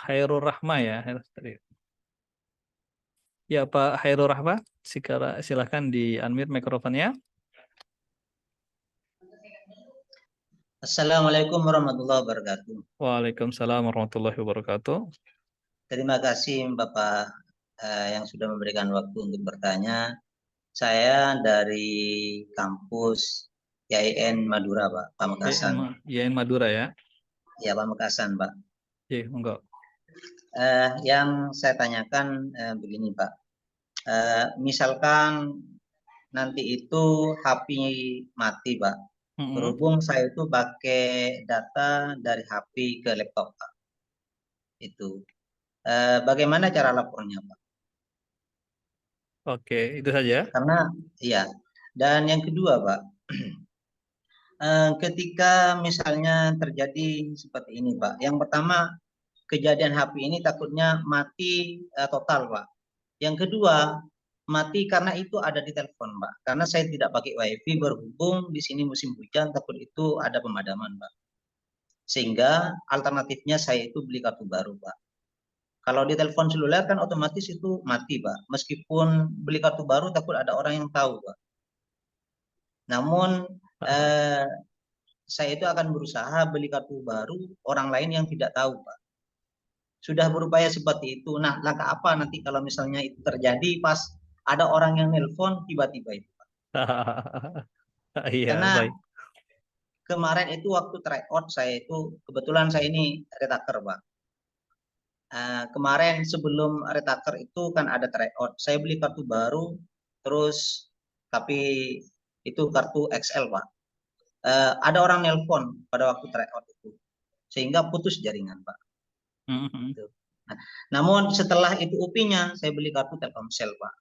Hairul Rahma ya. Ya Pak Hairul Rahma, silakan di-unmute mikrofonnya. Assalamualaikum warahmatullahi wabarakatuh. Waalaikumsalam warahmatullahi wabarakatuh. Terima kasih Bapak yang sudah memberikan waktu untuk bertanya. Saya dari kampus YIN Madura Pak, Pamekasan. YIN Madura ya? Ya, Pamekasan Pak. Iya, enggak. Yang saya tanyakan begini Pak. Misalkan nanti itu HP mati Pak. Berhubung saya itu pakai data dari HP ke laptop Pak. Itu. Bagaimana cara lapornya Pak? Oke, itu saja. Karena iya. Dan yang kedua Pak, ketika misalnya terjadi seperti ini Pak. Yang pertama, kejadian HP ini takutnya mati total Pak. Yang kedua, mati karena itu ada di telepon Pak. Karena saya tidak pakai WiFi, berhubung di sini musim hujan, takut itu ada pemadaman Pak. Sehingga alternatifnya saya itu beli kartu baru Pak. Kalau di telepon seluler kan otomatis itu mati Pak. Meskipun beli kartu baru takut ada orang yang tahu Pak. Namun saya itu akan berusaha beli kartu baru orang lain yang tidak tahu Pak. Sudah berupaya seperti itu. Nah, langkah apa nanti kalau misalnya itu terjadi pas ada orang yang nelpon tiba-tiba itu Pak? Iya, karena baik. Kemarin itu waktu tryout saya itu kebetulan saya ini retaker Pak. Kemarin sebelum retaker itu kan ada tryout. Saya beli kartu baru, terus tapi itu kartu XL Pak. Ada orang nelpon pada waktu tryout itu, sehingga putus jaringan Pak. Gitu. Nah, namun setelah itu UPI-nya saya beli kartu Telkomsel Pak,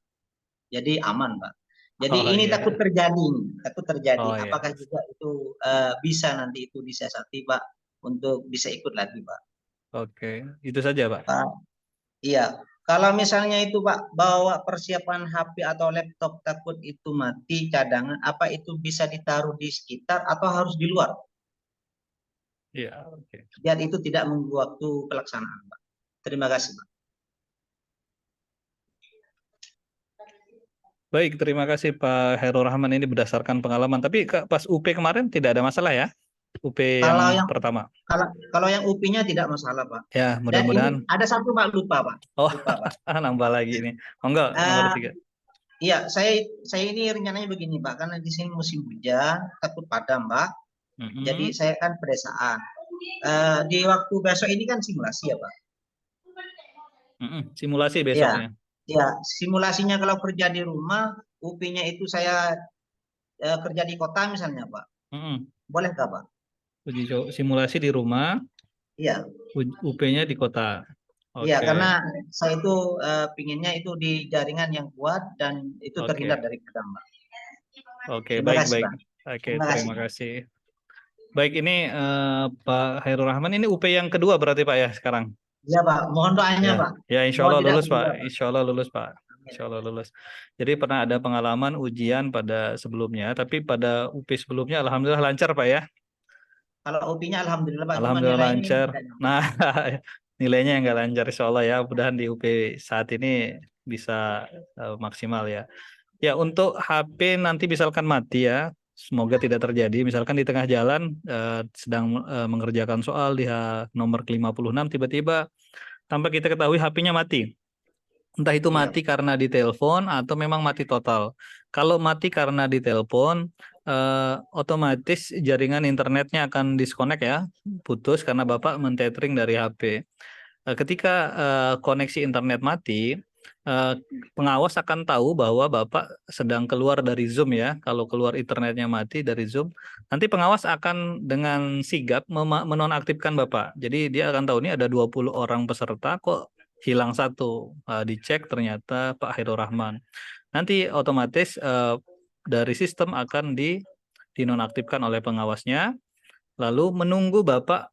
jadi aman Pak. Jadi ini takut terjadi, Apakah juga itu bisa nanti itu disiasati Pak untuk bisa ikut lagi Pak? Oke, itu saja Pak. Iya, kalau misalnya itu Pak bawa persiapan HP atau laptop takut itu mati cadangan, apa itu bisa ditaruh di sekitar atau harus di luar? Iya, oke. Biar itu tidak mengganggu waktu pelaksanaan Pak. Terima kasih Pak. Baik, terima kasih Pak Hairul Rahman, ini berdasarkan pengalaman. Tapi pas UP kemarin tidak ada masalah ya? UP yang pertama. Kalau yang UP-nya tidak masalah Pak. Ya, mudah-mudahan. Ada satu Pak lupa Pak. Oh, lupa, Pak. Nambah lagi ini. Oh enggak, nomor 3. Iya, saya ini rencananya begini Pak, karena di sini musim hujan, takut padam Pak. Jadi saya kan pedesaan. Di waktu besok ini kan simulasi ya Pak. Simulasi besoknya. Ya, simulasinya kalau kerja di rumah, UP-nya itu saya kerja di kota misalnya Pak. Boleh nggak Pak? Uji simulasi di rumah. Iya. UP-nya di kota. Iya, karena saya itu pinginnya itu di jaringan yang kuat dan itu terhindar dari padam Pak. Oke, baik. Oke, terima kasih. Baik, ini Pak Hairul Rahman, ini UP yang kedua berarti Pak ya sekarang? Iya Pak, mohon doanya Pak. Ya, insya Allah lulus Pak. Insya Allah lulus Pak. Insya Allah lulus. Jadi pernah ada pengalaman ujian pada sebelumnya, tapi pada UP sebelumnya alhamdulillah lancar Pak ya. Kalau UP-nya alhamdulillah Pak. Alhamdulillah lancar. Nah, nilainya yang nggak lancar insya Allah ya. Mudahan di UP saat ini bisa maksimal ya. Ya, untuk HP nanti misalkan mati ya, semoga tidak terjadi. Misalkan di tengah jalan sedang mengerjakan soal di nomor 56 tiba-tiba tanpa kita ketahui HP-nya mati. Entah itu mati karena ditelepon atau memang mati total. Kalau mati karena ditelepon, otomatis jaringan internetnya akan disconnect ya, putus karena Bapak men-tethering dari HP. Ketika koneksi internet mati, pengawas akan tahu bahwa Bapak sedang keluar dari Zoom ya. Kalau keluar internetnya mati dari Zoom, nanti pengawas akan dengan sigap menonaktifkan Bapak. Jadi dia akan tahu ini ada 20 orang peserta kok hilang satu. Dicek ternyata Pak Hairul Rahman. Nanti otomatis dari sistem akan dinonaktifkan oleh pengawasnya, lalu menunggu Bapak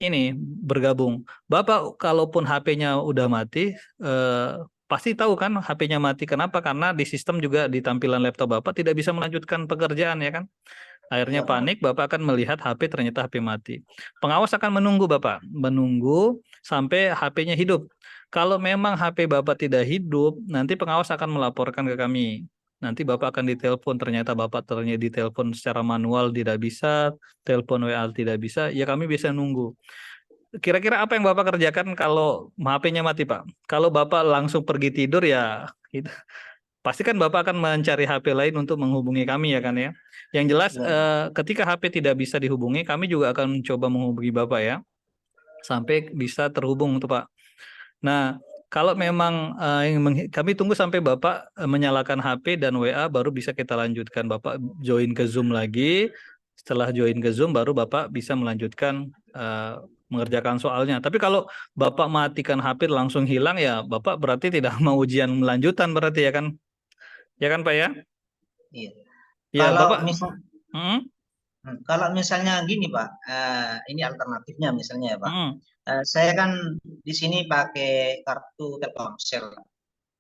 ini bergabung. Bapak kalaupun HP-nya udah mati, pasti tahu kan HP-nya mati. Kenapa? Karena di sistem juga di tampilan laptop Bapak tidak bisa melanjutkan pekerjaan ya kan. Akhirnya panik, Bapak akan melihat HP ternyata HP mati. Pengawas akan menunggu Bapak, menunggu sampai HP-nya hidup. Kalau memang HP Bapak tidak hidup, nanti pengawas akan melaporkan ke kami. Nanti Bapak akan ditelepon, ternyata Bapak ternyata ditelepon secara manual tidak bisa, telepon WA tidak bisa, ya kami bisa nunggu. Kira-kira apa yang Bapak kerjakan kalau HP-nya mati Pak? Kalau Bapak langsung pergi tidur ya gitu. Pasti kan Bapak akan mencari HP lain untuk menghubungi kami ya kan ya. Yang jelas ketika HP tidak bisa dihubungi, kami juga akan mencoba menghubungi Bapak ya. Sampai bisa terhubung tuh Pak. Nah, kalau memang kami tunggu sampai Bapak menyalakan HP dan WA baru bisa kita lanjutkan. Bapak join ke Zoom lagi. Setelah join ke Zoom baru Bapak bisa melanjutkan mengerjakan soalnya. Tapi kalau Bapak matikan HP langsung hilang ya Bapak berarti tidak mau ujian melanjutan berarti ya kan? Ya kan Pak ya? Iya. Ya, kalau Bapak. Kalau misalnya gini Pak, ini alternatifnya misalnya ya Pak. Saya kan di sini pakai kartu Telkomsel.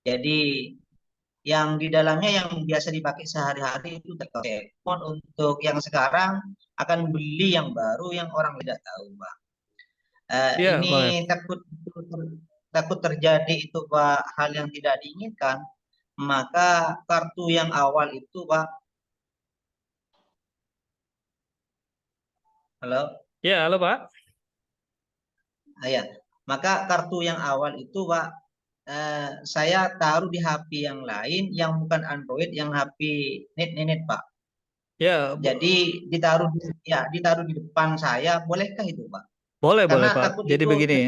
Jadi yang di dalamnya yang biasa dipakai sehari-hari itu Telkomsel. Untuk yang sekarang akan beli yang baru yang orang tidak tahu Pak. Ini takut terjadi itu Pak hal yang tidak diinginkan. Maka kartu yang awal itu Pak. Halo? Ya, halo Pak. Ya, maka kartu yang awal itu Pak, saya taruh di HP yang lain yang bukan Android, yang HP net Pak. Ya. Jadi ditaruh di depan saya, bolehkah itu Pak? Boleh Karena Pak. takut Jadi itu begini.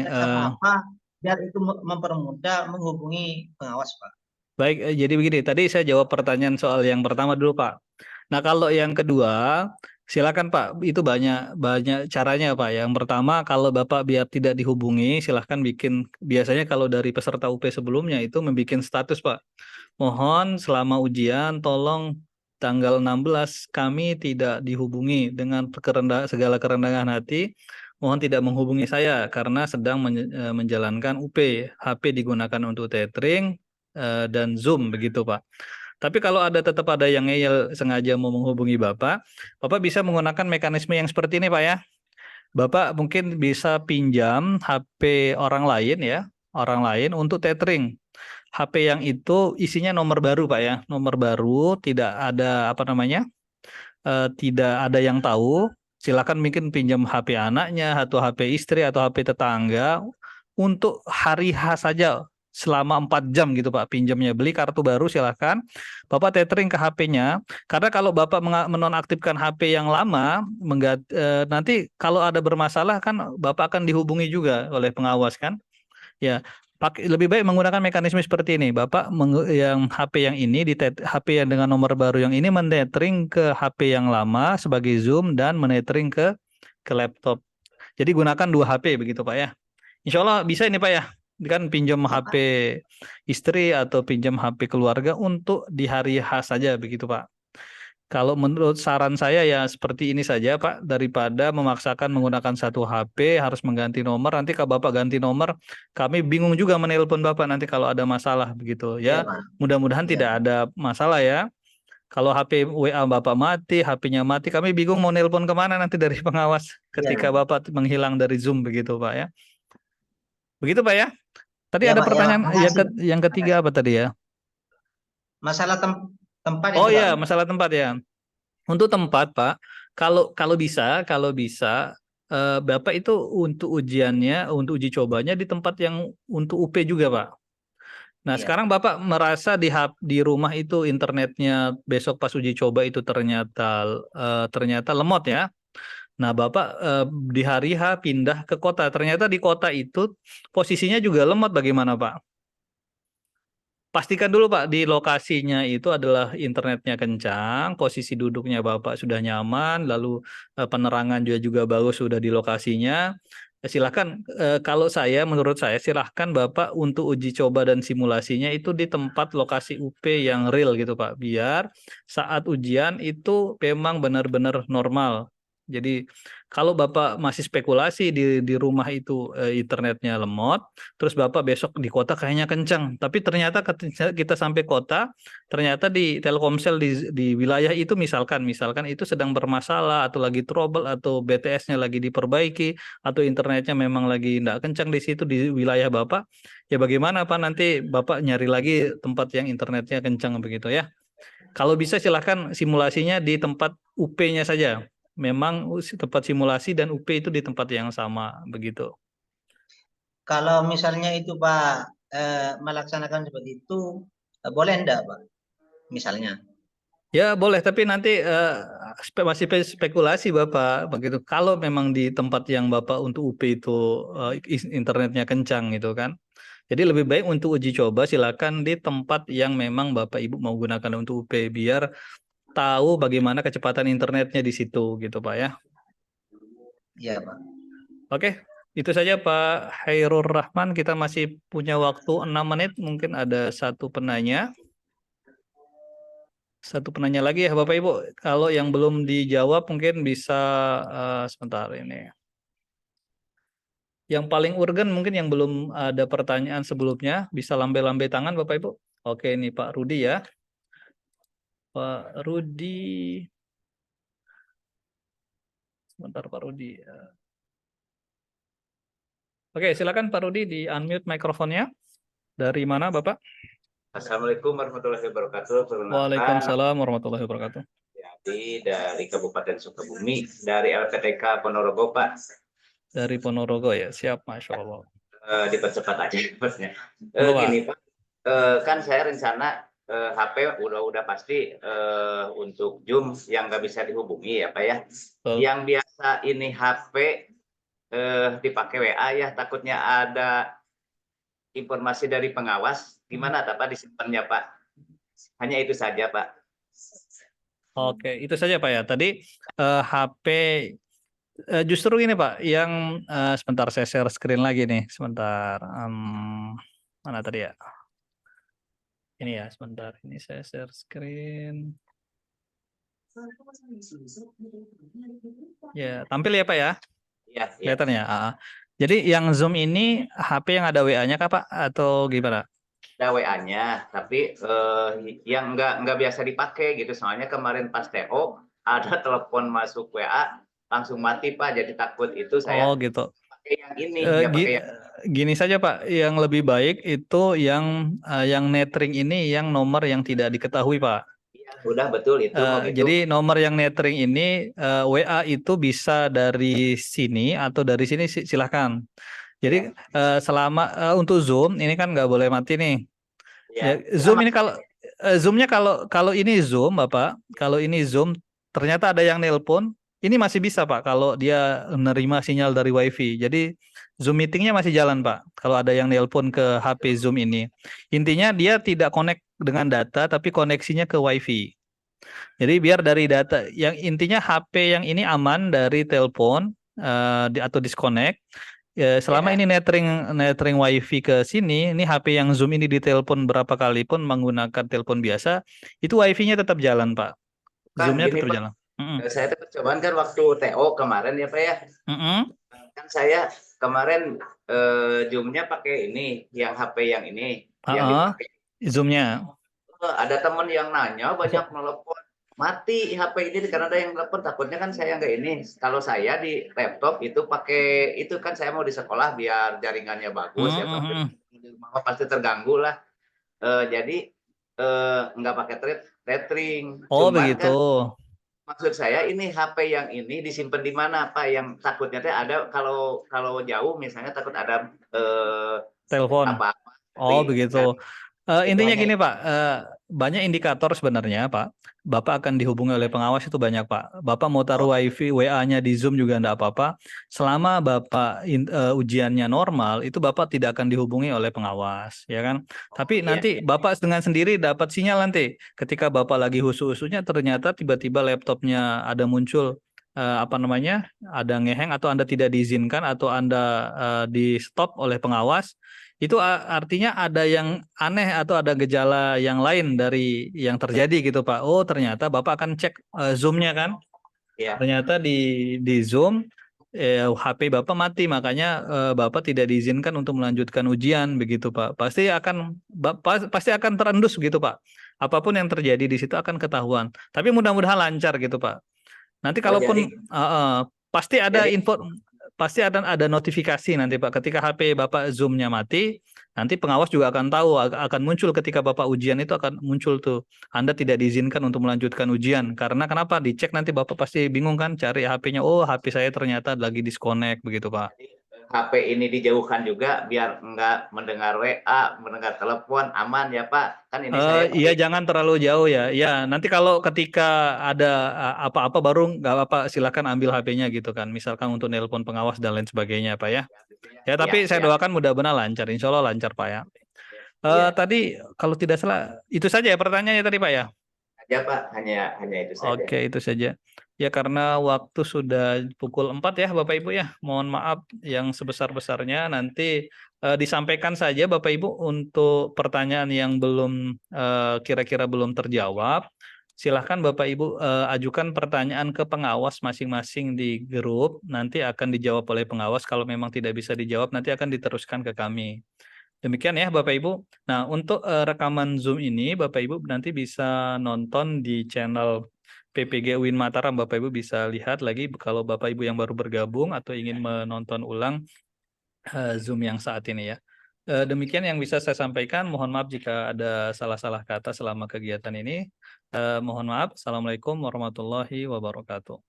biar itu mempermudah menghubungi pengawas Pak. Baik, jadi begini, tadi saya jawab pertanyaan soal yang pertama dulu, Pak. Nah, kalau yang kedua, silakan Pak, itu banyak caranya Pak. Yang pertama, kalau Bapak biar tidak dihubungi, silahkan bikin, biasanya kalau dari peserta UP sebelumnya itu membuat status Pak. Mohon selama ujian, tolong tanggal 16 kami tidak dihubungi dengan segala kerendahan hati. Mohon tidak menghubungi saya karena sedang menjalankan UP. HP digunakan untuk tethering dan Zoom begitu Pak. Tapi kalau tetap ada yang ngeyel sengaja mau menghubungi Bapak, Bapak bisa menggunakan mekanisme yang seperti ini Pak ya. Bapak mungkin bisa pinjam HP orang lain ya, orang lain untuk tethering. HP yang itu isinya nomor baru Pak ya, nomor baru, tidak ada tidak ada yang tahu. Silakan mungkin pinjam HP anaknya atau HP istri atau HP tetangga untuk hari H saja selama 4 jam gitu Pak pinjamnya. Beli kartu baru silakan Bapak tethering ke HP-nya, karena kalau Bapak menonaktifkan HP yang lama nanti kalau ada bermasalah kan Bapak akan dihubungi juga oleh pengawas kan ya. Lebih baik menggunakan mekanisme seperti ini. Bapak yang HP yang ini HP yang dengan nomor baru yang ini menetering ke HP yang lama sebagai Zoom dan menetering ke laptop. Jadi gunakan 2 HP begitu Pak ya. Insya Allah bisa ini Pak ya. Kan pinjam HP istri atau pinjam HP keluarga untuk di hari H saja begitu Pak. Kalau menurut saran saya ya seperti ini saja Pak, daripada memaksakan menggunakan satu HP harus mengganti nomor, nanti kalau Bapak ganti nomor kami bingung juga menelpon Bapak nanti kalau ada masalah begitu ya. Mudah-mudahan tidak ada masalah ya. Kalau HP WA Bapak mati, HP-nya mati, kami bingung mau nelpon kemana nanti dari pengawas ketika Bapak menghilang dari Zoom begitu Pak ya. Begitu Pak ya. Tadi ada pertanyaan yang ketiga apa tadi ya? Masalah tempat Oh itu, ya, Pak. masalah tempat ya. Untuk tempat Pak, kalau bisa Bapak itu untuk ujiannya, untuk uji cobanya di tempat yang untuk UP juga Pak. Nah, sekarang Bapak merasa di rumah itu internetnya besok pas uji coba itu ternyata lemot ya. Nah, Bapak di hari H pindah ke kota. Ternyata di kota itu posisinya juga lemot, bagaimana Pak? Pastikan dulu Pak di lokasinya itu adalah internetnya kencang, posisi duduknya Bapak sudah nyaman, lalu penerangan juga bagus sudah di lokasinya. Silahkan menurut saya silahkan Bapak untuk uji coba dan simulasinya itu di tempat lokasi UP yang real gitu Pak. Biar saat ujian itu memang benar-benar normal. Jadi kalau Bapak masih spekulasi di rumah itu internetnya lemot, terus Bapak besok di kota kayaknya kencang, tapi ternyata kita sampai kota, ternyata di Telkomsel di wilayah itu misalkan itu sedang bermasalah atau lagi trouble atau BTS-nya lagi diperbaiki atau internetnya memang lagi tidak kencang di situ di wilayah Bapak, ya bagaimana Pak nanti Bapak nyari lagi tempat yang internetnya kencang begitu ya. Kalau bisa silahkan simulasinya di tempat UP-nya saja. Memang tempat simulasi dan UP itu di tempat yang sama begitu. Kalau misalnya itu Pak melaksanakan seperti itu boleh enggak Pak? Misalnya. Ya boleh, tapi nanti masih spekulasi Bapak begitu. Kalau memang di tempat yang Bapak untuk UP itu internetnya kencang gitu kan. Jadi lebih baik untuk uji coba silakan di tempat yang memang Bapak Ibu mau gunakan untuk UP biar tahu bagaimana kecepatan internetnya di situ gitu Pak ya. Iya Pak. Oke, itu saja Pak Hairul Rahman. Kita masih punya waktu 6 menit. Mungkin ada satu penanya. Satu penanya lagi ya Bapak Ibu. Kalau yang belum dijawab mungkin bisa sebentar ini. Yang paling urgen mungkin yang belum ada pertanyaan sebelumnya bisa lambai-lambai tangan Bapak Ibu. Oke, ini Pak Rudi ya. Pak Rudi. Sebentar Pak Rudi. Oke, silakan Pak Rudi di unmute mikrofonnya. Dari mana Bapak? Assalamualaikum warahmatullahi wabarakatuh. Waalaikumsalam warahmatullahi wabarakatuh. Jadi dari Kabupaten Sukabumi, dari LPTK Ponorogo Pak. Dari Ponorogo ya, siap, Masya Allah. Dipercepat aja Pasnya. Gini Pak, kan saya rencana HP udah pasti untuk Zoom yang nggak bisa dihubungi ya Pak ya. Yang biasa ini HP dipakai WA ya, takutnya ada informasi dari pengawas, gimana Pak disimpannya Pak? Hanya itu saja Pak. Oke, itu saja Pak ya. Tadi HP justru ini Pak, yang sebentar saya share screen lagi nih, sebentar. Mana tadi ya? Ini ya, sebentar. Ini saya share screen. Ya, tampil ya Pak ya? Iya. Kelihatan ya? Jadi yang Zoom ini HP yang ada WA-nya Kak Pak? Atau gimana? Ada WA-nya, tapi yang nggak biasa dipakai gitu. Soalnya kemarin pas TO, ada telepon masuk WA, langsung mati Pak. Jadi takut itu saya gitu. pakai yang ini. Nggak pakai yang... Gini saja Pak, yang lebih baik itu yang nethering ini yang nomor yang tidak diketahui Pak. Udah betul itu. Jadi nomor yang nethering ini WA itu bisa dari sini atau dari sini silahkan. Jadi selama untuk Zoom ini kan nggak boleh mati nih. Ya, Zoom ini kalau Zoomnya kalau ini Zoom Bapak, kalau ini Zoom ternyata ada yang nelpon, ini masih bisa Pak kalau dia menerima sinyal dari WiFi. Jadi Zoom meetingnya masih jalan Pak. Kalau ada yang nelpon ke HP Zoom ini, intinya dia tidak connect dengan data tapi koneksinya ke WiFi. Jadi biar dari data yang intinya HP yang ini aman dari telepon atau disconnect. Ya, selama ini nethering WiFi ke sini, ini HP yang Zoom ini ditelepon berapa kali pun menggunakan telepon biasa, itu WiFi-nya tetap jalan Pak. Zoom-nya tetap jalan. Saya percobaan kan waktu TO kemarin ya Pak ya. Kan saya kemarin Zoom-nya pakai ini, yang HP yang ini. Yang dipakai. Zoom-nya. Ada teman yang nanya banyak telepon. Mati HP ini karena ada yang telepon, takutnya kan saya nggak ini. Kalau saya di laptop itu pakai itu kan saya mau di sekolah biar jaringannya bagus ya pasti terganggu lah. Jadi nggak pakai tethering. Oh begitu. Kan, maksud saya ini HP yang ini disimpan di mana Pak? Yang takutnya ada kalau jauh misalnya takut ada telepon. Oh begitu. Intinya gini Pak, banyak indikator sebenarnya Pak. Bapak akan dihubungi oleh pengawas itu banyak Pak. Bapak mau taruh WiFi WA-nya di Zoom juga enggak apa-apa. Selama Bapak ujiannya normal, itu Bapak tidak akan dihubungi oleh pengawas, ya kan? Tapi nanti Bapak dengan sendiri dapat sinyal nanti. Ketika Bapak lagi husu-husunya ternyata tiba-tiba laptopnya ada muncul ada ngeheng atau Anda tidak diizinkan atau Anda di stop oleh pengawas. Itu artinya ada yang aneh atau ada gejala yang lain dari yang terjadi gitu Pak. Oh ternyata Bapak akan cek Zoom-nya kan. Ternyata di Zoom HP Bapak mati, makanya Bapak tidak diizinkan untuk melanjutkan ujian begitu Pak. Pasti akan terendus begitu Pak. Apapun yang terjadi di situ akan ketahuan. Tapi mudah-mudahan lancar gitu Pak. Nanti kalaupun pasti ada info. Pasti ada notifikasi nanti Pak ketika HP Bapak Zoom-nya mati, nanti pengawas juga akan tahu, akan muncul ketika Bapak ujian itu akan muncul tuh. Anda tidak diizinkan untuk melanjutkan ujian. Karena kenapa? Dicek nanti Bapak pasti bingung kan cari HP-nya. Oh, HP saya ternyata lagi disconnect begitu Pak. HP ini dijauhkan juga biar enggak mendengar WA, mendengar telepon, aman ya Pak. Kan ini saya iya jangan terlalu jauh ya. Ya, nanti kalau ketika ada apa-apa baru nggak apa-apa silakan ambil HP-nya gitu kan. Misalkan untuk nelpon pengawas dan lain sebagainya Pak ya. Ya, tapi saya doakan mudah-mudahan lancar. Insya Allah lancar Pak ya. Tadi kalau tidak salah itu saja ya pertanyaannya tadi Pak ya. Ya Pak, hanya itu saja. Oke, itu saja. Ya karena waktu sudah pukul 4 ya Bapak Ibu ya. Mohon maaf yang sebesar-besarnya, nanti disampaikan saja Bapak Ibu untuk pertanyaan yang belum kira-kira belum terjawab. Silahkan Bapak Ibu ajukan pertanyaan ke pengawas masing-masing di grup, nanti akan dijawab oleh pengawas. Kalau memang tidak bisa dijawab nanti akan diteruskan ke kami. Demikian ya Bapak Ibu. Nah untuk rekaman Zoom ini Bapak Ibu nanti bisa nonton di channel PPG UIN Mataram. Bapak Ibu bisa lihat lagi kalau Bapak Ibu yang baru bergabung atau ingin menonton ulang Zoom yang saat ini ya. Demikian yang bisa saya sampaikan. Mohon maaf jika ada salah-salah kata selama kegiatan ini. Mohon maaf. Assalamualaikum warahmatullahi wabarakatuh.